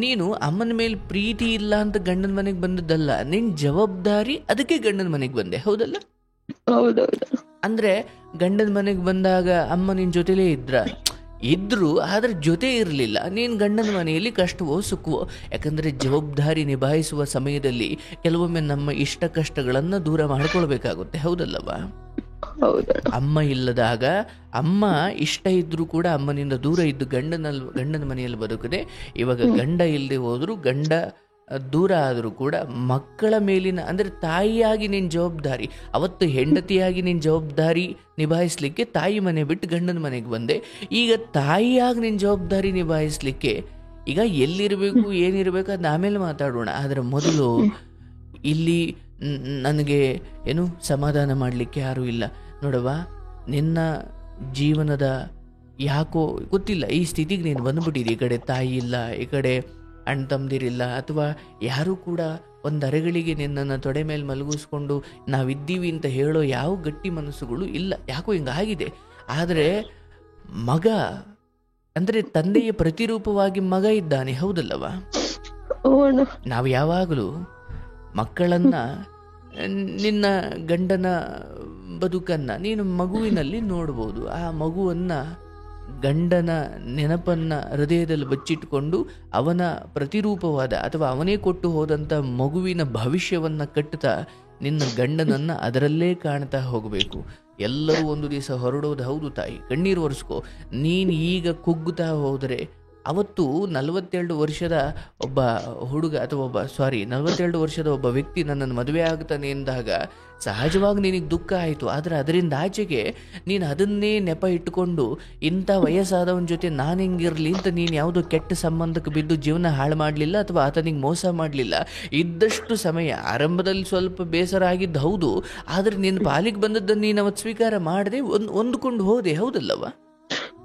ನೀನು ಅಮ್ಮನ ಮೇಲೆ ಪ್ರೀತಿ ಇಲ್ಲ ಅಂತ ಗಂಡನ ಮನೆಗೆ ಬಂದದ್ದಲ್ಲ, ನಿನ್ ಜವಾಬ್ದಾರಿ ಅದಕ್ಕೆ ಗಂಡನ ಮನೆಗೆ ಬಂದೆ, ಹೌದಲ್ಲ? ಹೌದೌದು. ಅಂದ್ರೆ ಗಂಡನ ಮನೆಗೆ ಬಂದಾಗ ಅಮ್ಮ ನಿನ್ ಜೊತೆಲೇ ಇದ್ರು ಆದ್ರೆ ಜೊತೆ ಇರಲಿಲ್ಲ. ನೀನು ಗಂಡನ ಮನೆಯಲ್ಲಿ ಕಷ್ಟವೋ ಸುಖವೋ, ಯಾಕಂದ್ರೆ ಜವಾಬ್ದಾರಿ ನಿಭಾಯಿಸುವ ಸಮಯದಲ್ಲಿ ಕೆಲವೊಮ್ಮೆ ನಮ್ಮ ಇಷ್ಟ ಕಷ್ಟಗಳನ್ನ ದೂರ ಮಾಡ್ಕೊಳ್ಬೇಕಾಗುತ್ತೆ, ಹೌದಲ್ಲವಾ? ಅಮ್ಮ ಇಲ್ಲದಾಗ ಅಮ್ಮ ಇಷ್ಟ ಇದ್ರೂ ಕೂಡ ಅಮ್ಮನಿಂದ ದೂರ ಇದ್ದು ಗಂಡನ ಮನೆಯಲ್ಲಿ ಬದುಕದೆ, ಇವಾಗ ಗಂಡ ಇಲ್ಲದೆ ಹೋದ್ರು, ಗಂಡ ದೂರ ಆದರೂ ಕೂಡ ಮಕ್ಕಳ ಮೇಲಿನ ಅಂದರೆ ತಾಯಿಯಾಗಿ ನಿನ್ನ ಜವಾಬ್ದಾರಿ, ಅವತ್ತು ಹೆಂಡತಿಯಾಗಿ ನಿನ್ನ ಜವಾಬ್ದಾರಿ ನಿಭಾಯಿಸ್ಲಿಕ್ಕೆ ತಾಯಿ ಮನೆ ಬಿಟ್ಟು ಗಂಡನ ಮನೆಗೆ ಬಂದೆ. ಈಗ ತಾಯಿಯಾಗಿ ನಿನ್ನ ಜವಾಬ್ದಾರಿ ನಿಭಾಯಿಸ್ಲಿಕ್ಕೆ ಈಗ ಎಲ್ಲಿರಬೇಕು ಏನಿರಬೇಕು ಅದನ್ನ ಆಮೇಲೆ ಮಾತಾಡೋಣ. ಆದರೆ ಮೊದಲು ಇಲ್ಲಿ ನನಗೆ ಏನು ಸಮಾಧಾನ ಮಾಡಲಿಕ್ಕೆ ಯಾರೂ ಇಲ್ಲ ನೋಡವ್ವ. ನಿನ್ನ ಜೀವನದ ಯಾಕೋ ಗೊತ್ತಿಲ್ಲ ಈ ಸ್ಥಿತಿಗೆ ನೀನು ಬಂದುಬಿಟ್ಟಿದೆ. ಈ ಕಡೆ ತಾಯಿ ಇಲ್ಲ, ಈ ಕಡೆ ಅಣ್ಣ ತಮ್ಮದಿರಿಲ್ಲ, ಅಥವಾ ಯಾರೂ ಕೂಡ ಒಂದು ಅರೆಗಳಿಗೆ ನಿನ್ನನ್ನು ತೊಡೆ ಮೇಲೆ ಮಲಗಿಸ್ಕೊಂಡು ನಾವಿದ್ದೀವಿ ಅಂತ ಹೇಳೋ ಯಾವ ಗಟ್ಟಿ ಮನಸ್ಸುಗಳು ಇಲ್ಲ. ಯಾಕೋ ಹಿಂಗಾಗಿದೆ. ಆದರೆ ಮಗ ಅಂದರೆ ತಂದೆಯ ಪ್ರತಿರೂಪವಾಗಿ ಮಗ ಇದ್ದಾನೆ, ಹೌದಲ್ಲವಾ? ನಾವು ಯಾವಾಗಲೂ ಮಕ್ಕಳನ್ನ, ನಿನ್ನ ಗಂಡನ ಬದುಕನ್ನು ನೀನು ಮಗುವಿನಲ್ಲಿ ನೋಡ್ಬೋದು. ಆ ಮಗುವನ್ನು, ಗಂಡನ ನೆನಪನ್ನ ಹೃದಯದಲ್ಲಿ ಬಚ್ಚಿಟ್ಕೊಂಡು ಅವನ ಪ್ರತಿರೂಪವಾದ ಅಥವಾ ಅವನೇ ಕೊಟ್ಟು ಹೋದಂಥ ಮಗುವಿನ ಭವಿಷ್ಯವನ್ನು ಕಟ್ಟುತ್ತಾ ನಿನ್ನ ಗಂಡನನ್ನು ಅದರಲ್ಲೇ ಕಾಣ್ತಾ ಹೋಗಬೇಕು. ಎಲ್ಲರೂ ಒಂದು ದಿವಸ ಹೊರಡೋದು ಹೌದು ತಾಯಿ, ಕಣ್ಣೀರು ಒರೆಸ್ಕೋ. ನೀನು ಈಗ ಕುಗ್ಗುತ್ತಾ ಹೋದರೆ ಅವತ್ತು 42 ವರ್ಷದ ಒಬ್ಬ ಹುಡುಗ ಅಥವಾ 42 ವರ್ಷದ ಒಬ್ಬ ವ್ಯಕ್ತಿ ನನ್ನನ್ನು ಮದುವೆ ಆಗ್ತಾನೆ ಎಂದಾಗ ಸಹಜವಾಗಿ ನಿನಗೆ ದುಃಖ ಆಯಿತು. ಆದರೆ ಅದರಿಂದ ಆಚೆಗೆ ನೀನು ಅದನ್ನೇ ನೆಪ ಇಟ್ಟುಕೊಂಡು ಇಂಥ ವಯಸ್ಸಾದವನ ಜೊತೆ ನಾನು ಹೆಂಗಿರಲಿ ಅಂತ ನೀನು ಯಾವುದೋ ಕೆಟ್ಟ ಸಂಬಂಧಕ್ಕೆ ಬಿದ್ದು ಜೀವನ ಹಾಳು ಮಾಡಲಿಲ್ಲ ಅಥವಾ ಆತನಿಗೆ ಮೋಸ ಮಾಡಲಿಲ್ಲ. ಇದ್ದಷ್ಟು ಸಮಯ ಆರಂಭದಲ್ಲಿ ಸ್ವಲ್ಪ ಬೇಸರ ಆಗಿದ್ದು ಹೌದು, ಆದರೆ ನಿನ್ನ ಪಾಲಿಗೆ ಬಂದದ್ದನ್ನು ನೀನು ಅವತ್ತು ಸ್ವೀಕಾರ ಮಾಡದೆ ಹೊಂದ್ಕೊಂಡು ಹೋದೆ, ಹೌದಲ್ಲವ?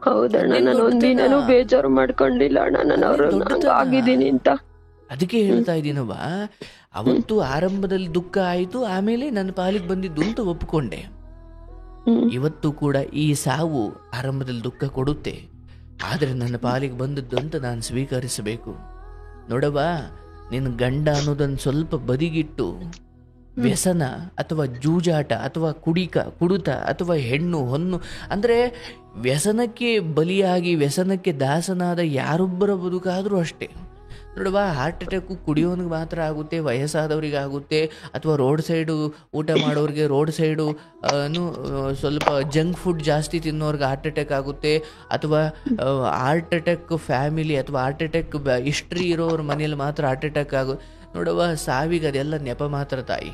ಹೌದಣ್ಣ, ನಾನು ಒಂದಿನೂ ಬೇಜಾರು ಮಾಡ್ಕೊಂಡಿಲ್ಲ ಅಣ್ಣ, ನಾನು ಅವ್ರನ್ನ ಆಗಿದ್ದೀನಿ ಅಂತ. ಅದಕ್ಕೆ ಹೇಳ್ತಾ ಇದ್ದೀನವ್ವ, ಅವತ್ತು ಆರಂಭದಲ್ಲಿ ದುಃಖ ಆಯಿತು, ಆಮೇಲೆ ನನ್ನ ಪಾಲಿಗೆ ಬಂದಿದ್ದು ಅಂತ ಒಪ್ಪಿಕೊಂಡೆ. ಇವತ್ತು ಕೂಡ ಈ ಸಾವು ಆರಂಭದಲ್ಲಿ ದುಃಖ ಕೊಡುತ್ತೆ, ಆದರೆ ನನ್ನ ಪಾಲಿಗೆ ಬಂದದ್ದು ಅಂತ ನಾನು ಸ್ವೀಕರಿಸಬೇಕು. ನೋಡವ್ವ, ನಿನ್ನ ಗಂಡ ಅನ್ನೋದನ್ನು ಸ್ವಲ್ಪ ಬದಿಗಿಟ್ಟು ವ್ಯಸನ ಅಥವಾ ಜೂಜಾಟ ಅಥವಾ ಕುಡಿತ ಅಥವಾ ಹೆಣ್ಣು ಹೊನ್ನು ಅಂದರೆ ವ್ಯಸನಕ್ಕೆ ಬಲಿಯಾಗಿ ವ್ಯಸನಕ್ಕೆ ದಾಸನಾದ ಯಾರೊಬ್ಬರ ಬದುಕಾದರೂ ಅಷ್ಟೇ. ನೋಡುವ, ಹಾರ್ಟ್ ಅಟ್ಯಾಕು ಕುಡಿಯೋನಿಗೆ ಮಾತ್ರ ಆಗುತ್ತೆ, ವಯಸ್ಸಾದವ್ರಿಗೆ ಆಗುತ್ತೆ, ಅಥವಾ ರೋಡ್ ಸೈಡು ಊಟ ಮಾಡೋರಿಗೆ, ರೋಡ್ ಸೈಡು ಸ್ವಲ್ಪ ಜಂಕ್ ಫುಡ್ ಜಾಸ್ತಿ ತಿನ್ನೋರ್ಗೆ ಹಾರ್ಟ್ ಅಟ್ಯಾಕ್ ಆಗುತ್ತೆ, ಅಥವಾ ಹಾರ್ಟ್ ಅಟ್ಯಾಕ್ ಫ್ಯಾಮಿಲಿ ಅಥವಾ ಹಾರ್ಟ್ ಅಟ್ಯಾಕ್ ಹಿಸ್ಟ್ರಿ ಇರೋರ ಮನೇಲಿ ಮಾತ್ರ ಹಾರ್ಟ್ ಅಟ್ಯಾಕ್ ನೋಡುವ, ಸಾವಿಗೆ ಅದೆಲ್ಲ ನೆಪ ಮಾತ್ರ ತಾಯಿ.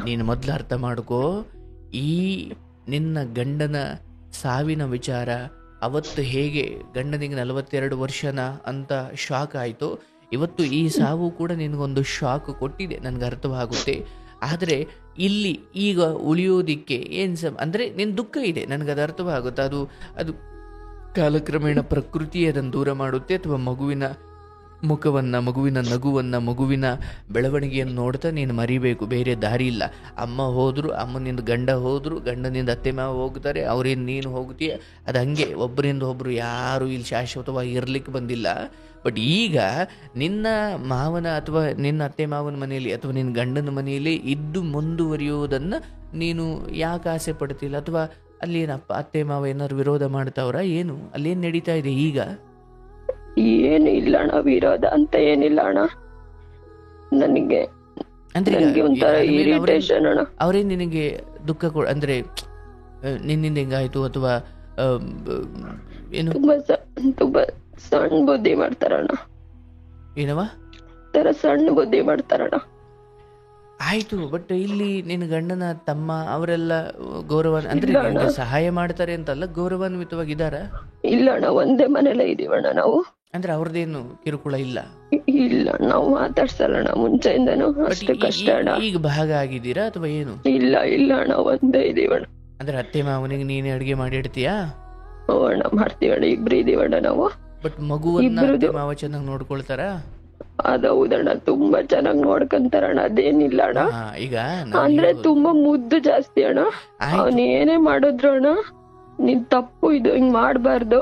ನೀನು ಮೊದಲು ಅರ್ಥ ಮಾಡ್ಕೋ, ಈ ನಿನ್ನ ಗಂಡನ ಸಾವಿನ ವಿಚಾರ ಅವತ್ತು ಹೇಗೆ ಗಂಡನಿಗೆ 42 ವರ್ಷನ ಅಂತ ಶಾಕ್ ಆಯಿತು, ಇವತ್ತು ಈ ಸಾವು ಕೂಡ ನಿನಗೊಂದು ಶಾಕ್ ಕೊಟ್ಟಿದೆ, ನನಗೆ ಅರ್ಥವಾಗುತ್ತೆ. ಆದರೆ ಇಲ್ಲಿ ಈಗ ಉಳಿಯೋದಿಕ್ಕೆ ಏನು ಅಂದರೆ ನಿನ್ನ ದುಃಖ ಇದೆ, ನನಗದು ಅರ್ಥವಾಗುತ್ತೆ. ಅದು ಕಾಲಕ್ರಮೇಣ ಪ್ರಕೃತಿ ಅದನ್ನು ದೂರ ಮಾಡುತ್ತೆ, ಅಥವಾ ಮಗುವಿನ ಮುಖವನ್ನು, ಮಗುವಿನ ನಗುವನ್ನು, ಮಗುವಿನ ಬೆಳವಣಿಗೆಯನ್ನು ನೋಡ್ತಾ ನೀನು ಮರಿಬೇಕು, ಬೇರೆ ದಾರಿ ಇಲ್ಲ. ಅಮ್ಮ ಹೋದರು, ಅಮ್ಮನಿಂದ ಗಂಡ ಹೋದರು, ಗಂಡನಿಂದ ಅತ್ತೆ ಮಾವ ಹೋಗ್ತಾರೆ, ಅವರಿಂದ ನೀನು ಹೋಗ್ತೀಯ. ಅದು ಹಂಗೆ ಒಬ್ಬರಿಂದ ಒಬ್ಬರು ಯಾರೂ ಇಲ್ಲಿ ಶಾಶ್ವತವಾಗಿ ಇರಲಿಕ್ಕೆ ಬಂದಿಲ್ಲ. ಬಟ್ ಈಗ ನಿನ್ನ ಮಾವನ ಅಥವಾ ನಿನ್ನ ಅತ್ತೆ ಮಾವನ ಮನೆಯಲ್ಲಿ ಅಥವಾ ನಿನ್ನ ಗಂಡನ ಮನೆಯಲ್ಲಿ ಇದ್ದು ಮುಂದುವರಿಯೋದನ್ನು ನೀನು ಯಾಕೆ ಆಸೆ ಪಡ್ತಿಲ್ಲ? ಅಥವಾ ಅಲ್ಲೇನಪ್ಪ ಅತ್ತೆ ಮಾವ ಏನಾದ್ರು ವಿರೋಧ ಮಾಡ್ತಾವ್ರ? ಏನು ಅಲ್ಲೇನು ನಡೀತಾ ಇದೆ ಈಗ? ಏನು ಇಲ್ಲ ಅಣ್ಣ, ವಿರೋಧ ಅಂತ ಏನಿಲ್ಲ ಅಣ್ಣ. ನನಗೆ ಒಂಥರ ಇರಿಟೇಷನ್ ಅಣ್ಣ. ಅವರೇ ನಿನಗೆ ದುಃಖ ಅಂದ್ರೆ ನಿನ್ನಿಂದ ಹೆಂಗಾಯ್ತು ಅಥವಾ ಏನು? ತುಂಬಾ ಸಣ್ಣ ಬುದ್ಧಿ ಮಾಡ್ತಾರಣ್ಣ. ಏನವ ಸಣ್ಣ ಬುದ್ಧಿ ಮಾಡ್ತಾರಣ್ಣ. ಆಯ್ತು, ಬಟ್ ಇಲ್ಲಿ ನಿನ್ನ ಗಂಡನ ತಮ್ಮ ಅವರೆಲ್ಲ ಗೌರವ ಅಂದ್ರೆ ಸಹಾಯ ಮಾಡ್ತಾರೆ ಅಂತಲ್ಲ, ಗೌರವಾನ್ವಿತವಾಗಿದ್ದಾರ? ಇಲ್ಲ ಅಣ್ಣ, ಒಂದೇ ಮನೇಲೆ ಇದೀವಣ್ಣ ನಾವು. ಅಂದ್ರೆ ಅವ್ರದ್ದೇನು ಕಿರುಕುಳ ಇಲ್ಲ? ಇಲ್ಲ, ನಾವು ಮಾತಾಡ್ಸಲ್ಲ ಮುಂಚೆಯಿಂದನು, ಅಷ್ಟೇ ಕಷ್ಟ ಅಣ್ಣ. ಈಗ ಭಾಗ ಆಗಿದ್ದೀರಾ ಅಥವಾ ಏನು? ಇಲ್ಲ ಅಣ್ಣ, ಒಂದೇ ಇದೀವಣ್ಣ. ಅಂದ್ರೆ ಅತ್ತೆ ಮಾವನಿಗೆ ನೀನೇ ಅಡಿಗೆ ಮಾಡಿ ಇಡ್ತೀಯಾ? ಅಣ್ಣ ಮಾಡ್ತೀವಣ್ಣ, ಇಬ್ರು ಇದೀವಣ್ಣ ನಾವು. ಬಟ್ ಮಗುವನ್ನ ಅತ್ತೆ ಮಾವ ಚೆನ್ನಾಗಿ ನೋಡ್ಕೊಳ್ತಾರ? ಅದೌದಣ್ಣ, ತುಂಬಾ ಚೆನ್ನಾಗಿ ನೋಡ್ಕೊಂತಾರಣ್ಣ, ಅದೇನಿಲ್ಲ ಅಣ್ಣ. ಈಗ ಅಂದ್ರೆ ತುಂಬಾ ಮುದ್ದು ಜಾಸ್ತಿ ಅಣ್ಣ. ಅವನ್ ಏನೇ ಮಾಡಿದ್ರು ಅಣ್ಣ, ನಿನ್ ತಪ್ಪು ಇದು, ಹಿಂಗ್ ಮಾಡ್ಬಾರ್ದು,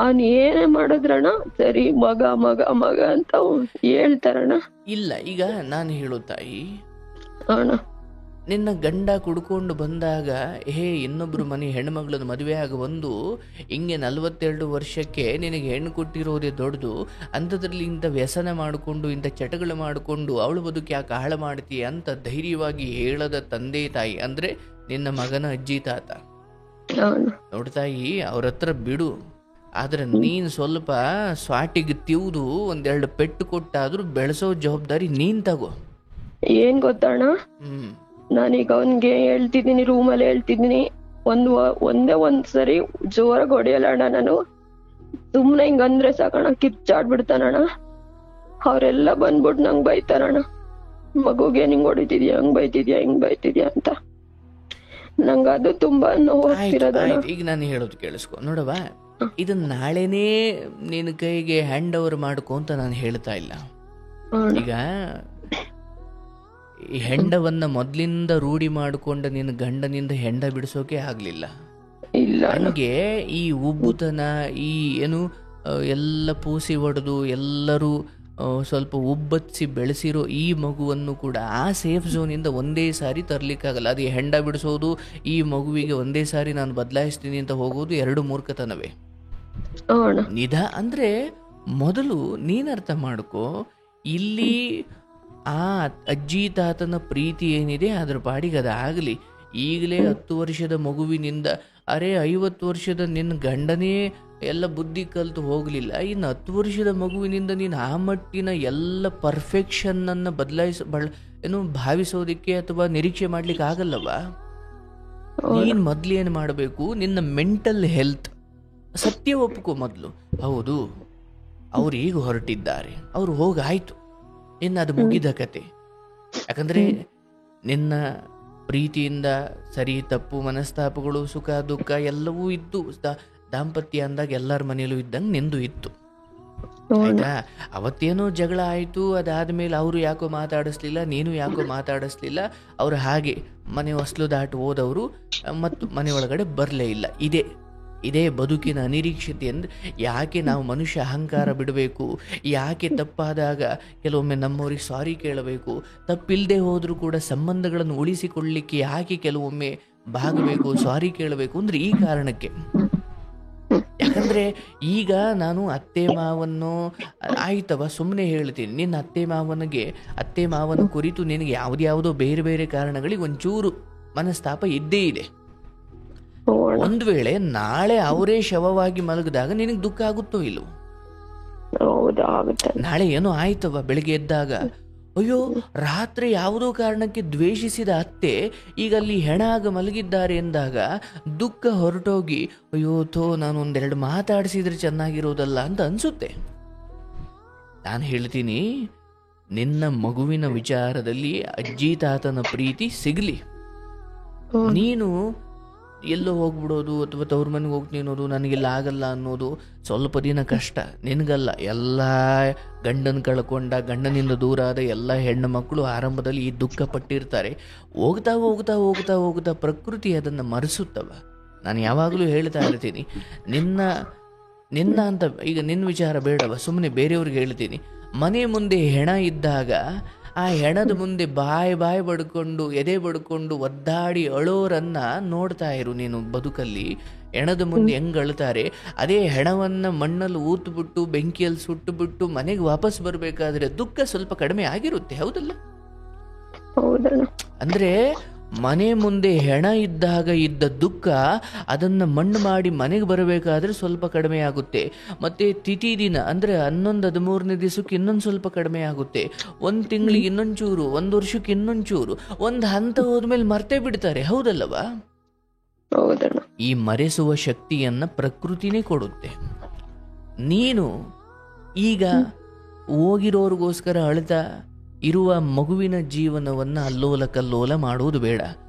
ಅವನ್ ಏನೇ ಮಾಡಿದ್ರಣ್ಣ ಸರಿ ಮಗ ಮಗ ಮಗ ಅಂತ ಹೇಳ್ತಾರಣ್ಣ. ಇಲ್ಲ, ಈಗ ನಾನು ಹೇಳೋ ತಾಯಿ ಅಣ್ಣ, ನಿನ್ನ ಗಂಡ ಕುಡ್ಕೊಂಡು ಬಂದಾಗ ಇನ್ನೊಬ್ರು ಮನೆ ಹೆಣ್ಮಗಳನ್ನ ಮದುವೆ ಆಗಿ ಬಂದು ಹಿಂಗೆ 42 ವರ್ಷಕ್ಕೆ ನಿನಗೆ ಹೆಣ್ಣು ಕೊಟ್ಟಿರೋದೇ ದೊಡ್ಡದು, ಅಂಥದ್ರಲ್ಲಿ ಇಂಥ ವ್ಯಸನ ಮಾಡಿಕೊಂಡು ಇಂಥ ಚಟಗಳು ಮಾಡಿಕೊಂಡು ಅವಳು ಬದುಕು ಯಾಕೆ ಹಾಳು ಮಾಡ್ತೀಯ ಅಂತ ಧೈರ್ಯವಾಗಿ ಹೇಳದ ತಂದೆ ತಾಯಿ ಅಂದರೆ ನಿನ್ನ ಮಗನ ಅಜ್ಜಿ ತಾತ. ನೋಡ್ತಾಯಿ, ಅವ್ರ ಹತ್ರ ಬಿಡು, ಆದ್ರೆ ನೀನು ಸ್ವಲ್ಪ ಸ್ವಾಟಿಗೆ ತಿವ್ದು ಒಂದೆರಡು ಪೆಟ್ಟು ಕೊಟ್ಟಾದ್ರೂ ಬೆಳೆಸೋ ಜವಾಬ್ದಾರಿ ನೀನ್ ತಗೋ. ಏನ್ ಗೊತ್ತಣ್ಣ, ನಾನೀಗ ಅವನ್ಗೆ ಹೇಳ್ತಿದ್ದೀನಿ, ರೂಮಲ್ಲಿ ಹೇಳ್ತಿದ್ದೀನಿ, ಒಂದೇ ಒಂದ್ಸರಿ ಜೋರಾಗಿ ಹೊಡೆಯಲ್ಲ ಅಣ್ಣ. ನಾನು ಸುಮ್ನೆ ಹಿಂಗಂದ್ರೆ ಸಾಕಣ್ಣ ಕಿರ್ಚಾಡ್ಬಿಡ್ತಾನಣ್ಣ. ಅವ್ರೆಲ್ಲ ಬಂದ್ಬಿಟ್ಟು ನಂಗ್ ಬೈತಾರಣ್ಣ, ಮಗುಗೆ ನಿಂಗ್ ಹೊಡಿತಿದ್ಯಾ, ಹಂಗ್ ಬೈತಿದ್ಯಾ ಅಂತ. ನಂಗ ಅದು ತುಂಬಾ ನೋವಾಗ್ತಿರೋದಣ್ಣ. ಈಗ ನಾನು ಹೇಳೋದು ಕೇಳಿಸ್ಕೊ ನೋಡವ, ಇದನ್ನ ನಾಳೆನೇ ನಿನ್ನ ಕೈಗೆ ಹ್ಯಾಂಡ್ ಓವರ್ ಮಾಡ್ಕೊ ಅಂತ ನಾನು ಹೇಳ್ತಾ ಇಲ್ಲ. ಈಗ ಈ ಹೆಂಡವನ್ನ ಮೊದ್ಲಿಂದ ರೂಢಿ ಮಾಡಿಕೊಂಡ ನಿನ್ನ ಗಂಡನಿಂದ ಹೆಂಡ ಬಿಡಿಸೋಕೆ ಆಗ್ಲಿಲ್ಲ. ಹಂಗೆ ಈ ಉಬ್ಬುತನ, ಈ ಏನು ಎಲ್ಲ ಪೂಸಿ ಹೊಡೆದು ಎಲ್ಲರೂ ಸ್ವಲ್ಪ ಉಬ್ಬತ್ಸಿ ಬೆಳೆಸಿರೋ ಈ ಮಗುವನ್ನು ಕೂಡ ಆ ಸೇಫ್ ಝೋನಿಂದ ಒಂದೇ ಸಾರಿ ತರ್ಲಿಕ್ಕಾಗಲ್ಲ. ಅದು ಹೆಂಡ ಬಿಡಿಸೋದು, ಈ ಮಗುವಿಗೆ ಒಂದೇ ಸಾರಿ ನಾನು ಬದಲಾಯಿಸ್ತೀನಿ ಅಂತ ಹೋಗೋದು ಎರಡು ಮೂರ್ಖತನವೇ. ಅಂದ್ರೆ ಮೊದಲು ನೀನ್ ಅರ್ಥ ಮಾಡ್ಕೋ, ಇಲ್ಲಿ ಆ ಅಜ್ಜಿ ತಾತನ ಪ್ರೀತಿ ಏನಿದೆ ಅದ್ರ ಪಾಡಿಗೆ ಅದಾಗಲಿ. ಈಗಲೇ 10 ವರ್ಷದ ಮಗುವಿನಿಂದ 50 ವರ್ಷದ ನಿನ್ನ ಗಂಡನೇ ಎಲ್ಲ ಬುದ್ಧಿ ಕಲಿತು ಹೋಗ್ಲಿಲ್ಲ, ಇನ್ನು 10 ವರ್ಷದ ಮಗುವಿನಿಂದ ನೀನು ಆ ಮಟ್ಟಿನ ಎಲ್ಲ ಪರ್ಫೆಕ್ಷನ್ ಅನ್ನ ಭಾವಿಸೋದಿಕ್ಕೆ ಅಥವಾ ನಿರೀಕ್ಷೆ ಮಾಡ್ಲಿಕ್ಕೆ ಆಗಲ್ಲವ. ನೀನ್ ಮೊದ್ಲೇನು ಮಾಡಬೇಕು, ನಿನ್ನ ಮೆಂಟಲ್ ಹೆಲ್ತ್ ಸತ್ಯ ಒಪ್ಕೋ ಮೊದಲು. ಹೌದು, ಅವ್ರು ಈಗ ಹೊರಟಿದ್ದಾರೆ, ಅವ್ರು ಹೋಗಾಯ್ತು, ಇನ್ನು ಅದು ಮುಗಿದ ಕತೆ. ಯಾಕಂದ್ರೆ ನಿನ್ನ ಪ್ರೀತಿಯಿಂದ ಸರಿ ತಪ್ಪು ಮನಸ್ತಾಪಗಳು ಸುಖ ದುಃಖ ಎಲ್ಲವೂ ಇದ್ದು, ದಾಂಪತ್ಯ ಅಂದಾಗ ಎಲ್ಲರ ಮನೆಯಲ್ಲೂ ಇದ್ದಂಗೆ ನಿಂದು ಇತ್ತು. ಆಯ್ತಾ? ಅವತ್ತೇನೋ ಜಗಳ ಆಯ್ತು, ಅದಾದ್ಮೇಲೆ ಅವರು ಯಾಕೋ ಮಾತಾಡಿಸ್ಲಿಲ್ಲ, ನೀನು ಯಾಕೋ ಮಾತಾಡಿಸ್ಲಿಲ್ಲ, ಅವ್ರು ಹಾಗೆ ಮನೆ ಹೊಸ್ಲು ದಾಟು ಹೋದವರು ಮತ್ತು ಮನೆ ಒಳಗಡೆ ಬರಲೇ ಇಲ್ಲ. ಇದೇ ಬದುಕಿನ ಅನಿರೀಕ್ಷತೆ. ಅಂದ್ರೆ ಯಾಕೆ ನಾವು ಮನುಷ್ಯ ಅಹಂಕಾರ ಬಿಡಬೇಕು, ಯಾಕೆ ತಪ್ಪಾದಾಗ ಕೆಲವೊಮ್ಮೆ ನಮ್ಮವ್ರಿಗೆ ಸಾರಿ ಕೇಳಬೇಕು, ತಪ್ಪಿಲ್ಲದೆ ಹೋದರೂ ಕೂಡ ಸಂಬಂಧಗಳನ್ನು ಉಳಿಸಿಕೊಳ್ಳಲಿಕ್ಕೆ ಯಾಕೆ ಕೆಲವೊಮ್ಮೆ ಭಾಗಬೇಕು, ಸಾರಿ ಕೇಳಬೇಕು ಅಂದ್ರೆ ಈ ಕಾರಣಕ್ಕೆ. ಯಾಕಂದ್ರೆ ಈಗ ನಾನು ಅತ್ತೆ ಮಾವನ್ನು ಆಯ್ತವ ಸುಮ್ಮನೆ ಹೇಳ್ತೀನಿ, ನಿನ್ನ ಅತ್ತೆ ಮಾವನ ಕುರಿತು ನಿನಗೆ ಯಾವುದ್ಯಾವುದೋ ಬೇರೆ ಬೇರೆ ಕಾರಣಗಳಿಗೆ ಒಂಚೂರು ಮನಸ್ತಾಪ ಇದ್ದೇ ಇದೆ. ಒಂದ್ ವೇಳೆ ನಾಳೆ ಅವರೇ ಶವವಾಗಿ ಮಲಗಿದಾಗ ನಿನಗೆ ದುಃಖ ಆಗುತ್ತೋ ಇಲ್ವೋ? ನಾಳೆ ಏನೋ ಆಯ್ತವ, ಬೆಳಿಗ್ಗೆ ಎದ್ದಾಗ ಅಯ್ಯೋ ರಾತ್ರಿ ಯಾವುದೋ ಕಾರಣಕ್ಕೆ ದ್ವೇಷಿಸಿದ ಅತ್ತೆ ಈಗ ಅಲ್ಲಿ ಹೆಣ ಆಗ ಮಲಗಿದ್ದಾರೆ ಎಂದಾಗ ದುಃಖ ಹೊರಟೋಗಿ ಅಯ್ಯೋ ನಾನು ಒಂದೆರಡು ಮಾತಾಡಿಸಿದ್ರೆ ಚೆನ್ನಾಗಿರೋದಲ್ಲ ಅಂತ ಅನ್ಸುತ್ತೆ. ನಾನು ಹೇಳ್ತೀನಿ, ನಿನ್ನ ಮಗುವಿನ ವಿಚಾರದಲ್ಲಿ ಅಜ್ಜಿ ತಾತನ ಪ್ರೀತಿ ಸಿಗ್ಲಿ. ನೀನು ಎಲ್ಲೋ ಹೋಗ್ಬಿಡೋದು ಅಥವಾ ತವ್ರ ಮನೆಗೆ ಹೋಗ್ತೀನಿ ಅನ್ನೋದು, ನನಗೆಲ್ಲ ಆಗಲ್ಲ ಅನ್ನೋದು ಸ್ವಲ್ಪ ದಿನ ಕಷ್ಟ, ನಿನಗಲ್ಲ. ಎಲ್ಲ ಗಂಡನಿಂದ ದೂರ ಆದ ಎಲ್ಲ ಹೆಣ್ಣು ಮಕ್ಕಳು ಆರಂಭದಲ್ಲಿ ಈ ದುಃಖ ಪಟ್ಟಿರ್ತಾರೆ. ಹೋಗ್ತಾ ಹೋಗ್ತಾ ಹೋಗ್ತಾ ಹೋಗ್ತಾ ಪ್ರಕೃತಿ ಅದನ್ನು ಮರೆಸುತ್ತವ. ನಾನು ಯಾವಾಗಲೂ ಹೇಳ್ತಾ ಇರ್ತೀನಿ, ನಿನ್ನ ಅಂತ ಈಗ ನಿನ್ನ ವಿಚಾರ ಬೇಡವ, ಸುಮ್ಮನೆ ಬೇರೆಯವ್ರಿಗೆ ಹೇಳ್ತೀನಿ. ಮನೆ ಮುಂದೆ ಹೆಣ ಇದ್ದಾಗ ಆ ಹೆಣದ ಮುಂದೆ ಬಾಯಿ ಬಡ್ಕೊಂಡು ಎದೆ ಬಡ್ಕೊಂಡು ಒದ್ದಾಡಿ ಅಳೋರನ್ನ ನೋಡ್ತಾ ಇರು ನೀನು ಬದುಕಲ್ಲಿ. ಹೆಣದ ಮುಂದೆ ಹೆಂಗ್ ಅಳ್ತಾರೆ, ಅದೇ ಹೆಣವನ್ನ ಮಣ್ಣಲ್ಲಿ ಊತ್ಬಿಟ್ಟು ಬೆಂಕಿಯಲ್ಲಿ ಸುಟ್ಟುಬಿಟ್ಟು ಮನೆಗೆ ವಾಪಸ್ ಬರ್ಬೇಕಾದ್ರೆ ದುಃಖ ಸ್ವಲ್ಪ ಕಡಿಮೆ ಆಗಿರುತ್ತೆ, ಹೌದಲ್ಲ? ಅಂದ್ರೆ ಮನೆ ಮುಂದೆ ಹೆಣ ಇದ್ದಾಗ ಇದ್ದ ದುಃಖ ಅದನ್ನ ಮಣ್ಣು ಮಾಡಿ ಮನೆಗೆ ಬರಬೇಕಾದ್ರೆ ಸ್ವಲ್ಪ ಕಡಿಮೆ ಆಗುತ್ತೆ. ಮತ್ತೆ ತಿಥಿ ದಿನ ಅಂದ್ರೆ 11-13ನೇ ದಿವಸಕ್ಕೆ ಇನ್ನೊಂದು ಸ್ವಲ್ಪ ಕಡಿಮೆ ಆಗುತ್ತೆ. 1 ತಿಂಗಳಿಗೆ ಇನ್ನೊಂಚೂರು, 1 ವರ್ಷಕ್ಕೆ ಇನ್ನೊಂಚೂರು, ಒಂದು ಹಂತ ಹೋದ್ಮೇಲೆ ಮರ್ತೇ ಬಿಡ್ತಾರೆ, ಹೌದಲ್ಲವಾ? ಈ ಮರೆಸುವ ಶಕ್ತಿಯನ್ನ ಪ್ರಕೃತಿನೇ ಕೊಡುತ್ತೆ. ನೀನು ಈಗ ಹೋಗಿರೋರ್ಗೋಸ್ಕರ ಅಳ್ತಾ ಇರುವ ಮಗುವಿನ ಜೀವನವನ್ನು ಅಲ್ಲೋಲ ಕಲ್ಲೋಲ ಮಾಡುವುದು ಬೇಡ.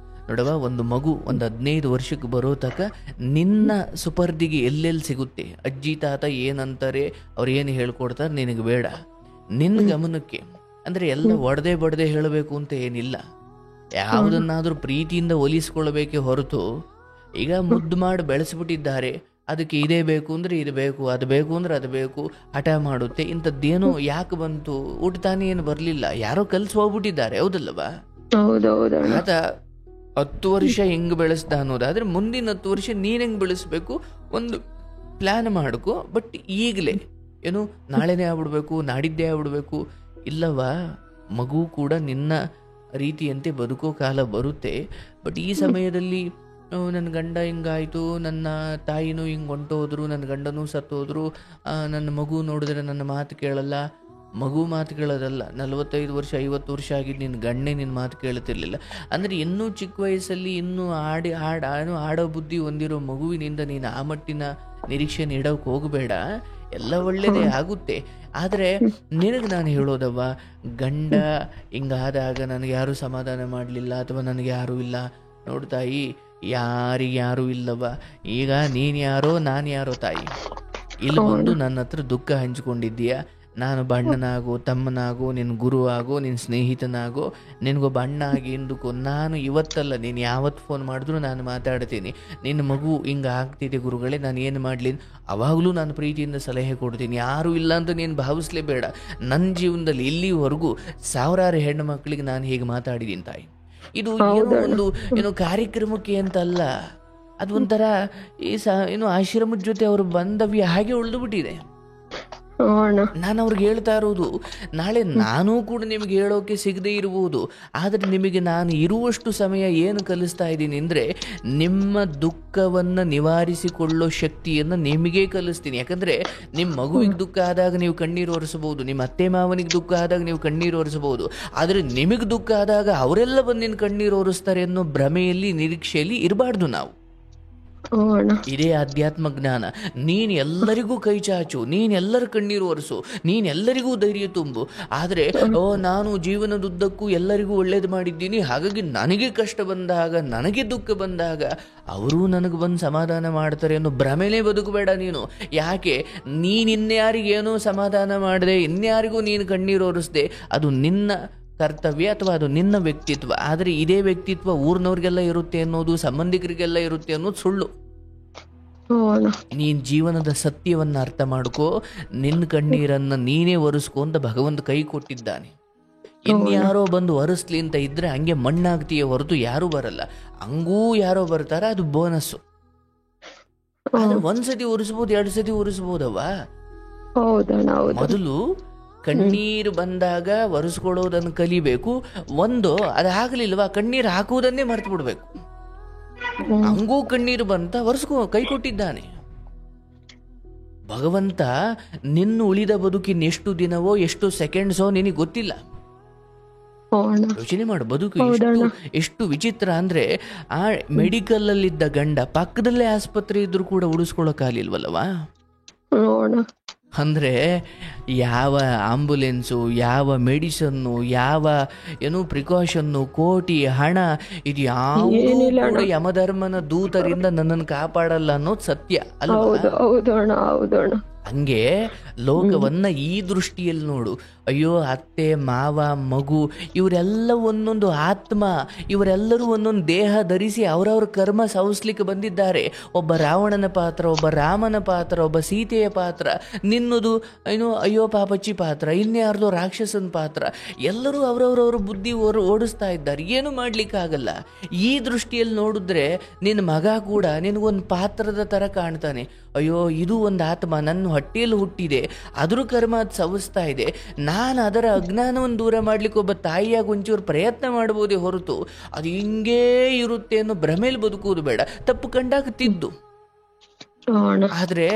ನೋಡವ, ಒಂದು ಮಗು 15 ವರ್ಷಕ್ಕೆ ಬರೋ ತನಕ ನಿನ್ನ ಸುಪರ್ದಿಗೆ ಎಲ್ಲೆಲ್ಲಿ ಸಿಗುತ್ತೆ, ಅಜ್ಜಿ ತಾತ ಏನಂತಾರೆ, ಅವ್ರು ಏನು ಹೇಳ್ಕೊಡ್ತಾರೆ ನಿನಗೆ ಬೇಡ. ನಿನ್ನ ಗಮನಕ್ಕೆ ಅಂದರೆ ಎಲ್ಲ ಒಡೆದೇ ಬಡದೆ ಹೇಳಬೇಕು ಅಂತ ಏನಿಲ್ಲ. ಯಾವುದನ್ನಾದರೂ ಪ್ರೀತಿಯಿಂದ ಒಲಿಸ್ಕೊಳ್ಬೇಕೆ ಹೊರತು, ಈಗ ಮುದ್ದು ಮಾಡಿ ಬೆಳೆಸ್ಬಿಟ್ಟಿದ್ದಾರೆ, ಅದಕ್ಕೆ ಇದೇ ಬೇಕು ಅಂದರೆ ಇದು ಬೇಕು, ಅದು ಬೇಕು ಅಂದರೆ ಅದು ಬೇಕು, ಹಠ ಮಾಡುತ್ತೆ. ಇಂಥದ್ದೇನೋ ಯಾಕೆ ಬಂತು, ಊಟ ತಾನೇ ಏನು ಬರಲಿಲ್ಲ, ಯಾರೋ ಕಲ್ಸಿ ಹೋಗ್ಬಿಟ್ಟಿದ್ದಾರೆ, ಹೌದಲ್ಲವಾ? ಆತ 10 ವರ್ಷ ಹೆಂಗ್ ಬೆಳೆಸ್ದ ಅನ್ನೋದಾದ್ರೆ ಮುಂದಿನ 10 ವರ್ಷ ನೀನ್ ಹೆಂಗ್ ಬೆಳೆಸ್ಬೇಕು ಒಂದು ಪ್ಲಾನ್ ಮಾಡ್ಕೊ. ಬಟ್ ಈಗಲೇ ಏನು ನಾಳೆನೇ ಆಗ್ಬಿಡ್ಬೇಕು, ನಾಡಿದ್ದೇ ಆಗ್ಬಿಡ್ಬೇಕು ಇಲ್ಲವಾ, ಮಗು ಕೂಡ ನಿನ್ನ ರೀತಿಯಂತೆ ಬದುಕೋ ಕಾಲ ಬರುತ್ತೆ. ಬಟ್ ಈ ಸಮಯದಲ್ಲಿ ನನ್ನ ಗಂಡ ಹಿಂಗಾಯಿತು, ನನ್ನ ತಾಯಿನೂ ಹಿಂಗೆ ಹೊಂಟೋದ್ರು, ನನ್ನ ಗಂಡನೂ ಸತ್ತೋದ್ರು, ನನ್ನ ಮಗು ನೋಡಿದ್ರೆ ನನ್ನ ಮಾತು ಕೇಳಲ್ಲ. ಮಗು ಮಾತು ಕೇಳೋದಲ್ಲ, 45 ವರ್ಷ 50 ವರ್ಷ ಆಗಿದ್ದು ನಿನ್ನ ಗಂಡೇ ನಿನ್ನ ಮಾತು ಕೇಳುತ್ತಿರ್ಲಿಲ್ಲ ಅಂದರೆ ಇನ್ನೂ ಚಿಕ್ಕ ವಯಸ್ಸಲ್ಲಿ ಇನ್ನೂ ಆಡೋ ಬುದ್ಧಿ ಹೊಂದಿರೋ ಮಗುವಿನಿಂದ ನೀನು ಆ ಮಟ್ಟಿನ ನಿರೀಕ್ಷೆ ನೀಡೋಕೆ ಹೋಗಬೇಡ. ಎಲ್ಲ ಒಳ್ಳೇದೇ ಆಗುತ್ತೆ. ಆದರೆ ನಿನಗೆ ನಾನು ಹೇಳೋದವ್ವ, ಗಂಡ ಹಿಂಗಾದಾಗ ನನಗೆ ಯಾರೂ ಸಮಾಧಾನ ಮಾಡಲಿಲ್ಲ ಅಥವಾ ನನಗೆ ಯಾರೂ ಇಲ್ಲ ನೋಡು ತಾಯಿ, ಯಾರಿಗೆ ಯಾರೂ ಇಲ್ಲವ. ಈಗ ನೀನು ಯಾರೋ ನಾನು ಯಾರೋ ತಾಯಿ, ಇಲ್ಲಿ ಬಂದು ನನ್ನ ಹತ್ರ ದುಃಖ ಹಂಚ್ಕೊಂಡಿದ್ದೀಯ. ನಾನು ಅಣ್ಣನಾಗೋ, ತಮ್ಮನಾಗೋ, ನಿನ್ನ ಗುರು ಆಗೋ, ನಿನ್ನ ಸ್ನೇಹಿತನಾಗೋ, ನಿನಗೊಬ್ಬ ಅಣ್ಣ ಆಗಿ ಎಂದುಕೋ. ನಾನು ಇವತ್ತಲ್ಲ, ನೀನು ಯಾವತ್ತು ಫೋನ್ ಮಾಡಿದ್ರು ನಾನು ಮಾತಾಡ್ತೀನಿ. ನಿನ್ನ ಮಗು ಹಿಂಗೆ ಆಗ್ತಿದೆ ಗುರುಗಳೇ, ನಾನು ಏನು ಮಾಡಲಿ, ಅವಾಗಲೂ ನಾನು ಪ್ರೀತಿಯಿಂದ ಸಲಹೆ ಕೊಡ್ತೀನಿ. ಯಾರೂ ಇಲ್ಲ ಅಂತ ನೀನು ಭಾವಿಸ್ಲೇಬೇಡ. ನನ್ನ ಜೀವನದಲ್ಲಿ ಇಲ್ಲಿವರೆಗೂ ಸಾವಿರಾರು ಹೆಣ್ಣು ಮಕ್ಕಳಿಗೆ ನಾನು ಹೀಗೆ ಮಾತಾಡಿದ್ದೀನಿ ತಾಯಿ. ಇದು ಏನು ಕಾರ್ಯಕ್ರಮಕ್ಕೆ ಅಂತಲ್ಲ, ಅದು ಒಂಥರ ಏನು ಆಶ್ರಮದ ಜೊತೆ ಅವ್ರ ಬಾಂಧವ್ಯ ಹಾಗೆ ಉಳಿದು ಬಿಟ್ಟಿದೆ. ನಾನು ಅವ್ರಿಗೆ ಹೇಳ್ತಾ ಇರೋದು, ನಾಳೆ ನಾನೂ ಕೂಡ ನಿಮಗೆ ಹೇಳೋಕೆ ಸಿಗದೆ ಇರಬಹುದು, ಆದರೆ ನಿಮಗೆ ನಾನು ಇರುವಷ್ಟು ಸಮಯ ಏನು ಕಲಿಸ್ತಾ ಇದ್ದೀನಿ ಅಂದರೆ ನಿಮ್ಮ ದುಃಖವನ್ನು ನಿವಾರಿಸಿಕೊಳ್ಳೋ ಶಕ್ತಿಯನ್ನು ನಿಮಗೇ ಕಲಿಸ್ತೀನಿ. ಯಾಕಂದರೆ ನಿಮ್ಮ ಮಗುವಿಗೆ ದುಃಖ ಆದಾಗ ನೀವು ಕಣ್ಣೀರು ಒರೆಸಬಹುದು, ನಿಮ್ಮ ಅತ್ತೆ ಮಾವನಿಗೆ ದುಃಖ ಆದಾಗ ನೀವು ಕಣ್ಣೀರು ಒರೆಸಬಹುದು, ಆದರೆ ನಿಮಗೆ ದುಃಖ ಆದಾಗ ಅವರೆಲ್ಲ ಬಂದು ನಿನ್ನ ಕಣ್ಣೀರು ಒರೆಸ್ತಾರೆ ಅನ್ನೋ ಭ್ರಮೆಯಲ್ಲಿ, ನಿರೀಕ್ಷೆಯಲ್ಲಿ ಇರಬಾರ್ದು ನಾವು. ಇದೇ ಆಧ್ಯಾತ್ಮ ಜ್ಞಾನ. ನೀನು ಎಲ್ಲರಿಗೂ ಕೈ ಚಾಚು, ನೀನು ಎಲ್ಲರ ಕಣ್ಣೀರು ಒರೆಸು, ನೀನೆಲ್ಲರಿಗೂ ಧೈರ್ಯ ತುಂಬು. ಆದರೆ ನಾನು ಜೀವನದುದ್ದಕ್ಕೂ ಎಲ್ಲರಿಗೂ ಒಳ್ಳೇದು ಮಾಡಿದ್ದೀನಿ, ಹಾಗಾಗಿ ನನಗೆ ಕಷ್ಟ ಬಂದಾಗ, ನನಗೆ ದುಃಖ ಬಂದಾಗ ಅವರೂ ನನಗೆ ಬಂದು ಸಮಾಧಾನ ಮಾಡ್ತಾರೆ ಅನ್ನೋ ಭ್ರಮೆನೇ ಬದುಕಬೇಡ ನೀನು. ಯಾಕೆ ನೀನು ಇನ್ಯಾರಿಗೇನೋ ಸಮಾಧಾನ ಮಾಡದೆ, ಇನ್ಯಾರಿಗೂ ನೀನು ಕಣ್ಣೀರು ಒರೆಸ್ದೆ, ಅದು ನಿನ್ನ ಕರ್ತವ್ಯ ಅಥವಾ ಅದು ನಿನ್ನ ವ್ಯಕ್ತಿತ್ವ. ಆದರೆ ಇದೇ ವ್ಯಕ್ತಿತ್ವ ಊರಿನವ್ರಿಗೆಲ್ಲ ಇರುತ್ತೆ ಅನ್ನೋದು, ಸಂಬಂಧಿಕರಿಗೆಲ್ಲ ಇರುತ್ತೆ ಅನ್ನೋದು ಸುಳ್ಳು. ನೀನ್ ಜೀವನದ ಸತ್ಯವನ್ನ ಅರ್ಥ ಮಾಡ್ಕೋ. ನಿನ್ನ ಕಣ್ಣೀರನ್ನ ನೀನೇ ಒರೆಸ್ಕೊ ಅಂತ ಭಗವಂತ ಕೈ ಕೊಟ್ಟಿದ್ದಾನೆ. ಇನ್ಯಾರೋ ಬಂದು ಒರೆಸ್ಲಿ ಅಂತ ಇದ್ರೆ ಹಂಗೆ ಮಣ್ಣಾಗ್ತೀಯ ಹೊರತು ಯಾರು ಬರಲ್ಲ. ಹಂಗೂ ಯಾರೋ ಬರ್ತಾರ, ಅದು ಬೋನಸ್ಸು. ಆದ್ರೆ ಒಂದ್ಸತಿ ಒರೆಸ್ಬೋದು, 2 ಸತಿ ಒರೆಸ್ಬೋದವ್ವ. ಮೊದಲು ಕಣ್ಣೀರು ಬಂದಾಗ ಒರೆಸ್ಕೊಳ್ಳೋದನ್ನು ಕಲಿಬೇಕು. ಅದಾಗಲಿಲ್ವಾ, ಕಣ್ಣೀರು ಹಾಕುವುದನ್ನೇ ಮರ್ತು ಬಿಡ್ಬೇಕು. ಹಂಗೂ ಕಣ್ಣೀರು ಬಂತ ಕೈ ಕೊಟ್ಟಿದ್ದಾನೆ ಭಗವಂತ. ನಿನ್ನ ಉಳಿದ ಬದುಕಿನ ಎಷ್ಟು ದಿನವೋ ಎಷ್ಟು ಸೆಕೆಂಡ್ಸೋ ನಿನಗೆ ಗೊತ್ತಿಲ್ಲ. ಯೋಚನೆ ಮಾಡು, ಬದುಕು ಎಷ್ಟು ವಿಚಿತ್ರ ಅಂದ್ರೆ, ಆ ಮೆಡಿಕಲ್ ಅಲ್ಲಿದ್ದ ಗಂಡ ಪಕ್ಕದಲ್ಲೇ ಆಸ್ಪತ್ರೆ ಇದ್ರು ಕೂಡ ಉಳಿಸ್ಕೊಳ್ಳೋಕಾಗಲಿಲ್ವಲ್ಲವಾ. ಅಂದರೆ ಯಾವ ಆಂಬುಲೆನ್ಸು, ಯಾವ ಮೆಡಿಸನ್ನು, ಯಾವ ಪ್ರಿಕಾಷನ್ನು, ಕೋಟಿ ಹಣ, ಇದು ಯಾವುದೂ ಕೂಡ ಯಮಧರ್ಮನ ದೂತರಿಂದ ನನ್ನನ್ನು ಕಾಪಾಡಲ್ಲ ಅನ್ನೋದು ಸತ್ಯ ಅಲ್ವಾ. ಹಂಗೆ ಲೋಕವನ್ನ ಈ ದೃಷ್ಟಿಯಲ್ಲಿ ನೋಡು. ಅಯ್ಯೋ ಅತ್ತೆ ಮಾವ ಮಗು ಇವರೆಲ್ಲ ಒಂದೊಂದು ಆತ್ಮ, ಇವರೆಲ್ಲರೂ ಒಂದೊಂದು ದೇಹ ಧರಿಸಿ ಅವರವ್ರ ಕರ್ಮ ಸವಿಸ್ಲಿಕ್ಕೆ ಬಂದಿದ್ದಾರೆ. ಒಬ್ಬ ರಾವಣನ ಪಾತ್ರ, ಒಬ್ಬ ರಾಮನ ಪಾತ್ರ, ಒಬ್ಬ ಸೀತೆಯ ಪಾತ್ರ, ನಿನ್ನದು ಅಯ್ಯೋ ಪಾಪಚ್ಚಿ ಪಾತ್ರ, ಇನ್ಯಾರ್ದೋ ರಾಕ್ಷಸನ ಪಾತ್ರ. ಎಲ್ಲರೂ ಅವರವ್ರವ್ರ ಬುದ್ಧಿ ಓಡಿಸ್ತಾ ಇದ್ದಾರೆ. ಏನು ಮಾಡ್ಲಿಕ್ಕಾಗಲ್ಲ. ಈ ದೃಷ್ಟಿಯಲ್ಲಿ ನೋಡಿದ್ರೆ ನಿನ್ನ ಮಗ ಕೂಡ ನಿನಗೊಂದು ಪಾತ್ರದ ಥರ ಕಾಣ್ತಾನೆ. ಅಯ್ಯೋ ಇದು ಒಂದು ಆತ್ಮ ನನ್ನ ಹೊಟ್ಟೆಯಲ್ಲಿ ಹುಟ್ಟಿದೆ, ಅದ್ರ ಕರ್ಮ ಅದು ಸವಿಸ್ತಾ ಇದೆ. ನಾನು ಅದರ ಅಜ್ಞಾನವನ್ನು ದೂರ ಮಾಡ್ಲಿಕ್ಕೆ ಒಬ್ಬ ತಾಯಿಯಾಗಿ ಒಂಚೂರು ಪ್ರಯತ್ನ ಮಾಡ್ಬೋದೇ ಹೊರತು ಅದು ಹಿಂಗೇ ಇರುತ್ತೆ ಅನ್ನೋ ಭ್ರಮೇಲಿ ಬದುಕುವುದು ಬೇಡ. ತಪ್ಪು ಕಂಡಾಗ ತಿದ್ದು. ಆದ್ರೆ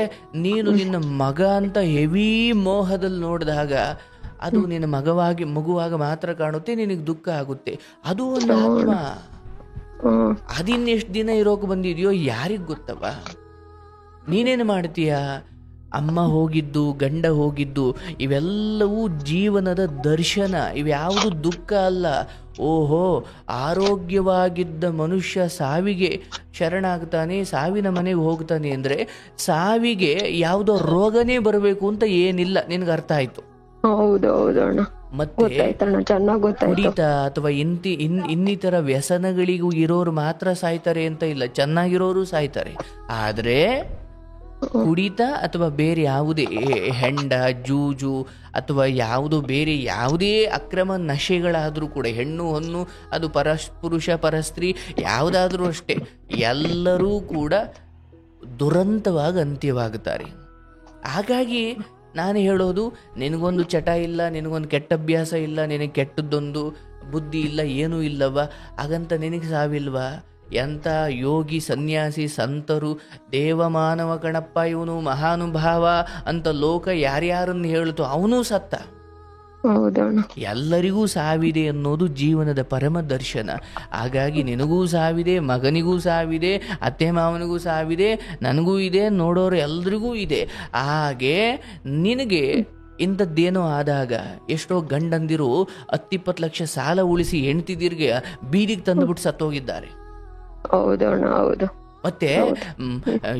ನೀನು ನಿನ್ನ ಮಗ ಅಂತ ಹೆವಿ ಮೋಹದಲ್ಲಿ ನೋಡಿದಾಗ ಅದು ನಿನ್ನ ಮಗುವಾಗ ಮಾತ್ರ ಕಾಣುತ್ತೆ, ನಿನಗೆ ದುಃಖ ಆಗುತ್ತೆ. ಅದು ಒಂದು ಆತ್ಮ. ಅದಿನ್ನೆಷ್ಟು ದಿನ ಇರೋಕೆ ಬಂದಿದೆಯೋ ಯಾರಿಗ್ ಗೊತ್ತವ. ನೀನೇನು ಮಾಡ್ತೀಯ? ಅಮ್ಮ ಹೋಗಿದ್ದು, ಗಂಡ ಹೋಗಿದ್ದು, ಇವೆಲ್ಲವೂ ಜೀವನದ ದರ್ಶನ. ಇವ್ಯಾವುದು ದುಃಖ ಅಲ್ಲ. ಓಹೋ, ಆರೋಗ್ಯವಾಗಿದ್ದ ಮನುಷ್ಯ ಸಾವಿಗೆ ಶರಣಾಗ್ತಾನೆ, ಸಾವಿನ ಮನೆಗೆ ಹೋಗ್ತಾನೆ ಅಂದರೆ ಸಾವಿಗೆ ಯಾವುದೋ ರೋಗನೇ ಬರಬೇಕು ಅಂತ ಏನಿಲ್ಲ. ನಿನ್ಗೆ ಅರ್ಥ ಆಯ್ತು? ಮತ್ತೆ ಕುಡಿತ ಅಥವಾ ಇನ್ನಿತರ ವ್ಯಸನಗಳಿಗೂ ಇರೋರು ಮಾತ್ರ ಸಾಯ್ತಾರೆ ಅಂತ ಇಲ್ಲ, ಚೆನ್ನಾಗಿರೋರು ಸಾಯ್ತಾರೆ. ಆದ್ರೆ ಕುಡಿತ ಅಥವಾ ಬೇರೆ ಯಾವುದೇ ಹೆಂಡ, ಜೂಜು ಅಥವಾ ಯಾವುದು ಬೇರೆ ಯಾವುದೇ ಅಕ್ರಮ ನಶೆಗಳಾದರೂ ಕೂಡ, ಹೆಣ್ಣು ಹೊನ್ನು ಅದು ಪುರುಷ ಪರಸ್ತ್ರೀ ಯಾವುದಾದ್ರೂ ಅಷ್ಟೇ, ಎಲ್ಲರೂ ಕೂಡ ದುರಂತವಾಗಿ ಅಂತ್ಯವಾಗುತ್ತಾರೆ. ಹಾಗಾಗಿ ನಾನು ಹೇಳೋದು, ನಿನಗೊಂದು ಚಟ ಇಲ್ಲ, ನಿನಗೊಂದು ಕೆಟ್ಟ ಅಭ್ಯಾಸ ಇಲ್ಲ, ನಿನಗೆ ಕೆಟ್ಟದ್ದೊಂದು ಬುದ್ಧಿ ಇಲ್ಲ, ಏನೂ ಇಲ್ಲವ, ಹಾಗಂತ ನಿನಗೆ ಸಾವಿಲ್ವಾ? ಎಂಥ ಯೋಗಿ ಸನ್ಯಾಸಿ ಸಂತರು, ದೇವಮಾನವ ಕಣಪ್ಪ ಇವನು ಮಹಾನುಭಾವ ಅಂತ ಲೋಕ ಯಾರ್ಯಾರನ್ನು ಹೇಳ್ತು, ಅವನೂ ಸತ್ತ. ಎಲ್ಲರಿಗೂ ಸಾವಿದೆ ಅನ್ನೋದು ಜೀವನದ ಪರಮ ದರ್ಶನ. ಹಾಗಾಗಿ ನಿನಗೂ ಸಾವಿದೆ, ಮಗನಿಗೂ ಸಾವಿದೆ, ಅತ್ತೆ ಮಾವನಿಗೂ ಸಾವಿದೆ, ನನಗೂ ಇದೆ, ನೋಡೋರು ಎಲ್ರಿಗೂ ಇದೆ. ಹಾಗೆ ನಿನಗೆ ಇಂಥದ್ದೇನೋ ಆದಾಗ ಎಷ್ಟೋ ಗಂಡಂದಿರು 10-20 ಲಕ್ಷ ಸಾಲ ಉಳಿಸಿ ಹೆಂಡ್ತಿದಿರ್ಗೆ ಬೀದಿಗೆ ತಂದುಬಿಟ್ಟು ಸತ್ತೋಗಿದ್ದಾರೆ. ಹೌದಣ್ಣ, ಹೌದು. ಮತ್ತೆ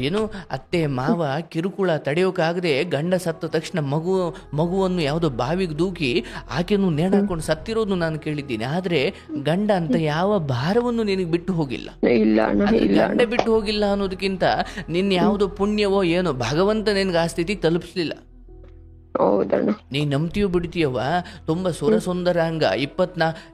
ಏನು ಅತ್ತೆ ಮಾವ ಕಿರುಕುಳ ತಡೆಯೋಕ್ಕಾಗದೆ ಗಂಡ ಸತ್ತ ತಕ್ಷಣ ಮಗುವನ್ನು ಯಾವುದೋ ಬಾವಿಗೆ ದೂಕಿ ಆಕೆಯನ್ನು ನೇಣಾಕೊಂಡು ಸತ್ತಿರೋದು ನಾನು ಕೇಳಿದ್ದೀನಿ. ಆದ್ರೆ ಗಂಡ ಅಂತ ಯಾವ ಭಾರವನ್ನು ನಿನಗೆ ಬಿಟ್ಟು ಹೋಗಿಲ್ಲ. ಗಂಡ ಬಿಟ್ಟು ಹೋಗಿಲ್ಲ ಅನ್ನೋದಕ್ಕಿಂತ ನಿನ್ನ ಯಾವುದೋ ಪುಣ್ಯವೋ ಏನೋ ಭಗವಂತ ನಿನ್ಗೆ ಆ ಸ್ಥಿತಿಗೆ ತಲುಪಿಸ್ಲಿಲ್ಲ. ನೀ ನಂಬ್ತೀಯೋ ಬಿಡ್ತೀಯವ, ತುಂಬ ಸುರಸುಂದರಾಂಗ,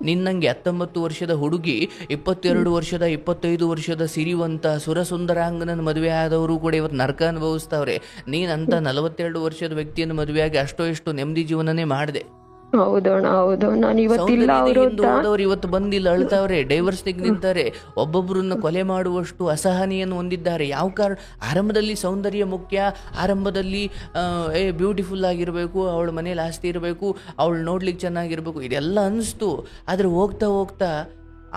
ನಿನ್ನಂಗೆ 19 ವರ್ಷದ ಹುಡುಗಿ 22 ವರ್ಷದ 25 ವರ್ಷದ ಸಿರಿವಂತ ಸುರಸುಂದರಾಂಗನ ಮದುವೆ ಆದವರು ಕೂಡ ಇವತ್ತು ನರಕ ಅನುಭವಿಸ್ತಾವ್ರೆ. ನೀನಂತ 42 ವರ್ಷದ ವ್ಯಕ್ತಿಯನ್ನು ಮದುವೆಯಾಗಿ ಅಷ್ಟೋ ಎಷ್ಟು ನೆಮ್ಮದಿ ಜೀವನನೇ ಮಾಡಿದೆ. ಹೌದಣ್ಣ, ಹೌದು. ನಾನು ಹೋದವ್ರು ಇವತ್ತು ಬಂದಿಲ್ಲ ಅಳ್ತಾವ್ರೆ, ಡೈವರ್ಸ್ನಿಗೆ ನಿಂತಾರೆ, ಒಬ್ಬೊಬ್ಬರನ್ನ ಕೊಲೆ ಮಾಡುವಷ್ಟು ಅಸಹನೆಯನ್ನು ಹೊಂದಿದ್ದಾರೆ. ಯಾವ ಕಾರಣ? ಆರಂಭದಲ್ಲಿ ಸೌಂದರ್ಯ ಮುಖ್ಯ, ಆರಂಭದಲ್ಲಿ ಬ್ಯೂಟಿಫುಲ್ ಆಗಿರಬೇಕು, ಅವಳ ಮನೇಲಿ ಆಸ್ತಿ ಇರಬೇಕು, ಅವಳು ನೋಡ್ಲಿಕ್ಕೆ ಚೆನ್ನಾಗಿರ್ಬೇಕು, ಇದೆಲ್ಲ ಅನಿಸ್ತು. ಆದ್ರೆ ಹೋಗ್ತಾ ಹೋಗ್ತಾ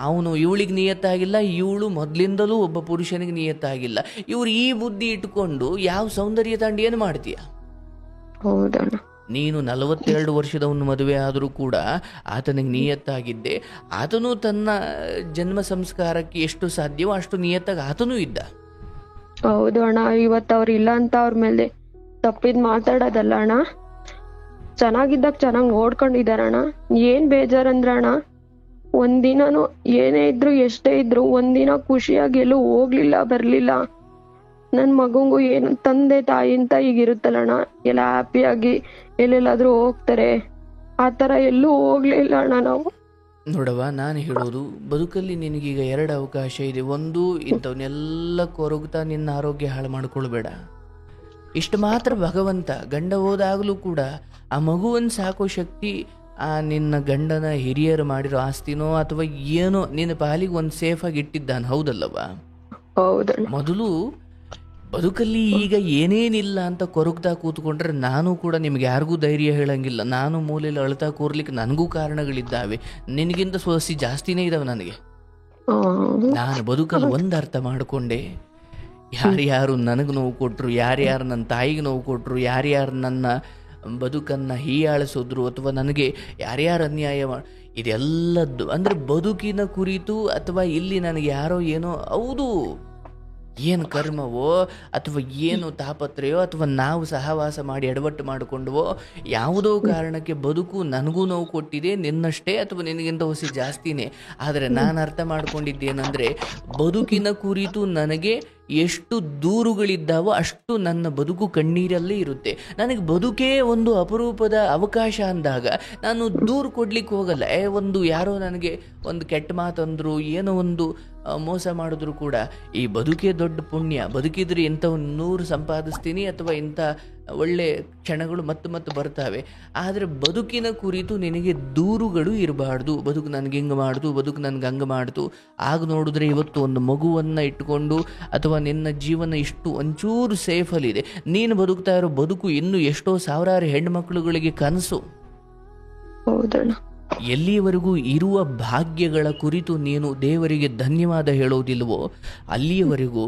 ಅವನು ಇವಳಿಗೆ ನಿಯತ್ತಾಗಿಲ್ಲ, ಇವಳು ಮೊದಲಿಂದಲೂ ಒಬ್ಬ ಪುರುಷನಿಗೆ ನಿಯತ್ತಾಗಿಲ್ಲ. ಇವ್ರು ಈ ಬುದ್ಧಿ ಇಟ್ಕೊಂಡು ಯಾವ ಸೌಂದರ್ಯ ತಾಂಡಿ ಏನು ಮಾಡ್ತೀಯ? ಹೌದಣ್ಣ. ನೀನು 42 ವರ್ಷದವನು ಮದುವೆ ಆದರೂ ಕೂಡ ಆತನಿಗೆ ನಿಯತ್ತಾಗಿದ್ದೆ. ಆತನು ತನ್ನ ಜನ್ಮ ಸಂಸ್ಕಾರಕ್ಕೆ ಎಷ್ಟು ಸಾಧ್ಯವೋ ಅಷ್ಟು ನಿಯತ್ತಾಗಿ ಆತನೂ ಇದ್ದ. ಹೌದು ಅಣ್ಣ. ಇವತ್ತು ಅವ್ರು ಇಲ್ಲ ಅಂತ ಅವ್ರ ಮೇಲೆ ತಪ್ಪಿದ್ ಮಾತಾಡೋದಲ್ಲ ಅಣ್ಣ. ಚೆನ್ನಾಗಿದ್ದಾಗ ಚೆನ್ನಾಗಿ ನೋಡ್ಕೊಂಡಿದಾರಣ್ಣ. ಏನ್ ಬೇಜಾರಂದ್ರಣ್ಣ, ಒಂದಿನನು ಏನೇ ಇದ್ರು ಎಷ್ಟೇ ಇದ್ರು ಒಂದಿನ ಖುಷಿಯಾಗಿ ಎಲ್ಲೂ ಹೋಗ್ಲಿಲ್ಲ, ಬರ್ಲಿಲ್ಲ. ನನ್ ಮಗಂಗೂ ಏನು ತಂದೆ ತಾಯಿ ಅಂತ ಈಗ ಇರುತ್ತಲ್ಲಣ್ಣ, ಎಲ್ಲ ಹ್ಯಾಪಿಯಾಗಿ ಎಲ್ಲೆಲ್ಲಾದ್ರೂ ಹೋಗ್ತಾರೆ, ಆತರ ಎಲ್ಲೂ ಹೋಗ್ಲಿಲ್ಲ ಅಣ್ಣ ನಾವು. ನೋಡವ, ನಾನು ಹೇಳೋದು, ಬದುಕಲ್ಲಿ ನಿನಗೀಗ 2 ಅವಕಾಶ ಇದೆ. ಒಂದು, ಇಂಥವನ್ನೆಲ್ಲ ಕೊರಗ್ತಾ ನಿನ್ನ ಆರೋಗ್ಯ ಹಾಳು ಮಾಡ್ಕೊಳ್ಬೇಡ. ಇಷ್ಟು ಮಾತ್ರ ಭಗವಂತ ಗಂಡ ಹೋದಾಗಲೂ ಕೂಡ ಆ ಮಗುವನ್ನು ಸಾಕೋ ಶಕ್ತಿ ಆ ನಿನ್ನ ಗಂಡನ ಹಿರಿಯರು ಮಾಡಿರೋ ಆಸ್ತಿನೋ ಅಥವಾ ಏನೋ ನಿನ್ನ ಪಾಲಿಗೆ ಒಂದು ಸೇಫಾಗಿ ಇಟ್ಟಿದ್ದಾನೆ. ಹೌದಲ್ಲವ? ಮೊದಲು ಬದುಕಲ್ಲಿ ಈಗ ಏನೇನಿಲ್ಲ ಅಂತ ಕೊರಗ್ತಾ ಕೂತ್ಕೊಂಡ್ರೆ ನಾನು ಕೂಡ ನಿಮ್ಗೆ ಯಾರಿಗೂ ಧೈರ್ಯ ಹೇಳಂಗಿಲ್ಲ. ನಾನು ಮೂಲೆಯಲ್ಲಿ ಅಳ್ತಾ ಕೂರ್ಲಿಕ್ಕೆ ನನಗೂ ಕಾರಣಗಳಿದ್ದಾವೆ, ನಿನಗಿಂತ ಸ್ವಸಿ ಜಾಸ್ತಿನೇ ಇದಾವೆ ನನಗೆ. ನಾನು ಬದುಕಲ್ಲಿ ಒಂದು ಅರ್ಥ ಮಾಡಿಕೊಂಡೆ, ಯಾರ್ಯಾರು ನನಗೆ ನೋವು ಕೊಟ್ಟರು, ಯಾರ್ಯಾರು ನನ್ನ ತಾಯಿಗೆ ನೋವು ಕೊಟ್ಟರು, ಯಾರ್ಯಾರು ನನ್ನ ಬದುಕನ್ನು ಹೀಯಾಳಿಸಿದ್ರು ಅಥವಾ ನನಗೆ ಯಾರ್ಯಾರು ಅನ್ಯಾಯ ಇದೆಲ್ಲದ್ದು ಅಂದರೆ ಬದುಕಿನ ಕುರಿತು ಅಥವಾ ಇಲ್ಲಿ ನನಗೆ ಯಾರೋ ಏನೋ, ಹೌದು, ಏನು ಕರ್ಮವೋ ಅಥವಾ ಏನು ತಾಪತ್ರೆಯೋ ಅಥವಾ ನಾವು ಸಹವಾಸ ಮಾಡಿ ಎಡವಟ್ಟು ಮಾಡಿಕೊಂಡವೋ ಯಾವುದೋ ಕಾರಣಕ್ಕೆ ಬದುಕು ನನಗೂ ನೋವು ಕೊಟ್ಟಿದೆ, ನಿನ್ನಷ್ಟೇ ಅಥವಾ ನಿನಗಿಂತ ಹೊಸಿ ಜಾಸ್ತಿನೇ. ಆದರೆ ನಾನು ಅರ್ಥ ಮಾಡ್ಕೊಂಡಿದ್ದೇನೆಂದರೆ, ಬದುಕಿನ ಕುರಿತು ನನಗೆ ಎಷ್ಟು ದೂರುಗಳಿದ್ದಾವೋ ಅಷ್ಟು ನನ್ನ ಬದುಕು ಕಣ್ಣೀರಲ್ಲೇ ಇರುತ್ತೆ. ನನಗೆ ಬದುಕೇ ಒಂದು ಅಪರೂಪದ ಅವಕಾಶ ಅಂದಾಗ ನಾನು ದೂರು ಕೊಡ್ಲಿಕ್ಕೆ ಹೋಗಲ್ಲ. ಒಂದು ಯಾರೋ ನನಗೆ ಒಂದು ಕೆಟ್ಟ ಮಾತಂದ್ರು, ಏನೋ ಒಂದು ಮೋಸ ಮಾಡಿದ್ರು ಕೂಡ ಈ ಬದುಕೇ ದೊಡ್ಡ ಪುಣ್ಯ, ಬದುಕಿದ್ರೆ ಇಂಥ 100 ಸಂಪಾದಿಸ್ತೀನಿ ಅಥವಾ ಇಂಥ ಒಳ್ಳೆ ಕ್ಷಣಗಳು ಮತ್ತೆ ಬರ್ತಾವೆ. ಆದರೆ ಬದುಕಿನ ಕುರಿತು ನಿನಗೆ ದೂರುಗಳು ಇರಬಾರ್ದು. ಬದುಕು ನನಗೆ ಹಿಂಗೆ ಮಾಡ್ದು, ಬದುಕು ನನಗೆ ಹಂಗೆ ಮಾಡ್ತು. ಆಗ ನೋಡಿದ್ರೆ ಇವತ್ತು ಒಂದು ಮಗುವನ್ನು ಇಟ್ಕೊಂಡು ಅಥವಾ ನಿನ್ನ ಜೀವನ ಇಷ್ಟು ಒಂಚೂರು ಸೇಫಲ್ಲಿದೆ. ನೀನು ಬದುಕ್ತಾ ಇರೋ ಬದುಕು ಇನ್ನೂ ಎಷ್ಟೋ ಸಾವಿರಾರು ಹೆಣ್ಮಕ್ಳುಗಳಿಗೆ ಕನಸು. ಎಲ್ಲಿಯವರೆಗೂ ಇರುವ ಭಾಗ್ಯಗಳ ಕುರಿತು ನೀನು ದೇವರಿಗೆ ಧನ್ಯವಾದ ಹೇಳೋದಿಲ್ವೋ ಅಲ್ಲಿಯವರೆಗೂ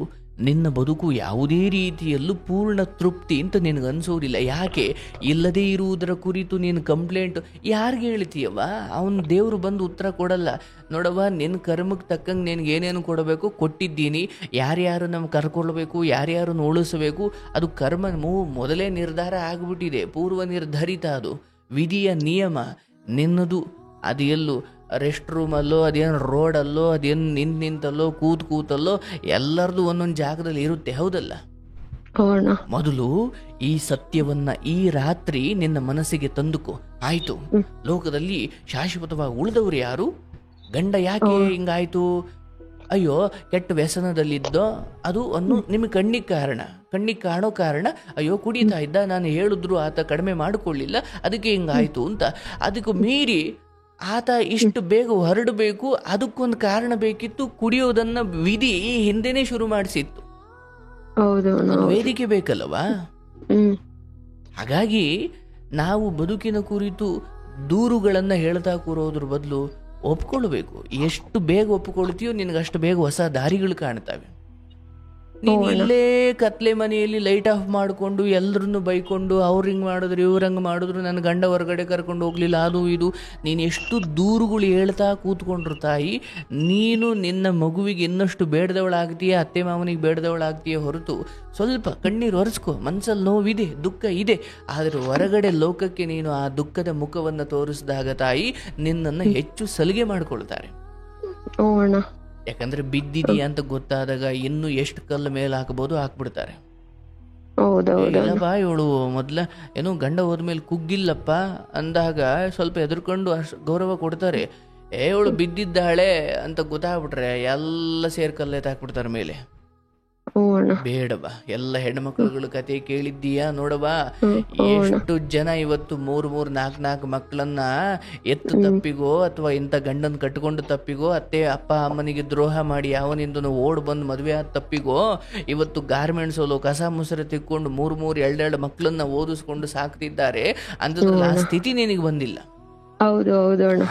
ನಿನ್ನ ಬದುಕು ಯಾವುದೇ ರೀತಿಯಲ್ಲೂ ಪೂರ್ಣ ತೃಪ್ತಿ ಅಂತ ನಿನಗೆ ಅನಿಸೋದಿಲ್ಲ. ಯಾಕೆ? ಇಲ್ಲದೇ ಇರುವುದರ ಕುರಿತು ನೀನು ಕಂಪ್ಲೇಂಟ್ ಯಾರಿಗೆ ಹೇಳ್ತೀಯವ? ಅವನು ದೇವರು ಬಂದು ಉತ್ತರ ಕೊಡಲ್ಲ. ನೋಡವ, ನಿನ್ನ ಕರ್ಮಕ್ಕೆ ತಕ್ಕಂಗೆ ನಿನಗೆ ಏನೇನು ಕೊಡಬೇಕು ಕೊಟ್ಟಿದ್ದೀನಿ. ಯಾರ್ಯಾರು ನಮ್ಗೆ ಕರ್ಕೊಳ್ಬೇಕು, ಯಾರ್ಯಾರನ್ನು ಉಳಿಸಬೇಕು, ಅದು ಕರ್ಮ ಮೊದಲೇ ನಿರ್ಧಾರ ಆಗಿಬಿಟ್ಟಿದೆ, ಪೂರ್ವ ನಿರ್ಧರಿತ. ಅದು ವಿಧಿಯ ನಿಯಮ. ನಿನ್ನದು ಅದು ಎಲ್ಲೂ ರೆಸ್ಟ್ ರೂಮಲ್ಲೋ, ಅದೇನು ರೋಡಲ್ಲೋ, ಅದೇನು ನಿಂತಲ್ಲೋ, ಕೂತಲ್ಲೋ ಎಲ್ಲರದು ಒಂದೊಂದು ಜಾಗದಲ್ಲಿ ಇರುತ್ತೆ. ಹೌದಲ್ಲ? ಅಣ್ಣ. ಮೊದಲು ಈ ಸತ್ಯವನ್ನ ಈ ರಾತ್ರಿ ನಿನ್ನ ಮನಸ್ಸಿಗೆ ತಂದುಕೋ. ಆಯ್ತು, ಲೋಕದಲ್ಲಿ ಶಾಶ್ವತವಾಗಿ ಉಳಿದವರು ಯಾರು? ಗಂಡ ಯಾಕೆ ಹಿಂಗಾಯ್ತು? ಅಯ್ಯೋ, ಕೆಟ್ಟ ವ್ಯಸನದಲ್ಲಿದ್ದೋ ಅದು ಅನ್ನು ನಿಮಗೆ ಕಣ್ಣಿಗೆ ಕಾಣೋ ಕಾರಣ. ಅಯ್ಯೋ, ಕುಡಿತಾ ಇದ್ದ, ನಾನು ಹೇಳಿದ್ರು ಆತ ಕಡಿಮೆ ಮಾಡಿಕೊಳ್ಳಿಲ್ಲ, ಅದಕ್ಕೆ ಹಿಂಗಾಯ್ತು ಅಂತ. ಅದಕ್ಕೂ ಮೀರಿ ಆತ ಇಷ್ಟು ಬೇಗ ಹೊರಡಬೇಕು, ಅದಕ್ಕೊಂದು ಕಾರಣ ಬೇಕಿತ್ತು. ಕುಡಿಯೋದನ್ನ ವಿಧಿ ಹಿಂದೆನೆ ಶುರು ಮಾಡಿಸಿತ್ತು. ವೇದಿಕೆ ಬೇಕಲ್ಲವಾ? ಹಾಗಾಗಿ ನಾವು ಬದುಕಿನ ಕುರಿತು ದೂರುಗಳನ್ನ ಹೇಳ್ತಾ ಕೂರೋದ್ರ ಬದಲು ಒಪ್ಕೊಳ್ಬೇಕು. ಎಷ್ಟು ಬೇಗ ಒಪ್ಕೊಳ್ತೀಯೋ ನಿನಗೆ ಅಷ್ಟು ಬೇಗ ಹೊಸ ದಾರಿಗಳು ಕಾಣ್ತವೆ. ನೀನು ಇಲ್ಲೇ ಕತ್ಲೆ ಮನೆಯಲ್ಲಿ ಲೈಟ್ ಆಫ್ ಮಾಡಿಕೊಂಡು ಎಲ್ಲರನ್ನು ಬೈಕೊಂಡು ಅವ್ರು ಹಿಂಗೆ ಮಾಡಿದ್ರು ಇವ್ರು ಹಂಗೆ ಮಾಡಿದ್ರು, ನನ್ನ ಗಂಡ ಹೊರಗಡೆ ಕರ್ಕೊಂಡು ಹೋಗ್ಲಿಲ್ಲ, ಅದು ಇದು, ನೀನು ಎಷ್ಟು ದೂರುಗಳು ಹೇಳ್ತಾ ಕೂತ್ಕೊಂಡ್ರು ತಾಯಿ, ನೀನು ನಿನ್ನ ಮಗುವಿಗೆ ಇನ್ನಷ್ಟು ಬೇಡದವಳಾಗ್ತೀಯ, ಅತ್ತೆ ಮಾವನಿಗೆ ಬೇಡದವಳಾಗ್ತೀಯ ಹೊರತು ಸ್ವಲ್ಪ ಕಣ್ಣೀರು ಒರೆಸ್ಕೊ. ಮನಸ್ಸಲ್ಲಿ ನೋವಿದೆ, ದುಃಖ ಇದೆ, ಆದರೆ ಹೊರಗಡೆ ಲೋಕಕ್ಕೆ ನೀನು ಆ ದುಃಖದ ಮುಖವನ್ನು ತೋರಿಸಿದಾಗ ತಾಯಿ ನಿನ್ನನ್ನು ಹೆಚ್ಚು ಸಲಿಗೆ ಮಾಡಿಕೊಳ್ತಾರೆ. ಯಾಕಂದ್ರೆ ಬಿದ್ದಿದೀಯ ಅಂತ ಗೊತ್ತಾದಾಗ ಇನ್ನು ಎಷ್ಟು ಕಲ್ಲು ಮೇಲೆ ಹಾಕಬಹುದು ಹಾಕ್ಬಿಡ್ತಾರೆ. ಇಲ್ಲಪ್ಪ ಇವಳು ಮೊದ್ಲ ಏನೋ ಗಂಡ ಹೋದ್ಮೇಲೆ ಕುಗ್ಗಿಲ್ಲಪ್ಪ ಅಂದಾಗ ಸ್ವಲ್ಪ ಎದುರ್ಕೊಂಡು ಅಷ್ಟು ಗೌರವ ಕೊಡ್ತಾರೆ. ಇವಳು ಬಿದ್ದಿದ್ದಾಳೆ ಅಂತ ಗೊತ್ತಾಗ್ಬಿಟ್ರೆ ಎಲ್ಲ ಸೇರ್ ಕಲ್ಲೆತ್ ಹಾಕ್ಬಿಡ್ತಾರೆ ಮೇಲೆ. ಬೇಡವಾ, ಎಲ್ಲ ಹೆಣ್ಮಕ್ಳುಗಳ ಕತೆ ಕೇಳಿದ್ದೀಯಾ? ನೋಡವಾ, ಎಷ್ಟು ಜನ ಇವತ್ತು 3-4 ಮಕ್ಕಳನ್ನ ಎತ್ತು ತಪ್ಪಿಗೋ ಅಥವಾ ಇಂಥ ಗಂಡನ್ ಕಟ್ಕೊಂಡು ತಪ್ಪಿಗೋ, ಅತ್ತೆ ಅಪ್ಪ ಅಮ್ಮನಿಗೆ ದ್ರೋಹ ಮಾಡಿ ಅವನಿಂದ ಓಡ್ ಬಂದು ಮದುವೆ ಆದ ತಪ್ಪಿಗೋ ಇವತ್ತು ಗಾರ್ಮೆಂಟ್ಸ್ ಅಲ್ಲೋ ಕಸ ಮುಸರೆ ತಿಕ್ಕೊಂಡು 3-2 ಮಕ್ಕಳನ್ನ ಓದಿಸ್ಕೊಂಡು ಸಾಕ್ತಿದ್ದಾರೆ. ಅಂಥದ್ರಲ್ಲಿ ಆ ಸ್ಥಿತಿ ನಿನಗೆ ಬಂದಿಲ್ಲ.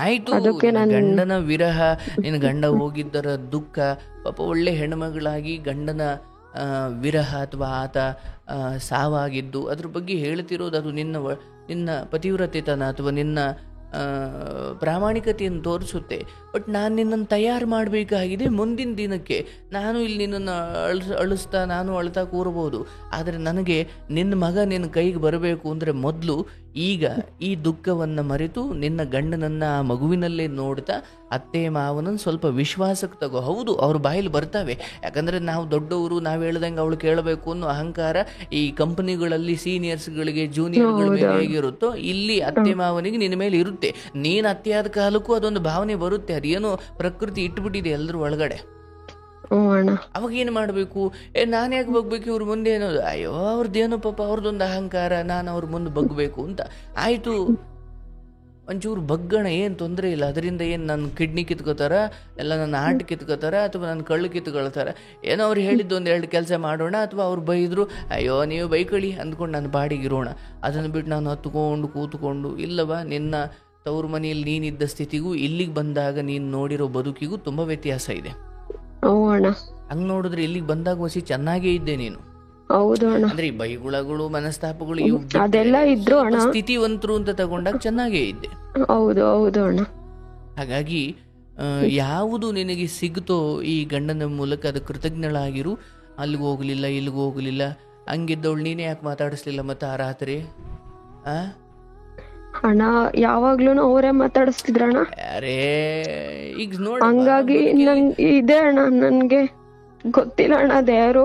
ಆಯ್ತು, ಗಂಡನ ವಿರಹ, ನಿನ್ನ ಗಂಡ ಹೋಗಿದ್ದರ ದುಃಖ, ಪಾಪ ಒಳ್ಳೆ ಹೆಣ್ಮಗಳಾಗಿ ಗಂಡನ ವಿರಹ ಅಥವಾ ಆತ ಸಾವಾಗಿದ್ದು ಅದ್ರ ಬಗ್ಗೆ ಹೇಳ್ತಿರೋದು ಅದು ನಿನ್ನ ಪತಿವ್ರತೆತನ ಅಥವಾ ನಿನ್ನ ಪ್ರಾಮಾಣಿಕತೆಯನ್ನು ತೋರಿಸುತ್ತೆ. ಬಟ್ ನಾನು ನಿನ್ನನ್ನು ತಯಾರು ಮಾಡಬೇಕಾಗಿದೆ ಮುಂದಿನ ದಿನಕ್ಕೆ. ನಾನು ಇಲ್ಲಿ ನಿನ್ನನ್ನು ಅಳಿಸ್ತಾ ನಾನು ಅಳ್ತಾ ಕೂರಬಹುದು, ಆದರೆ ನನಗೆ ನಿನ್ನ ಮಗ ನಿನ್ನ ಕೈಗೆ ಬರಬೇಕು ಅಂದರೆ ಮೊದಲು ಈಗ ಈ ದುಃಖವನ್ನು ಮರೆತು ನಿನ್ನ ಗಂಡನನ್ನು ಆ ಮಗುವಿನಲ್ಲೇ ನೋಡ್ತಾ ಅತ್ತೆ ಮಾವನನ್ನು ಸ್ವಲ್ಪ ವಿಶ್ವಾಸಕ್ಕೆ ತಗೋ. ಹೌದು, ಅವ್ರ ಬಾಯಲ್ಲಿ ಬರ್ತವೆ, ಯಾಕಂದರೆ ನಾವು ದೊಡ್ಡವರು, ನಾವು ಹೇಳ್ದಂಗೆ ಅವಳು ಕೇಳಬೇಕು ಅನ್ನೋ ಅಹಂಕಾರ ಈ ಕಂಪನಿಗಳಲ್ಲಿ ಸೀನಿಯರ್ಸ್ಗಳಿಗೆ ಜೂನಿಯರ್ಗಳ ಮೇಲೆ ಹೇಗಿರುತ್ತೋ ಇಲ್ಲಿ ಅತ್ತೆ ಮಾವನಿಗೆ ನಿನ್ನ ಮೇಲೆ ಇರುತ್ತೆ. ನೀನು ಅತ್ತೆಯಾದ ಕಾಲಕ್ಕೂ ಅದೊಂದು ಭಾವನೆ ಬರುತ್ತೆ. ಅದೇನೋ ಪ್ರಕೃತಿ ಇಟ್ಬಿಟ್ಟಿದೆ ಎಲ್ಲರೂ ಒಳಗಡೆ. ಅವಾಗ ಏನು ಮಾಡಬೇಕು? ನಾನು ಯಾಕೆ ಬಗ್ಬೇಕು ಇವ್ರ ಮುಂದೆ ಅನ್ನೋದು? ಅಯ್ಯೋ, ಅವ್ರದ್ದೇನೋ ಪಾಪ ಅವ್ರದ್ದೊಂದು ಅಹಂಕಾರ, ನಾನು ಅವ್ರ ಮುಂದೆ ಬಗ್ಬೇಕು ಅಂತ. ಆಯಿತು, ಒಂಚೂರು ಬಗ್ಗಣ, ಏನು ತೊಂದರೆ ಇಲ್ಲ. ಅದರಿಂದ ಏನು ನನ್ನ ಕಿಡ್ನಿ ಕಿತ್ಕೋತಾರ, ಎಲ್ಲ ನನ್ನ ಹಾರ್ಟ್ ಕಿತ್ಕೋತಾರ, ಅಥವಾ ನನ್ನ ಕಳ್ಳು ಕಿತ್ಕೊಳ್ತಾರ? ಏನೋ ಅವ್ರು ಹೇಳಿದ್ದು 1-2 ಕೆಲಸ ಮಾಡೋಣ, ಅಥವಾ ಅವ್ರು ಬೈದರು, ಅಯ್ಯೋ ನೀವು ಬೈಕಳಿ ಅಂದ್ಕೊಂಡು ನಾನು ಬಾಡಿಗಿರೋಣ. ಅದನ್ನು ಬಿಟ್ಟು ನಾನು ಹತ್ಕೊಂಡು ಕೂತ್ಕೊಂಡು ಇಲ್ಲವಾ, ನಿನ್ನ ತವ್ರ ಮನೆಯಲ್ಲಿ ನೀನಿದ್ದ ಸ್ಥಿತಿಗೂ ಇಲ್ಲಿಗೆ ಬಂದಾಗ ನೀನು ನೋಡಿರೋ ಬದುಕಿಗೂ ತುಂಬ ವ್ಯತ್ಯಾಸ ಇದೆ. ಹಂಗ್ ನೋಡಿದ್ರೆ ಇಲ್ಲಿಗೆ ಬಂದಾಗ ಹೊಸಿ ಚೆನ್ನಾಗೇ ಇದ್ದೆ ನೀನು. ಅಂದ್ರೆ ಈ ಬೈಗುಳಗಳು ಮನಸ್ತಾಪಗಳು ಅದೆಲ್ಲ ಇದ್ರು ಸ್ಥಿತಿವಂತರು ಅಂತ ತಗೊಂಡಾಗ ಚೆನ್ನಾಗೇ ಇದ್ದೆ. ಹಾಗಾಗಿ ಯಾವುದು ನಿನಗೆ ಸಿಗುತ್ತೋ ಈ ಗಂಡನ ಮೂಲಕ ಅದು ಕೃತಜ್ಞಳಾಗಿರು. ಅಲ್ಲಿಗೆ ಹೋಗ್ಲಿಲ್ಲ, ಇಲ್ಲಿಗೆ ಹೋಗ್ಲಿಲ್ಲ, ಹಂಗಿದ್ದವಳು ನೀನೇ ಯಾಕೆ ಮಾತಾಡಿಸ್ಲಿಲ್ಲ ಮತ್ತೆ ಆ ರಾತ್ರಿ? ಅಣ್ಣ ಯಾವಾಗ್ಲೂ ಅವರೇ ಮಾತಾಡಿಸ್ತಿದ್ರಣ್ಣ. ಅರೇ ಈಗ ನೋಡ, ಹಂಗಾಗಿ ಇದೆ ಅಣ್ಣ, ನನ್ಗೆ ಗೊತ್ತಿಲ್ಲ ಅಣ್ಣ ದೇವರು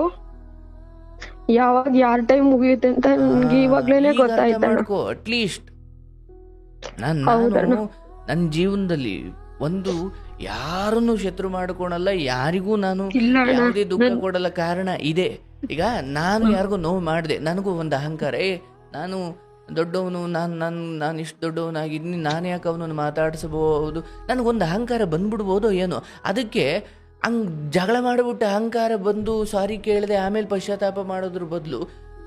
ಯಾವಾಗ ಯಾರ ಟೈಮ್ ಮುಗಿಯುತ್ತೆ ಅಂತ ನನ್ಗೆ ಇವಾಗ್ಲೇನೆ ಗೊತ್ತಾಯ್ತಣ್ಣ. ಅಟ್ಲೀಸ್ಟ್ ನನ್ನ ಜೀವನದಲ್ಲಿ ಒಂದು ಯಾರನ್ನು ಶತ್ರು ಮಾಡ್ಕೊಳಲ್ಲ, ಯಾರಿಗೂ ನಾನು ಯಾವುದೇ ದುಃಖ ಕೊಡಲ್ಲ. ಕಾರಣ ಇದೆ. ಈಗ ನಾನು ಯಾರಿಗೂ ನೋವು ಮಾಡಿದೆ, ನನಗೂ ಒಂದು ಅಹಂಕಾರ, ನಾನು ದೊಡ್ಡವನು, ನಾನು ಇಷ್ಟು ದೊಡ್ಡವನಾಗಿದ್ದೀನಿ, ನಾನು ಯಾಕೆ ಅವನನ್ನು ಮಾತಾಡಿಸಬಹುದು, ನನಗೊಂದು ಅಹಂಕಾರ ಬಂದ್ಬಿಡ್ಬೋದು ಏನೋ. ಅದಕ್ಕೆ ಹಂಗೆ ಜಗಳ ಮಾಡಿಬಿಟ್ಟು ಅಹಂಕಾರ ಬಂದು ಸಾರಿ ಕೇಳಿದೆ ಆಮೇಲೆ ಪಶ್ಚಾತ್ತಾಪ ಮಾಡೋದ್ರ ಬದಲು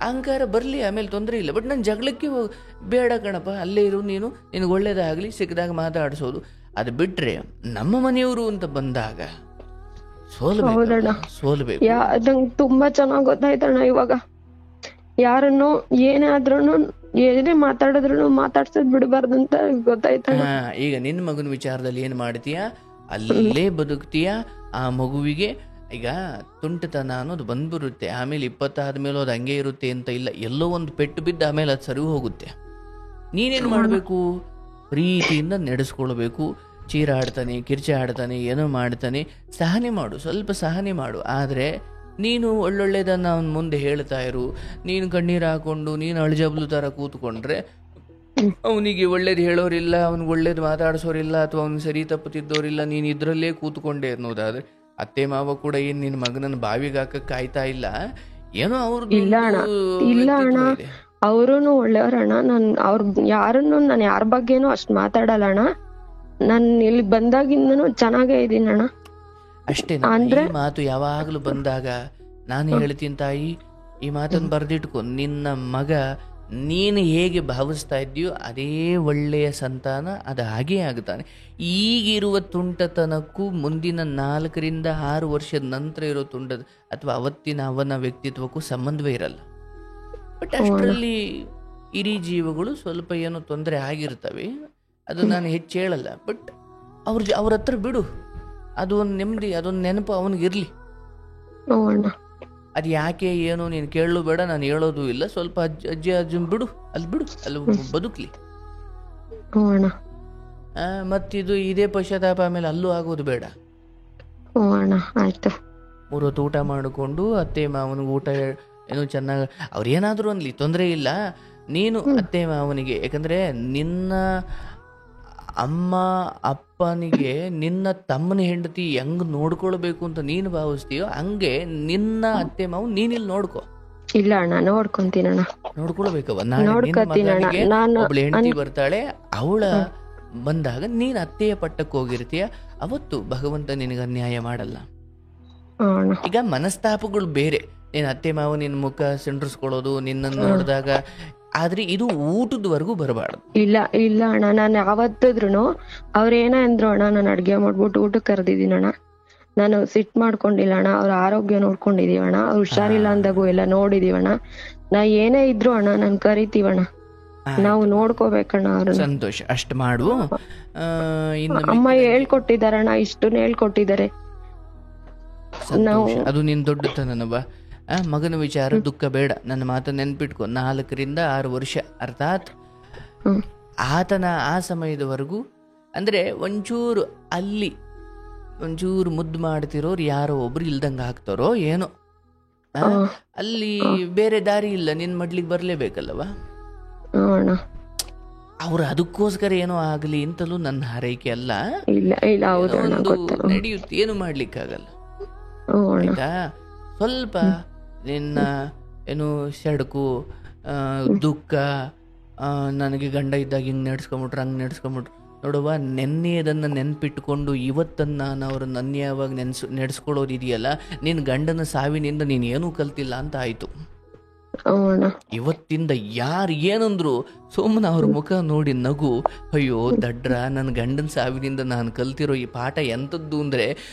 ಅಹಂಕಾರ ಬರಲಿ, ಆಮೇಲೆ ತೊಂದರೆ ಇಲ್ಲ. ಬಟ್ ನಾನು ಜಗಳಕ್ಕೆ ಬೇಡ ಕಣಪ್ಪ, ಅಲ್ಲೇ ಇರು ನೀನು, ನಿನಗೆ ಒಳ್ಳೇದಾಗಲಿ, ಸಿಕ್ಕಿದಾಗ ಮಾತಾಡಿಸೋದು. ಅದು ಬಿಟ್ಟರೆ ನಮ್ಮ ಮನೆಯವರು ಅಂತ ಬಂದಾಗ ಸೋಲ್ಬೇಕು. ನಂಗೆ ತುಂಬಾ ಚೆನ್ನಾಗಿ ಗೊತ್ತಾಯ್ತಣ್ಣ ಇವಾಗ. ಯಾರನ್ನು ಏನೇ ಆದ್ರೂ ಏನೇ ಮಾತಾಡಿದ್ರು ಮಾತಾಡ್ಸೋದ್ ಬಿಡಬಾರ್ದು ಅಂತ ಗೊತ್ತಾಯ್ತಣ್ಣ. ಈಗ ನಿನ್ನ ಮಗನ ವಿಚಾರದಲ್ಲಿ ಏನು ಮಾಡ್ತೀಯಾ, ಅಲ್ಲೇ ಬದುಕ್ತೀಯ. ಆ ಮಗುವಿಗೆ ಈಗ ತುಂಟತನ ಅನ್ನೋದು ಬಂದ್ಬಿರುತ್ತೆ, ಆಮೇಲೆ 20 ಆದ್ಮೇಲೆ ಅದು ಹಂಗೆ ಇರುತ್ತೆ ಅಂತ ಇಲ್ಲ. ಎಲ್ಲೋ ಒಂದು ಪೆಟ್ಟು ಬಿದ್ದು ಆಮೇಲೆ ಅದು ಸರಿ ಹೋಗುತ್ತೆ. ನೀನೇನು ಮಾಡಬೇಕು? ಪ್ರೀತಿಯಿಂದ ನಡೆಸ್ಕೊಳ್ಬೇಕು. ಚೀರಾಡ್ತಾನೆ, ಕಿರ್ಚಾಡ್ತಾನೆ, ಏನೋ ಮಾಡ್ತಾನೆ, ಸಹನೆ ಮಾಡು, ಸ್ವಲ್ಪ ಸಹನೆ ಮಾಡು. ಆದರೆ ನೀನು ಒಳ್ಳೊಳ್ಳೇದನ್ನು ಅವನ ಮುಂದೆ ಹೇಳ್ತಾ ಇರು. ನೀನು ಕಣ್ಣೀರು ಹಾಕೊಂಡು ನೀನು ಅಳ್ಜಬ್ಲು ಥರ ಕೂತ್ಕೊಂಡ್ರೆ ಅವನಿಗೆ ಒಳ್ಳೇದು ಹೇಳೋರಿಲ್ಲ, ಅವ್ನಿಗೆ ಒಳ್ಳೇದು ಮಾತಾಡಿಸೋರಿಲ್ಲ, ಅಥವಾ ಅವ್ನಿಗೆ ಸರಿ ತಪ್ಪು ತಿದ್ದೋರಿಲ್ಲ. ನೀನು ಇದರಲ್ಲೇ ಕೂತ್ಕೊಂಡೆ ಅನ್ನೋದಾದ್ರೆ ಅತ್ತೆ ಮಾವ ಕೂಡ ಏನು ನಿನ್ನ ಮಗನನ್ನು ಬಾವಿಗೆ ಹಾಕಕ್ಕೆ ಕಾಯ್ತಾ ಇಲ್ಲ. ಏನೋ ಅವ್ರದ್ದು ಇಲ್ಲ ಅಣ್ಣ, ಅವರುನು ಒಳ್ಳೆಯವ್ರಣ್ಣ. ಯಾರನ್ನು ನಾನು ಯಾರ ಬಗ್ಗೆನೂ ಅಷ್ಟ್ ಮಾತಾಡಲ್ಲ ಅಣ್ಣ. ನಾನ್ ಇಲ್ಲಿ ಬಂದಾಗಿಂದನು ಚೆನ್ನಾಗೇ ಇದೀನಿ ಅಣ್ಣ. ಅಷ್ಟೇ. ಈ ಮಾತು ಯಾವಾಗಲೂ ಬಂದಾಗ ನಾನು ಹೇಳ್ತೀನಿ ತಾಯಿ, ಈ ಮಾತನ್ನು ಬರೆದಿಟ್ಕೊ. ನಿನ್ನ ಮಗ ನೀನು ಹೇಗೆ ಭಾವಿಸ್ತಾ ಇದ್ದೀಯೋ ಅದೇ ಒಳ್ಳೆಯ ಸಂತಾನ ಅದು ಹಾಗೇ ಆಗುತ್ತಾನೆ. ಈಗಿರುವ ತುಂಟತನಕ್ಕೂ ಮುಂದಿನ 4-6 ವರ್ಷದ ನಂತರ ಇರೋ ತುಂಟದ ಅಥವಾ ಅವತ್ತಿನ ಅವನ ವ್ಯಕ್ತಿತ್ವಕ್ಕೂ ಸಂಬಂಧವೇ ಇರಲ್ಲ. ಬಟ್ ಅಷ್ಟರಲ್ಲಿ ಹಿರಿ ಜೀವಗಳು ಸ್ವಲ್ಪ ಏನೋ ತೊಂದರೆ ಆಗಿರ್ತವೆ, ಅದು ನಾನು ಹೆಚ್ಚು ಹೇಳಲ್ಲ. ಬಟ್ ಅವ್ರ ಹತ್ರ ಬಿಡು, ಅದು ಒಂದು ನೆಮ್ಮದಿ, ಅದೊಂದು ನೆನಪು ಅವನಿಗಿರ್ಲಿ. ಅದು ಯಾಕೆ ಏನು ನೀನು ಕೇಳಲು ಬೇಡ, ನಾನು ಹೇಳೋದು ಇಲ್ಲ. ಸ್ವಲ್ಪ ಅಜ್ಜನ್ ಬಿಡು, ಅಲ್ಲಿ ಬಿಡು, ಅಲ್ಲಿ ಬದುಕ್ಲಿ. ಮತ್ತಿದು ಇದೇ ಪಶ್ಚಾತ್ತಾಪ ಆಮೇಲೆ ಅಲ್ಲೂ ಆಗೋದು ಬೇಡ. ಆಯ್ತು. 3 ಹೊತ್ತು ಊಟ ಮಾಡಿಕೊಂಡು ಅತ್ತೆ ಮಾವನಿಗೆ ಊಟ ಏನೋ ಚೆನ್ನಾಗಿ ಅವ್ರೇನಾದರೂ ಅನ್ಲಿ, ತೊಂದರೆ ಇಲ್ಲ. ನೀನು ಅತ್ತೆ ಮಾವನಿಗೆ, ಯಾಕಂದ್ರೆ ನಿನ್ನ ಅಮ್ಮ ಅಪ್ಪನಿಗೆ ನಿನ್ನ ತಮ್ಮನ ಹೆಂಡತಿ ಹೆಂಗ್ ನೋಡ್ಕೊಳ್ಬೇಕು ಅಂತ ನೀನು ಭಾವಿಸ್ತೀಯೋ ಹಂಗೆ ನಿನ್ನ ಅತ್ತೆ ಮಾವು ನೀನಿಲ್ಲಿ ನೋಡ್ಕೊ. ಇಲ್ಲ ಅಣ್ಣ, ನೋಡ್ಕೊಂತೀನಣ್ಣ. ನೋಡ್ಕೊಳ್ಬೇಕವ. ಒಬ್ಳು ಹೆಂಡತಿ ಬರ್ತಾಳೆ, ಅವಳ ಬಂದಾಗ ನೀನ್ ಅತ್ತೆಯ ಪಟ್ಟಕ್ಕೆ ಹೋಗಿರ್ತೀಯ, ಅವತ್ತು ಭಗವಂತ ನಿನಗೆ ಅನ್ಯಾಯ ಮಾಡಲ್ಲ. ಈಗ ಮನಸ್ತಾಪಗಳು ಬೇರೆ, ನೀನ್ ಅತ್ತೆ ಮಾವು ನಿನ್ ಮುಖ ಸಿಂಡ್ರಿಸ್ಕೊಳ್ಳೋದು ನಿನ್ನನ್ನು ನೋಡಿದಾಗ, ಆದ್ರೆ ಇದು ಊಟದವರೆಗೂ ಬರಬಾರ್ದು. ಇಲ್ಲ ಅಣ್ಣ, ನಾನು ಯಾವತ್ತಿದ್ರು ಅವ್ರೇನ ಅಂದ್ರು ಅಣ್ಣ, ನಾನು ಅಡ್ಗೆ ಮಾಡ್ಬಿಟ್ಟು ಊಟಕ್ಕೆ ಕರೆದಿದ್ದೀನಿ ಅಣ್ಣ. ನಾನು ಸಿಟ್ ಮಾಡ್ಕೊಂಡಿಲ್ಲ ಅಣ್ಣ, ಅವ್ರ ಆರೋಗ್ಯ ನೋಡ್ಕೊಂಡಿದೀವಣ್ಣ, ಅವ್ರು ಹುಷಾರಿಲ್ಲ ಅಂದಾಗು ಎಲ್ಲ ನೋಡಿದೀವಣ್ಣ. ನಾ ಏನೇ ಇದ್ರು ಅಣ್ಣ ನಾನು ಕರಿತೀವಣ್ಣ, ನಾವು ನೋಡ್ಕೋಬೇಕಣ್ಣ ಅವ್ರನ್ನ. ಸಂತೋಷ, ಅಷ್ಟ್ ಮಾಡು. ಅಮ್ಮ ಹೇಳ್ಕೊಟ್ಟಿದಾರಣ್ಣ, ಇಷ್ಟನ್ನ ಹೇಳ್ಕೊಟ್ಟಿದ್ದಾರೆ. ಅದು ನಿನ್ ದೊಡ್ಡತನವ. ಮಗನ ವಿಚಾರ ದುಃಖ ಬೇಡ, ನನ್ನ ಮಾತನ್ನ ನೆನ್ಪಿಟ್ಕೊ. 4-6 ವರ್ಷ, ಅರ್ಥಾತ್ ಆತನ ಆ ಸಮಯದವರೆಗೂ ಅಂದ್ರೆ ಒಂಚೂರು ಮುದ್ದು ಮಾಡ್ತಿರೋರು ಯಾರೋ ಒಬ್ರು ಇಲ್ದಂಗ ಆಗ್ತಾರೋ ಏನೋ, ಅಲ್ಲಿ ಬೇರೆ ದಾರಿ ಇಲ್ಲ, ನಿನ್ ಮಡ್ಲಿಗೆ ಬರ್ಲೇಬೇಕಲ್ಲವಾ. ಅವ್ರು ಅದಕ್ಕೋಸ್ಕರ ಏನೋ ಆಗ್ಲಿ ಅಂತಲೂ ನನ್ನ ಹಾರೈಕೆ ಅಲ್ಲ. ನಡೆಯುತ್ತೆ, ಏನು ಮಾಡ್ಲಿಕ್ಕಾಗಲ್ಲ. ಆಯ್ತಾ? ಸ್ವಲ್ಪ ನಿನ್ನ ಏನು ಸೆಡಕು ದುಃಖ, ನನಗೆ ಗಂಡ ಇದ್ದಾಗ ಹಿಂಗೆ ನಡೆಸ್ಕೊಂಬಿಟ್ರು ಹಂಗೆ ನಡೆಸ್ಕೊಂಬಿಟ್ರು ನೋಡುವ, ನೆನ್ನೆಯದನ್ನು ನೆನ್ಪಿಟ್ಕೊಂಡು ಇವತ್ತನ್ನು ನಾನು ಅವ್ರನ್ನ ಅನ್ಯಾಯವಾಗಿ ನಡೆಸ್ಕೊಳ್ಳೋದಿದೆಯಲ್ಲ, ನಿನ್ನ ಗಂಡನ ಸಾವಿನಿಂದ ನೀನು ಏನೂ ಕಲ್ತಿಲ್ಲ ಅಂತ ಆಯಿತು. ಇವತ್ತಿಂದ ಯಾರು ಏನಂದ್ರು ಸೋಮನ ಅವ್ರ ಮುಖ ನೋಡಿ ನಗು. ಅಯ್ಯೋ ದಡ್ರ, ನನ್ನ ಗಂಡನ ಸಾವಿನಿಂದ ನಾನು ಕಲ್ತಿರೋ ಈ ಪಾಠ ಎಂಥದ್ದು ಅಂದರೆ,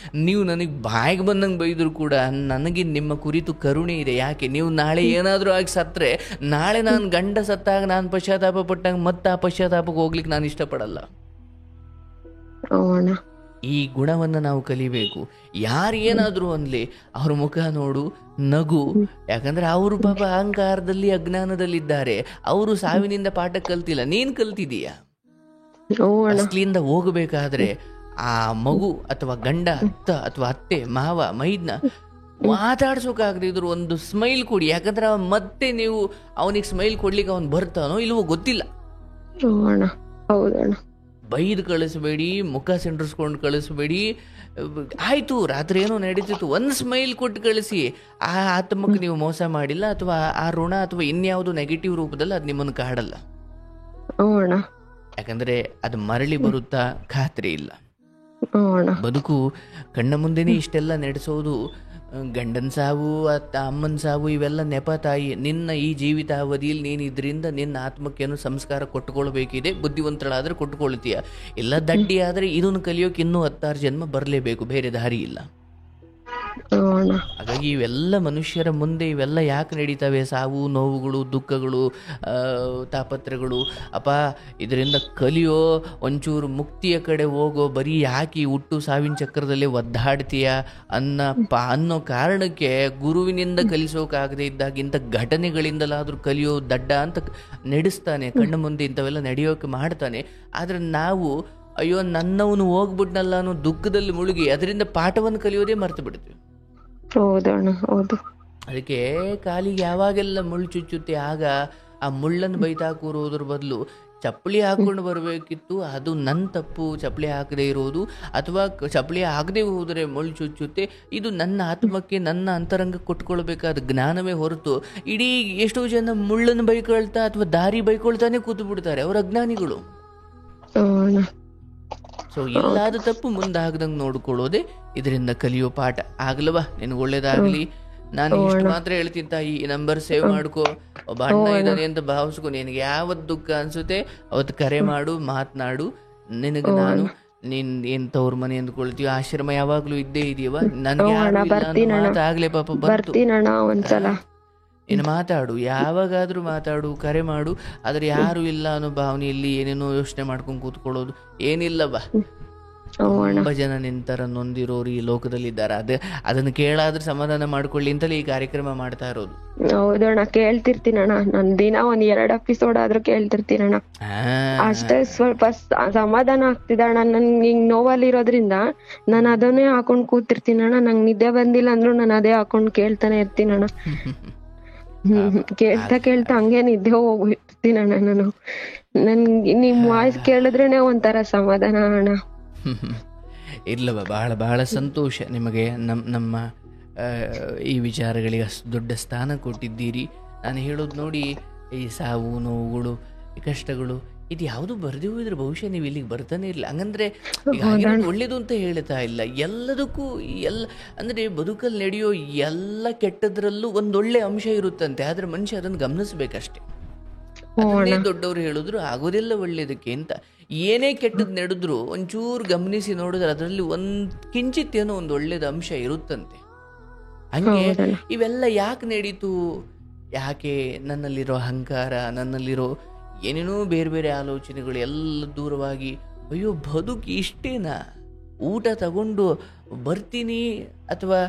ನೀವು ನನಗೆ ಬಾಯಿಗೆ ಬಂದಂಗೆ ಬೈದ್ರು ಕೂಡ ನನಗೆ ನಿಮ್ಮ ಕುರಿತು ಕರುಣೆ ಇದೆ. ಯಾಕೆ, ನೀವು ನಾಳೆ ಏನಾದರೂ ಆಗಿ ಸತ್ತರೆ, ನಾಳೆ ನಾನು ಗಂಡ ಸತ್ತಾಗ ನಾನು ಪಶ್ಚಾತ್ತಾಪ ಪಟ್ಟಾಗ ಮತ್ತೆ ಆ ಪಶ್ಚಾತ್ತಾಪಕ್ಕೆ ಹೋಗ್ಲಿಕ್ಕೆ ನಾನು ಇಷ್ಟಪಡಲ್ಲ. ಈ ಗುಣವನ್ನು ನಾವು ಕಲಿಬೇಕು. ಯಾರು ಏನಾದರೂ ಅನ್ಲಿ ಅವ್ರ ಮುಖ ನೋಡು, ನಗು. ಯಾಕಂದ್ರೆ ಅವರು ಪಾಪ ಅಹಂಕಾರದಲ್ಲಿ ಅಜ್ಞಾನದಲ್ಲಿದ್ದಾರೆ, ಅವರು ಸಾವಿನಿಂದ ಪಾಠ ಕಲ್ತಿಲ್ಲ, ನೀನ್ ಕಲ್ತಿದೀಯ. ಅಸ್ಲಿಂದ ಹೋಗಬೇಕಾದ್ರೆ ಆ ಮಗು ಅಥವಾ ಗಂಡ ಅಥವಾ ಅತ್ತೆ ಮಾವ ಮೈದ್ನ ಮಾತಾಡ್ಸೋಕಾಗದಿದ್ರು ಒಂದು ಸ್ಮೈಲ್ ಕೊಡಿ. ಯಾಕಂದ್ರೆ ಮತ್ತೆ ನೀವು ಅವನಿಗೆ ಸ್ಮೈಲ್ ಕೊಡ್ಲಿಕ್ಕೆ ಅವನು ಬರ್ತಾನೋ ಇಲ್ವೋ ಗೊತ್ತಿಲ್ಲ. ಬೈದು ಕಳಿಸ್ಬೇಡಿ, ಮುಖ ಸಿಂಡ್ರಿಸ್ಕೊಂಡು ಕಳಿಸ್ಬೇಡಿ. ಆಯ್ತು ರಾತ್ರಿ ಏನೋ ನಡೀತಿತ್ತು, ಒಂದು ಸ್ಮೈಲ್ ಕೊಟ್ಟು ಕಳಿಸಿ. ಆ ಆತ್ಮಕ್ಕೆ ನೀವು ಮೋಸ ಮಾಡಿಲ್ಲ, ಅಥವಾ ಆ ಋಣ ಅಥವಾ ಇನ್ಯಾವುದು ನೆಗೆಟಿವ್ ರೂಪದಲ್ಲಿ ಅದು ನಿಮ್ಮನ್ನು ಕಾಡಲ್ಲ. ಯಾಕಂದ್ರೆ ಅದು ಮರಳಿ ಬರುತ್ತಾ ಖಾತ್ರಿ ಇಲ್ಲ. ಬದುಕು ಕಣ್ಣ ಮುಂದೆನೇ ಇಷ್ಟೆಲ್ಲ ನಡೆಸೋದು, ಗಂಡನ ಸಾವು ಅಮ್ಮನ ಸಾವು ಇವೆಲ್ಲ ನೆಪ ತಾಯಿ. ನಿನ್ನ ಈ ಜೀವಿತಾವಧಿಯಲ್ಲಿ ನೀನು ಇದರಿಂದ ನಿನ್ನ ಆತ್ಮಕ್ಕೇನು ಸಂಸ್ಕಾರ ಕೊಟ್ಟುಕೊಳ್ಬೇಕಿದೆ. ಬುದ್ಧಿವಂತಳಾದರೆ ಕೊಟ್ಟುಕೊಳ್ತೀಯ, ಎಲ್ಲ ದಡ್ಡಿ ಆದರೆ ಇದನ್ನು ಕಲಿಯೋಕೆ ಇನ್ನೂ 16 ಜನ್ಮ ಬರಲೇಬೇಕು, ಬೇರೆ ದಾರಿ ಇಲ್ಲ. ಹಾಗಾಗಿ ಇವೆಲ್ಲ ಮನುಷ್ಯರ ಮುಂದೆ ಇವೆಲ್ಲ ಯಾಕೆ ನಡೀತವೆ? ಸಾವು, ನೋವುಗಳು, ದುಃಖಗಳು, ತಾಪತ್ರಗಳು. ಅಪ್ಪ ಇದರಿಂದ ಕಲಿಯೋ, ಒಂಚೂರು ಮುಕ್ತಿಯ ಕಡೆ ಹೋಗೋ, ಬರೀ ಯಾಕೆ ಹುಟ್ಟು ಸಾವಿನ ಚಕ್ರದಲ್ಲಿ ಒದ್ದಾಡ್ತೀಯ ಅನ್ನೋ ಕಾರಣಕ್ಕೆ ಗುರುವಿನಿಂದ ಕಲಿಸೋಕಾಗದೇ ಇದ್ದಾಗ ಇಂಥ ಘಟನೆಗಳಿಂದಲಾದ್ರೂ ಕಲಿಯೋ ದಡ್ಡ ಅಂತ ನಡೆಸ್ತಾನೆ, ಕಣ್ಣ ಮುಂದೆ ಇಂಥವೆಲ್ಲ ನಡೆಯೋಕೆ ಮಾಡ್ತಾನೆ. ಆದರೆ ನಾವು ಅಯ್ಯೋ ನನ್ನವನು ಹೋಗ್ಬಿಟ್ನಲ್ಲ ಅನ್ನೋ ದುಃಖದಲ್ಲಿ ಮುಳುಗಿ ಅದರಿಂದ ಪಾಠವನ್ನು ಕಲಿಯೋದೇ ಮರ್ತು ಬಿಡ್ತೀವಿ. ಹೌದಣ್ಣ ಹೌದು. ಅದಕ್ಕೆ ಕಾಲಿಗೆ ಯಾವಾಗೆಲ್ಲ ಮುಳ್ಳು ಚುಚ್ಚುತ್ತೆ ಆಗ ಆ ಮುಳ್ಳನ್ನು ಬೈತಾ ಕೂರೋದ್ರ ಬದಲು ಚಪ್ಪಲಿ ಹಾಕೊಂಡು ಬರಬೇಕಿತ್ತು. ಅದು ನನ್ನ ತಪ್ಪು ಚಪ್ಪಲಿ ಹಾಕದೇ ಇರೋದು, ಅಥವಾ ಚಪ್ಪಲಿ ಹಾಕದೇ ಹೋದರೆ ಮುಳ್ಳು ಚುಚ್ಚುತ್ತೆ, ಇದು ನನ್ನ ಆತ್ಮಕ್ಕೆ ನನ್ನ ಅಂತರಂಗ ಕೊಟ್ಕೊಳ್ಬೇಕಾದ ಜ್ಞಾನವೇ ಹೊರತು ಇಡೀ ಎಷ್ಟೋ ಜನ ಮುಳ್ಳನ್ನು ಬೈಕೊಳ್ತಾ ಅಥವಾ ದಾರಿ ಬೈಕೊಳ್ತಾನೆ ಕೂತು ಬಿಡ್ತಾರೆ, ಅವ್ರ ಅಜ್ಞಾನಿಗಳು. ಸೊ ಇಲ್ಲಾದ ತಪ್ಪು ಮುಂದಾಗದಂಗೆ ನೋಡ್ಕೊಳ್ಳೋದೆ ಇದರಿಂದ ಕಲಿಯೋ ಪಾಠ. ಆಗ್ಲವಾ ನಿನಗೆ ಒಳ್ಳೇದಾಗಲಿ. ನಾನು ಇಷ್ಟು ಮಾತ್ರ ಹೇಳ್ತೀನಿ ತಾಯಿ, ಈ ನಂಬರ್ ಸೇವ್ ಮಾಡ್ಕೊ, ಒಬ್ಬ ಅಣ್ಣ ಇದ್ದಾನೆ ಅಂತ ಭಾವಿಸ್ಕೊ. ನಿನಗೆ ಯಾವತ್ತು ದುಃಖ ಅನ್ಸುತ್ತೆ ಅವತ್ತು ಕರೆ ಮಾಡು, ಮಾತನಾಡು. ನಿನಗೆ ನಾನು ನೀನ್ ಏನ್ ತವ್ರ ಮನೆ ಅಂದ್ಕೊಳ್ತೀವಿ, ಆಶ್ರಮ ಯಾವಾಗ್ಲೂ ಇದ್ದೇ ಇದೆಯವ. ನನ್ಗೆ ಮಾತಾಗ್ಲೇ ಪಾಪ ಬರ್ತು, ನೀನು ಮಾತಾಡು, ಯಾವಾಗಾದ್ರೂ ಮಾತಾಡು, ಕರೆ ಮಾಡು. ಆದ್ರೆ ಯಾರು ಇಲ್ಲ ಅನ್ನೋ ಭಾವನೆಯಲ್ಲಿ ಏನೇನೋ ಯೋಚನೆ ಮಾಡ್ಕೊಂಡು ಕೂತ್ಕೊಳ್ಳೋದು ಏನಿಲ್ಲವ. ತುಂಬಾ ಜನ ನಿಂತರ ನೊಂದಿರೋರು ಈ ಲೋಕದಲ್ಲಿ ಇದ್ದಾರೆ. ಅದನ್ನ ಕೇಳಾದ್ರೆ ಸಮಾಧಾನ ಮಾಡ್ಕೊಳ್ಳಿ ಅಂತಲೇ ಈ ಕಾರ್ಯಕ್ರಮ ಮಾಡ್ತಾ ಇರೋದು. ಹೌದಣ್ಣ, ಕೇಳ್ತಿರ್ತೀನಣ್ಣ. ನನ್ ದಿನ ಒಂದ್ 2 ಎಪಿಸೋಡ್ ಆದ್ರೂ ಕೇಳ್ತಿರ್ತೀನಣ್ಣ. ಅಷ್ಟೇ ಸ್ವಲ್ಪ ಸಮಾಧಾನ ಆಗ್ತಿದಣ್ಣ. ನನ್ ಹಿಂಗ್ ನೋವಲ್ಲಿರೋದ್ರಿಂದ ನಾನು ಅದನ್ನೇ ಹಾಕೊಂಡ್ ಕೂತಿರ್ತೀನಣ್ಣ. ನಂಗ್ ನಿದ್ದೆ ಬಂದಿಲ್ಲ ಅಂದ್ರೂ ನಾನು ಅದೇ ಹಾಕೊಂಡ್ ಕೇಳ್ತಾನೆ ಇರ್ತೀನಣ್ಣ. ಕೇಳ್ತಾ ಹಂಗೆ ನಿದ್ದೆ ಹೋಗ್ಬಿಡ್ತೀನಣ್ಣ ನಾನು. ನನ್ಗೆ ನಿಮ್ ವಾಯ್ಸ್ ಕೇಳಿದ್ರೇನೆ ಒಂಥರ ಸಮಾಧಾನ ಅಣ್ಣ. ಇರ್ಲವ, ಬಹಳ ಬಹಳ ಸಂತೋಷ ನಿಮಗೆ ನಮ್ಮ ಈ ವಿಚಾರಗಳಿಗೆ ಅಷ್ಟು ದೊಡ್ಡ ಸ್ಥಾನ ಕೊಟ್ಟಿದ್ದೀರಿ. ನಾನು ಹೇಳೋದು ನೋಡಿ, ಈ ಸಾವು ನೋವುಗಳು, ಈ ಕಷ್ಟಗಳು, ಇದು ಯಾವುದು ಬರೆದೇ ಹೋದ್ರೆ ಬಹುಶಃ ನೀವು ಇಲ್ಲಿಗೆ ಬರ್ತಾನೆ ಇರಲಿಲ್ಲ. ಹಂಗಂದ್ರೆ ಒಳ್ಳೇದು ಅಂತ ಹೇಳ್ತಾ ಇಲ್ಲ. ಎಲ್ಲದಕ್ಕೂ ಅಂದ್ರೆ ಬದುಕಲ್ಲಿ ನಡೆಯೋ ಎಲ್ಲ ಕೆಟ್ಟದ್ರಲ್ಲೂ ಒಂದೊಳ್ಳೆ ಅಂಶ ಇರುತ್ತಂತೆ. ಆದ್ರೆ ಮನುಷ್ಯ ಅದನ್ನು ಗಮನಿಸ್ಬೇಕಷ್ಟೆ. ಅದನ್ನೇ ದೊಡ್ಡವರು ಹೇಳಿದ್ರು, ಆಗೋದಿಲ್ಲ ಒಳ್ಳೇದಕ್ಕೆ ಅಂತ. ಏನೇ ಕೆಟ್ಟದ್ ನಡೆದ್ರು ಒಂಚೂರು ಗಮನಿಸಿ ನೋಡಿದ್ರೆ ಅದರಲ್ಲಿ ಕಿಂಚಿತ್ ಏನೋ ಒಂದು ಒಳ್ಳೇದ ಅಂಶ ಇರುತ್ತಂತೆ. ಹಂಗೆ ಇವೆಲ್ಲ ಯಾಕೆ ನಡೀತು, ಯಾಕೆ ನನ್ನಲ್ಲಿರೋ ಅಹಂಕಾರ, ನನ್ನಲ್ಲಿರೋ ಏನೇನೋ ಬೇರೆ ಬೇರೆ ಆಲೋಚನೆಗಳು ಎಲ್ಲ ದೂರವಾಗಿ, ಅಯ್ಯೋ ಬದುಕು ಇಷ್ಟೇನಾ, ಊಟ ತಗೊಂಡು ಬರ್ತೀನಿ, ಅಥವಾ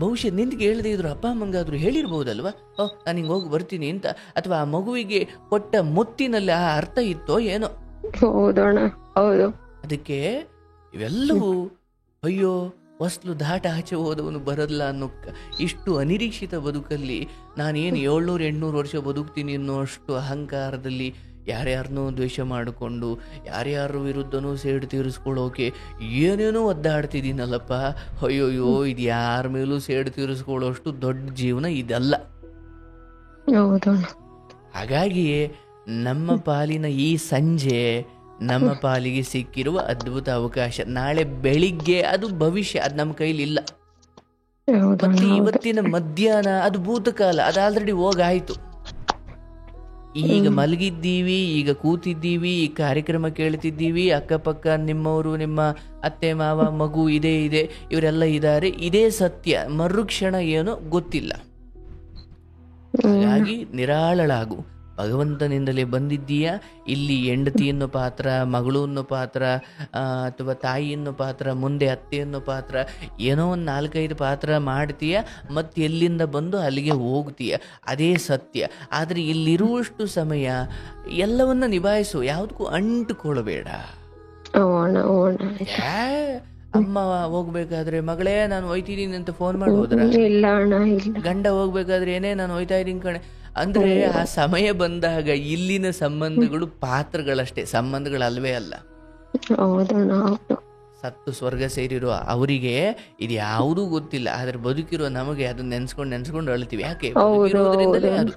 ಬಹುಶಃ ನಿಂತಿಗೆ ಹೇಳದೇ ಇದ್ರು ಅಪ್ಪ ಅಮ್ಮಂಗಾದ್ರು ಹೇಳಿರ್ಬೋದಲ್ವಾ, ನಾನು ಹಿಂಗೆ ಹೋಗಿ ಬರ್ತೀನಿ ಅಂತ. ಅಥವಾ ಆ ಮಗುವಿಗೆ ಕೊಟ್ಟ ಮುತ್ತಿನಲ್ಲಿ ಆ ಅರ್ಥ ಇತ್ತೋ ಏನೋ. ಹೌದಣ್ಣ ಹೌದು. ಅದಕ್ಕೆ ಇವೆಲ್ಲವೂ ಅಯ್ಯೋ ಹೊಸ್ಲು ದಾಟ ಆಚೆ ಹೋದವನು ಬರಲ್ಲ ಅನ್ನೋ ಇಷ್ಟು ಅನಿರೀಕ್ಷಿತ ಬದುಕಲ್ಲಿ ನಾನೇನು 700-800 ವರ್ಷ ಬದುಕ್ತೀನಿ ಅನ್ನೋ ಅಷ್ಟು ಅಹಂಕಾರದಲ್ಲಿ ಯಾರ್ಯಾರನ್ನೋ ದ್ವೇಷ ಮಾಡಿಕೊಂಡು ಯಾರ್ಯಾರ ವಿರುದ್ಧನೂ ಸೇಡು ತೀರಿಸ್ಕೊಳ್ಳೋಕೆ ಏನೇನೋ ಒದ್ದಾಡ್ತಿದ್ದೀನಲ್ಲಪ್ಪ. ಅಯ್ಯೋಯ್ಯೋ, ಇದು ಯಾರ ಮೇಲೂ ಸೇಡು ತೀರಿಸ್ಕೊಳ್ಳೋಷ್ಟು ದೊಡ್ಡ ಜೀವನ ಇದಲ್ಲ. ಹಾಗಾಗಿ ನಮ್ಮ ಪಾಲಿನ ಈ ಸಂಜೆ ನಮ್ಮ ಪಾಲಿಗೆ ಸಿಕ್ಕಿರುವ ಅದ್ಭುತ ಅವಕಾಶ. ನಾಳೆ ಬೆಳಿಗ್ಗೆ ಅದು ಭವಿಷ್ಯ, ಅದು ನಮ್ಮ ಕೈಲಿಲ್ಲ. ಮತ್ತೆ ಇವತ್ತಿನ ಮಧ್ಯಾಹ್ನ ಅದು ಭೂತಕಾಲ, ಅದು ಆಲ್ರೆಡಿ ಹೋಗಾಯ್ತು. ಈಗ ಮಲಗಿದ್ದೀವಿ, ಈಗ ಕೂತಿದ್ದೀವಿ, ಈ ಕಾರ್ಯಕ್ರಮ ಕೇಳ್ತಿದ್ದೀವಿ, ಅಕ್ಕಪಕ್ಕ ನಿಮ್ಮವರು, ನಿಮ್ಮ ಅತ್ತೆ ಮಾವ, ಮಗು ಇದೆ ಇವರೆಲ್ಲ ಇದ್ದಾರೆ, ಇದೇ ಸತ್ಯ. ಮರುಕ್ಷಣ ಏನೋ ಗೊತ್ತಿಲ್ಲ. ಹಾಗಾಗಿ ನಿರಾಳಳಾಗು. ಭಗವಂತನಿಂದಲೇ ಬಂದಿದ್ದೀಯಾ. ಇಲ್ಲಿ ಹೆಂಡತಿ ಅನ್ನೋ ಪಾತ್ರ, ಮಗಳು ಅನ್ನೋ ಪಾತ್ರ, ಅಥವಾ ತಾಯಿ ಅನ್ನೋ ಪಾತ್ರ, ಮುಂದೆ ಅತ್ತೆ ಅನ್ನೋ ಪಾತ್ರ, ಏನೋ ಒಂದು 4-5 ಪಾತ್ರ ಮಾಡ್ತೀಯ, ಮತ್ತೆ ಎಲ್ಲಿಂದ ಬಂದು ಅಲ್ಲಿಗೆ ಹೋಗ್ತೀಯ, ಅದೇ ಸತ್ಯ. ಆದರೆ ಇಲ್ಲಿರುವಷ್ಟು ಸಮಯ ಎಲ್ಲವನ್ನ ನಿಭಾಯಿಸು, ಯಾವುದಕ್ಕೂ ಅಂಟುಕೊಳ್ಬೇಡ. ಅಮ್ಮ ಹೋಗ್ಬೇಕಾದ್ರೆ ಮಗಳೇ ನಾನು ಹೋಯ್ತಿದ್ದೀನಿ ಅಂತ ಫೋನ್ ಮಾಡಿ ಹೋದ್ರ, ಗಂಡ ಹೋಗ್ಬೇಕಾದ್ರೆ ಏನೇ ನಾನು ಹೋಯ್ತಾ ಇದ್ದೀನಿ ಕಣೆ ಅಂದ್ರೆ, ಆ ಸಮಯ ಬಂದಾಗ ಇಲ್ಲಿನ ಸಂಬಂಧಗಳು ಪಾತ್ರಗಳಷ್ಟೇ, ಸಂಬಂಧಗಳಲ್ವೇ ಅಲ್ಲ. ಸತ್ತು ಸ್ವರ್ಗ ಸೇರಿರೋ ಅವರಿಗೆ ಇದು ಯಾವುದೂ ಗೊತ್ತಿಲ್ಲ. ಆದ್ರೆ ಬದುಕಿರೋ ನಮಗೆ ಅದನ್ನ ನೆನ್ಸ್ಕೊಂಡು ಅಳ್ತೀವಿ. ಯಾಕೆ? ಬದುಕಿರೋದ್ರಿಂದಲೇ ಅದು.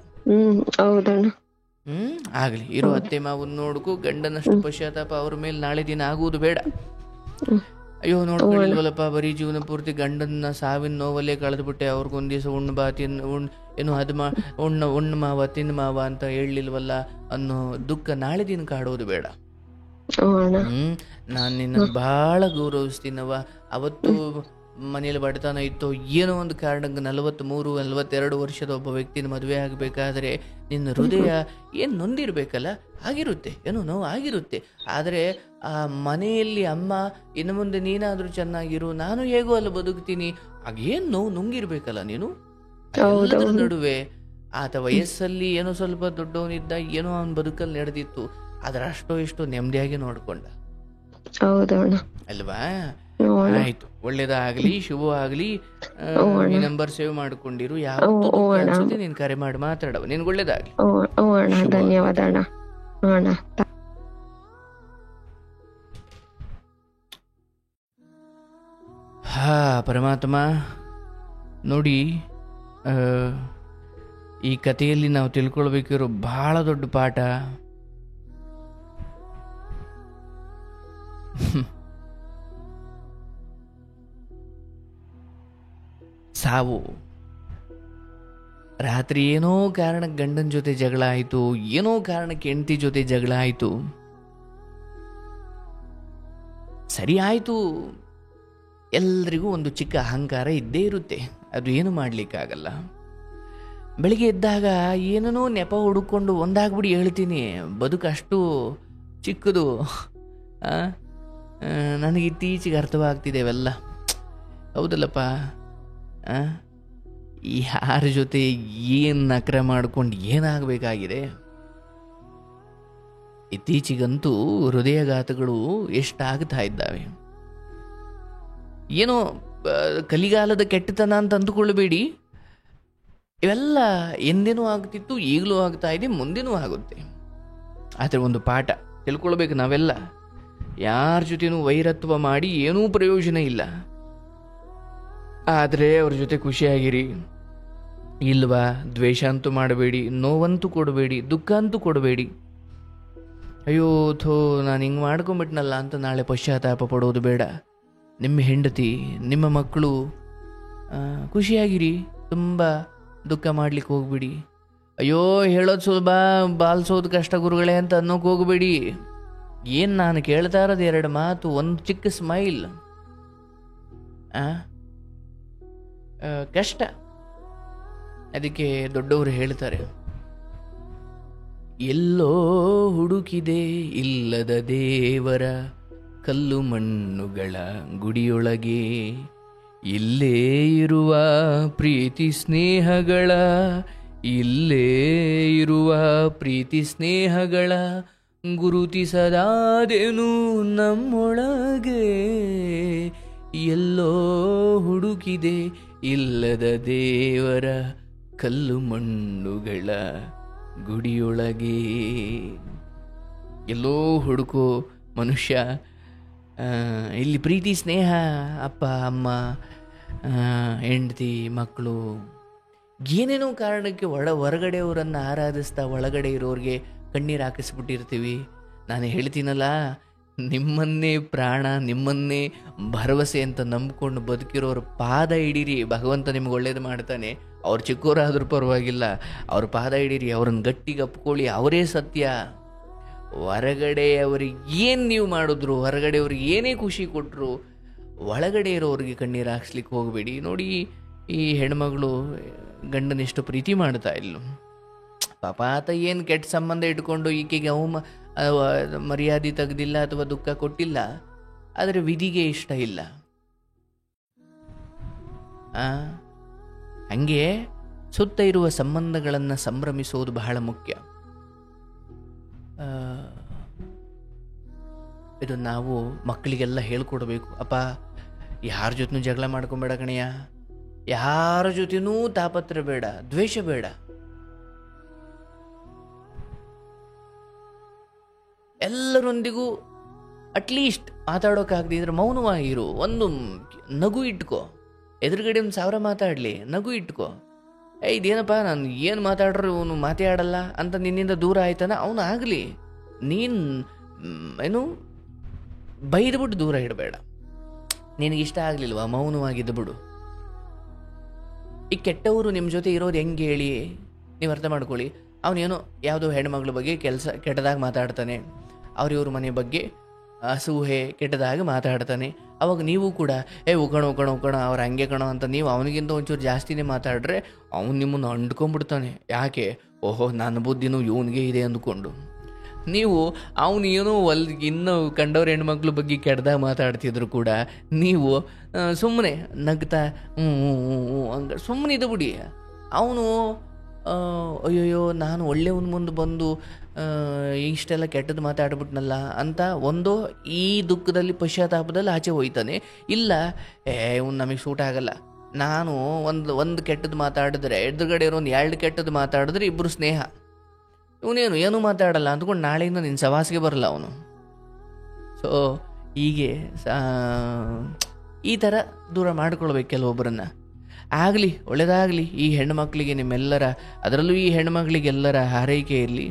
ಆಗ್ಲಿ, ಇರೋ ಅತ್ತೆ ಮಾವನ್ ನೋಡ್ಕೊ. ಗಂಡನಷ್ಟು ಪಶ್ಚಾತ್ತಾಪ ಅವ್ರ ಮೇಲೆ ನಾಳೆ ದಿನ ಆಗುವುದು ಬೇಡ. ಅಯ್ಯೋ ನೋಡ್ಕೊಳ್ಳಿಲ್ವಲ್ಲಪ್ಪ, ಬರೀ ಜೀವನ ಪೂರ್ತಿ ಗಂಡನ ಸಾವಿನ ನೋವಲ್ಲೇ ಕಳೆದ್ಬಿಟ್ಟೆ, ಅವ್ರಿಗೊಂದ್ ದಿವಸ ಏನು ಅದು ಉಣ್ಣು ಮಾವ ತಿನ್ನು ಮಾವ ಅಂತ ಹೇಳಲಿಲ್ವಲ್ಲ ಅನ್ನೋ ದುಃಖ ನಾಳೆ ದಿನ ಕಾಡೋದು ಬೇಡ. ನಾನು ನಿನ್ನ ಬಹಳ ಗೌರವಿಸ್ತೀನವ. ಅವತ್ತು ಮನೇಲಿ ಬಡತನ ಇತ್ತು, ಏನೋ ಒಂದು ಕಾರಣಕ್ಕೆ 43-42 ವರ್ಷದ ಒಬ್ಬ ವ್ಯಕ್ತಿನ ಮದುವೆ ಆಗಬೇಕಾದ್ರೆ ನಿನ್ನ ಹೃದಯ ಏನು ನೊಂದಿರ್ಬೇಕಲ್ಲ, ಆಗಿರುತ್ತೆ, ಏನೋ ನೋವು ಆಗಿರುತ್ತೆ. ಆದರೆ ಆ ಮನೆಯಲ್ಲಿ ಅಮ್ಮ ಇನ್ನು ಮುಂದೆ ನೀನಾದ್ರೂ ಚೆನ್ನಾಗಿರು, ನಾನು ಹೇಗೋ ಅಲ್ಲ ಬದುಕ್ತೀನಿ, ಆಗೇನು ನೋವು ನುಂಗಿರ್ಬೇಕಲ್ಲ ನೀನು. ಎಲ್ಲದರ ನಡುವೆ ಆತ ವಯಸ್ಸಲ್ಲಿ ಏನೋ ಸ್ವಲ್ಪ ದೊಡ್ಡವನಿದ್ದ, ಏನೋ ಅವನ ಬದುಕಲ್ಲಿ ನಡೆದಿತ್ತು, ಆದ್ರೆ ಅಷ್ಟೋ ಇಷ್ಟೋ ನೆಮ್ಮದಿಯಾಗಿ ನೋಡ್ಕೊಂಡ ಅಲ್ವಾ. ಹ್ಞೂ ಅಣ್ಣ. ಆಯ್ತು, ಒಳ್ಳೇದಾಗ್ಲಿ, ಶುಭವಾಗ್ಲಿ. ಹ್ಞೂ ಈ ಅಣ್ಣ. ನಂಬರ್ ಸೇವ್ ಮಾಡ್ಕೊಂಡಿರು. ಯಾವತ್ತೂ ಹ್ಞೂ ದುಃಖ ಅಣ್ಣ. ಅನ್ಸುತ್ತೆ ನೀನ್ ಕರೆ ಮಾಡಿ ಮಾತಾಡವ. ನಿನ್ಗೆ ಒಳ್ಳೇದಾಗ್ಲಿ. ಹ್ಞೂ ಹ್ಞೂ ಅಣ್ಣ, ಶುಭ. ಧನ್ಯವಾದ ಅಣ್ಣ. ಹ್ಞೂ ಅಣ್ಣ. ಹಾ ಪರಮಾತ್ಮ, ನೋಡಿ, ಆ, ಈ ಕಥೆಯಲ್ಲಿ ನಾವು ತಿಳ್ಕೊಳ್ಬೇಕಿರೋ ಬಹಳ ದೊಡ್ಡ ಪಾಠ ಸಾವು. ರಾತ್ರಿ ಏನೋ ಕಾರಣಕ್ಕೆ ಗಂಡನ ಜೊತೆ ಜಗಳ ಆಯಿತು, ಏನೋ ಕಾರಣಕ್ಕೆ ಹೆಂಡತಿ ಜೊತೆ ಜಗಳ ಆಯಿತು, ಸರಿ ಆಯಿತು. ಎಲ್ರಿಗೂ ಒಂದು ಚಿಕ್ಕ ಅಹಂಕಾರ ಇದ್ದೇ ಇರುತ್ತೆ, ಅದು ಏನು ಮಾಡಲಿಕ್ಕಾಗಲ್ಲ. ಬೆಳಿಗ್ಗೆ ಎದ್ದಾಗ ಏನೋ ನೆಪ ಹುಡುಕೊಂಡು ಒಂದಾಗ್ಬಿಡಿ ಹೇಳ್ತೀನಿ, ಬದುಕು ಅಷ್ಟು ಚಿಕ್ಕದು. ನನಗೆ ಇತ್ತೀಚೆಗೆ ಅರ್ಥವಾಗ್ತಿದೆ ಅವೆಲ್ಲ. ಹೌದಲ್ಲಪ್ಪ, ಯಾರ ಜೊತೆ ಏನು ನಕರ ಮಾಡ್ಕೊಂಡು ಏನಾಗಬೇಕಾಗಿದೆ. ಇತ್ತೀಚೆಗಂತೂ ಹೃದಯಘಾತಗಳು ಎಷ್ಟಾಗ್ತಾ ಇದ್ದಾವೆ. ಏನೋ ಕಲಿಗಾಲದ ಕೆಟ್ಟತನ ಅಂತ ಅಂದುಕೊಳ್ಳಬೇಡಿ, ಇವೆಲ್ಲ ಎಂದೇನೂ ಆಗ್ತಿತ್ತು, ಈಗಲೂ ಆಗ್ತಾ ಇದೆ, ಮುಂದೇನೂ ಆಗುತ್ತೆ. ಆದರೆ ಒಂದು ಪಾಠ ತಿಳ್ಕೊಳ್ಬೇಕು ನಾವೆಲ್ಲ, ಯಾರ ಜೊತೆನೂ ವೈರತ್ವ ಮಾಡಿ ಏನೂ ಪ್ರಯೋಜನ ಇಲ್ಲ. ಆದರೆ ಅವ್ರ ಜೊತೆ ಖುಷಿಯಾಗಿರಿ. ಇಲ್ವಾ, ದ್ವೇಷ ಅಂತೂ ಮಾಡಬೇಡಿ, ನೋವಂತೂ ಕೊಡಬೇಡಿ, ದುಃಖ ಅಂತೂ ಕೊಡಬೇಡಿ. ಅಯ್ಯೋ ಥೋ ನಾನು ಹಿಂಗೆ ಮಾಡ್ಕೊಂಬಿಟ್ನಲ್ಲ ಅಂತ ನಾಳೆ ಪಶ್ಚಾತ್ತಾಪ ಪಡೋದು ಬೇಡ. ನಿಮ್ಮ ಹೆಂಡತಿ, ನಿಮ್ಮ ಮಕ್ಕಳು ಖುಷಿಯಾಗಿರಿ, ತುಂಬ ದುಃಖ ಮಾಡ್ಲಿಕ್ಕೆ ಹೋಗ್ಬಿಡಿ. ಅಯ್ಯೋ ಹೇಳೋದು ಸುಲಭ, ಬಾಲ್ಸೋದು ಕಷ್ಟ ಗುರುಗಳೇ ಅಂತ ಅನ್ನೋಕೆ ಹೋಗಬೇಡಿ. ಏನು ನಾನು ಕೇಳ್ತಾ ಇರೋದು ಎರಡು ಮಾತು, ಒಂದು ಚಿಕ್ಕ ಸ್ಮೈಲ್. ಕಷ್ಟ. ಅದಕ್ಕೆ ದೊಡ್ಡವರು ಹೇಳ್ತಾರೆ, ಎಲ್ಲೋ ಹುಡುಕಿದೆ ಇಲ್ಲದ ದೇವರ ಕಲ್ಲು ಮಣ್ಣುಗಳ ಗುಡಿಯೊಳಗೆ, ಇಲ್ಲೇ ಇರುವ ಪ್ರೀತಿ ಸ್ನೇಹಗಳ, ಇಲ್ಲೇ ಇರುವ ಪ್ರೀತಿ ಸ್ನೇಹಗಳ ಗುರುತಿಸದಾದೆನು ನಮ್ಮೊಳಗೆ. ಎಲ್ಲೋ ಹುಡುಕಿದೆ ಇಲ್ಲದ ದೇವರ ಕಲ್ಲು ಮಣ್ಣುಗಳ ಗುಡಿಯೊಳಗೆ. ಎಲ್ಲೋ ಹುಡುಕೋ ಮನುಷ್ಯ, ಇಲ್ಲಿ ಪ್ರೀತಿ ಸ್ನೇಹ, ಅಪ್ಪ ಅಮ್ಮ, ಹೆಂಡತಿ, ಮಕ್ಕಳು, ಏನೇನೋ ಕಾರಣಕ್ಕೆ ಹೊರಗಡೆಯವರನ್ನು ಆರಾಧಿಸ್ತಾ ಒಳಗಡೆ ಇರೋರಿಗೆ ಕಣ್ಣೀರು ಹಾಕಿಸ್ಬಿಟ್ಟಿರ್ತೀವಿ. ನಾನು ಹೇಳ್ತೀನಲ್ಲ, ನಿಮ್ಮನ್ನೇ ಪ್ರಾಣ, ನಿಮ್ಮನ್ನೇ ಭರವಸೆ ಅಂತ ನಂಬಿಕೊಂಡು ಬದುಕಿರೋರ ಪಾದ ಹಿಡೀರಿ. ಭಗವಂತ ನಿಮ್ಗೆ ಒಳ್ಳೇದು ಮಾಡ್ತಾನೆ. ಅವ್ರು ಚಿಕ್ಕವರಾದ್ರೂ ಪರವಾಗಿಲ್ಲ, ಅವ್ರ ಪಾದ ಹಿಡೀರಿ, ಅವ್ರನ್ನ ಗಟ್ಟಿಗೆ ಅಪ್ಕೊಳ್ಳಿ. ಅವರೇ ಸತ್ಯ. ಹೊರಗಡೆ ಅವ್ರಿಗೆ ಏನು ನೀವು ಮಾಡಿದ್ರು, ಹೊರಗಡೆ ಅವ್ರಿಗೆ ಏನೇ ಖುಷಿ ಕೊಟ್ಟರು, ಒಳಗಡೆ ಇರೋರಿಗೆ ಕಣ್ಣೀರು ಹಾಕ್ಸ್ಲಿಕ್ಕೆ ಹೋಗಬೇಡಿ. ನೋಡಿ, ಈ ಹೆಣ್ಮಗಳು ಗಂಡನೆಷ್ಟು ಪ್ರೀತಿ ಮಾಡ್ತಾ ಇಲ್ಲು. ಪಾಪ ಆತ ಏನು ಕೆಟ್ಟ ಸಂಬಂಧ ಇಟ್ಕೊಂಡು ಈಕೆಗೆ ಮರ್ಯಾದೆ ತೆಗೆದಿಲ್ಲ ಅಥವಾ ದುಃಖ ಕೊಟ್ಟಿಲ್ಲ, ಆದರೆ ವಿಧಿಗೆ ಇಷ್ಟ ಇಲ್ಲ. ಹಂಗೆ ಸುತ್ತ ಇರುವ ಸಂಬಂಧಗಳನ್ನು ಸಂಭ್ರಮಿಸೋದು ಬಹಳ ಮುಖ್ಯ. ಇದು ನಾವು ಮಕ್ಕಳಿಗೆಲ್ಲ ಹೇಳ್ಕೊಡ್ಬೇಕು. ಅಪ್ಪ, ಯಾರ ಜೊತೆನೂ ಜಗಳ ಮಾಡ್ಕೊಬೇಡ ಕಣಯ್ಯ, ಯಾರ ಜೊತೆನೂ ತಾಪತ್ರ ಬೇಡ, ದ್ವೇಷ ಬೇಡ. ಎಲ್ಲರೊಂದಿಗೂ ಅಟ್ಲೀಸ್ಟ್ ಮಾತಾಡೋಕ್ಕಾಗದಿದ್ರೆ ಮೌನವಾಗಿರು. ಒಂದು ನಗು ಇಟ್ಕೋ. ಎದುರುಗಡೆ ಒಂದು 1000 ಮಾತಾಡಲಿ, ನಗು ಇಟ್ಕೋ. ಇದೇನಪ್ಪ, ನಾನು ಏನು ಮಾತಾಡ್ರು ಅವನು ಮಾತೇ ಆಡಲ್ಲ ಅಂತ ನಿನ್ನಿಂದ ದೂರ ಆಯ್ತಾನ, ಅವನು ಆಗಲಿ. ನೀನು ಏನು ಬೈದ್ಬಿಟ್ಟು ದೂರ ಇಡಬೇಡ. ನಿನಗಿಷ್ಟ ಆಗಲಿಲ್ವಾ, ಮೌನವಾಗಿದ್ದು ಬಿಡು. ಈ ಕೆಟ್ಟವರು ನಿಮ್ಮ ಜೊತೆ ಇರೋದು ಹೆಂಗೆ ಹೇಳಿ ನೀವು ಅರ್ಥ ಮಾಡ್ಕೊಳ್ಳಿ. ಅವನೇನೋ ಯಾವುದೋ ಹೆಣ್ಮಗಳ ಬಗ್ಗೆ ಕೆಟ್ಟದಾಗಿ ಮಾತಾಡ್ತಾನೆ, ಅವ್ರಿವ್ರ ಮನೆ ಬಗ್ಗೆ ಅಸೂಹೆ ಕೆಟ್ಟದಾಗಿ ಮಾತಾಡ್ತಾನೆ. ಅವಾಗ ನೀವು ಕೂಡ ಉಕಣ ಅವ್ರು ಹಂಗೆ ಕಣೋ ಅಂತ ನೀವು ಅವನಿಗಿಂತ ಒಂಚೂರು ಜಾಸ್ತಿನೇ ಮಾತಾಡ್ರೆ ಅವನು ನಿಮ್ಮನ್ನು ಅಂಡ್ಕೊಂಡ್ಬಿಡ್ತಾನೆ. ಯಾಕೆ? ಓಹೋ, ನನ್ನ ಬುದ್ಧಿನೂ ಇವನಿಗೆ ಇದೆ ಅಂದ್ಕೊಂಡು. ನೀವು ಅವನು ಏನೋ ಇನ್ನೂ ಕಂಡವ್ರ ಹೆಣ್ಮಕ್ಳ ಬಗ್ಗೆ ಕೆಟ್ಟದಾಗ ಮಾತಾಡ್ತಿದ್ರು ಕೂಡ ನೀವು ಸುಮ್ಮನೆ ನಗ್ತಾ ಹಂಗೆ ಸುಮ್ಮನೆ ಇದು ಬಿಡಿ. ಅವನು ಅಯ್ಯೋಯ್ಯೋ ನಾನು ಒಳ್ಳೆಯವನ ಮುಂದೆ ಬಂದು ಇಷ್ಟೆಲ್ಲ ಕೆಟ್ಟದ್ದು ಮಾತಾಡ್ಬಿಟ್ನಲ್ಲ ಅಂತ ಒಂದು ಈ ದುಃಖದಲ್ಲಿ ಪಶ್ಚಾತ್ತಾಪದಲ್ಲಿ ಆಚೆ ಹೋಯ್ತಾನೆ. ಇಲ್ಲ ಇವ್ನು ನಮಗೆ ಸೂಟ್ ಆಗಲ್ಲ, ನಾನು ಒಂದು ಕೆಟ್ಟದ್ದು ಮಾತಾಡಿದ್ರೆ ಎದುರುಗಡೆ ಇರೋ ಒಂದು 2 ಕೆಟ್ಟದ್ದು ಮಾತಾಡಿದ್ರೆ ಇಬ್ಬರು ಸ್ನೇಹ, ಇವನೇನು ಏನೂ ಮಾತಾಡಲ್ಲ ಅಂದ್ಕೊಂಡು ನಾಳೆಯಿಂದ ನಿನ್ನ ಸವಾಸಿಗೆ ಬರಲ್ಲ ಅವನು. ಸೊ ಹೀಗೆ ಈ ಥರ ದೂರ ಮಾಡ್ಕೊಳ್ಬೇಕು ಕೆಲವೊಬ್ಬರನ್ನು. ಆಗಲಿ, ಒಳ್ಳೆಯದಾಗಲಿ ಈ ಹೆಣ್ಣುಮಕ್ಕಳಿಗೆ, ನಿಮ್ಮೆಲ್ಲರ, ಅದರಲ್ಲೂ ಈ ಹೆಣ್ಣುಮಕ್ಕಳಿಗೆಲ್ಲರ ಹಾರೈಕೆ ಇರಲಿ.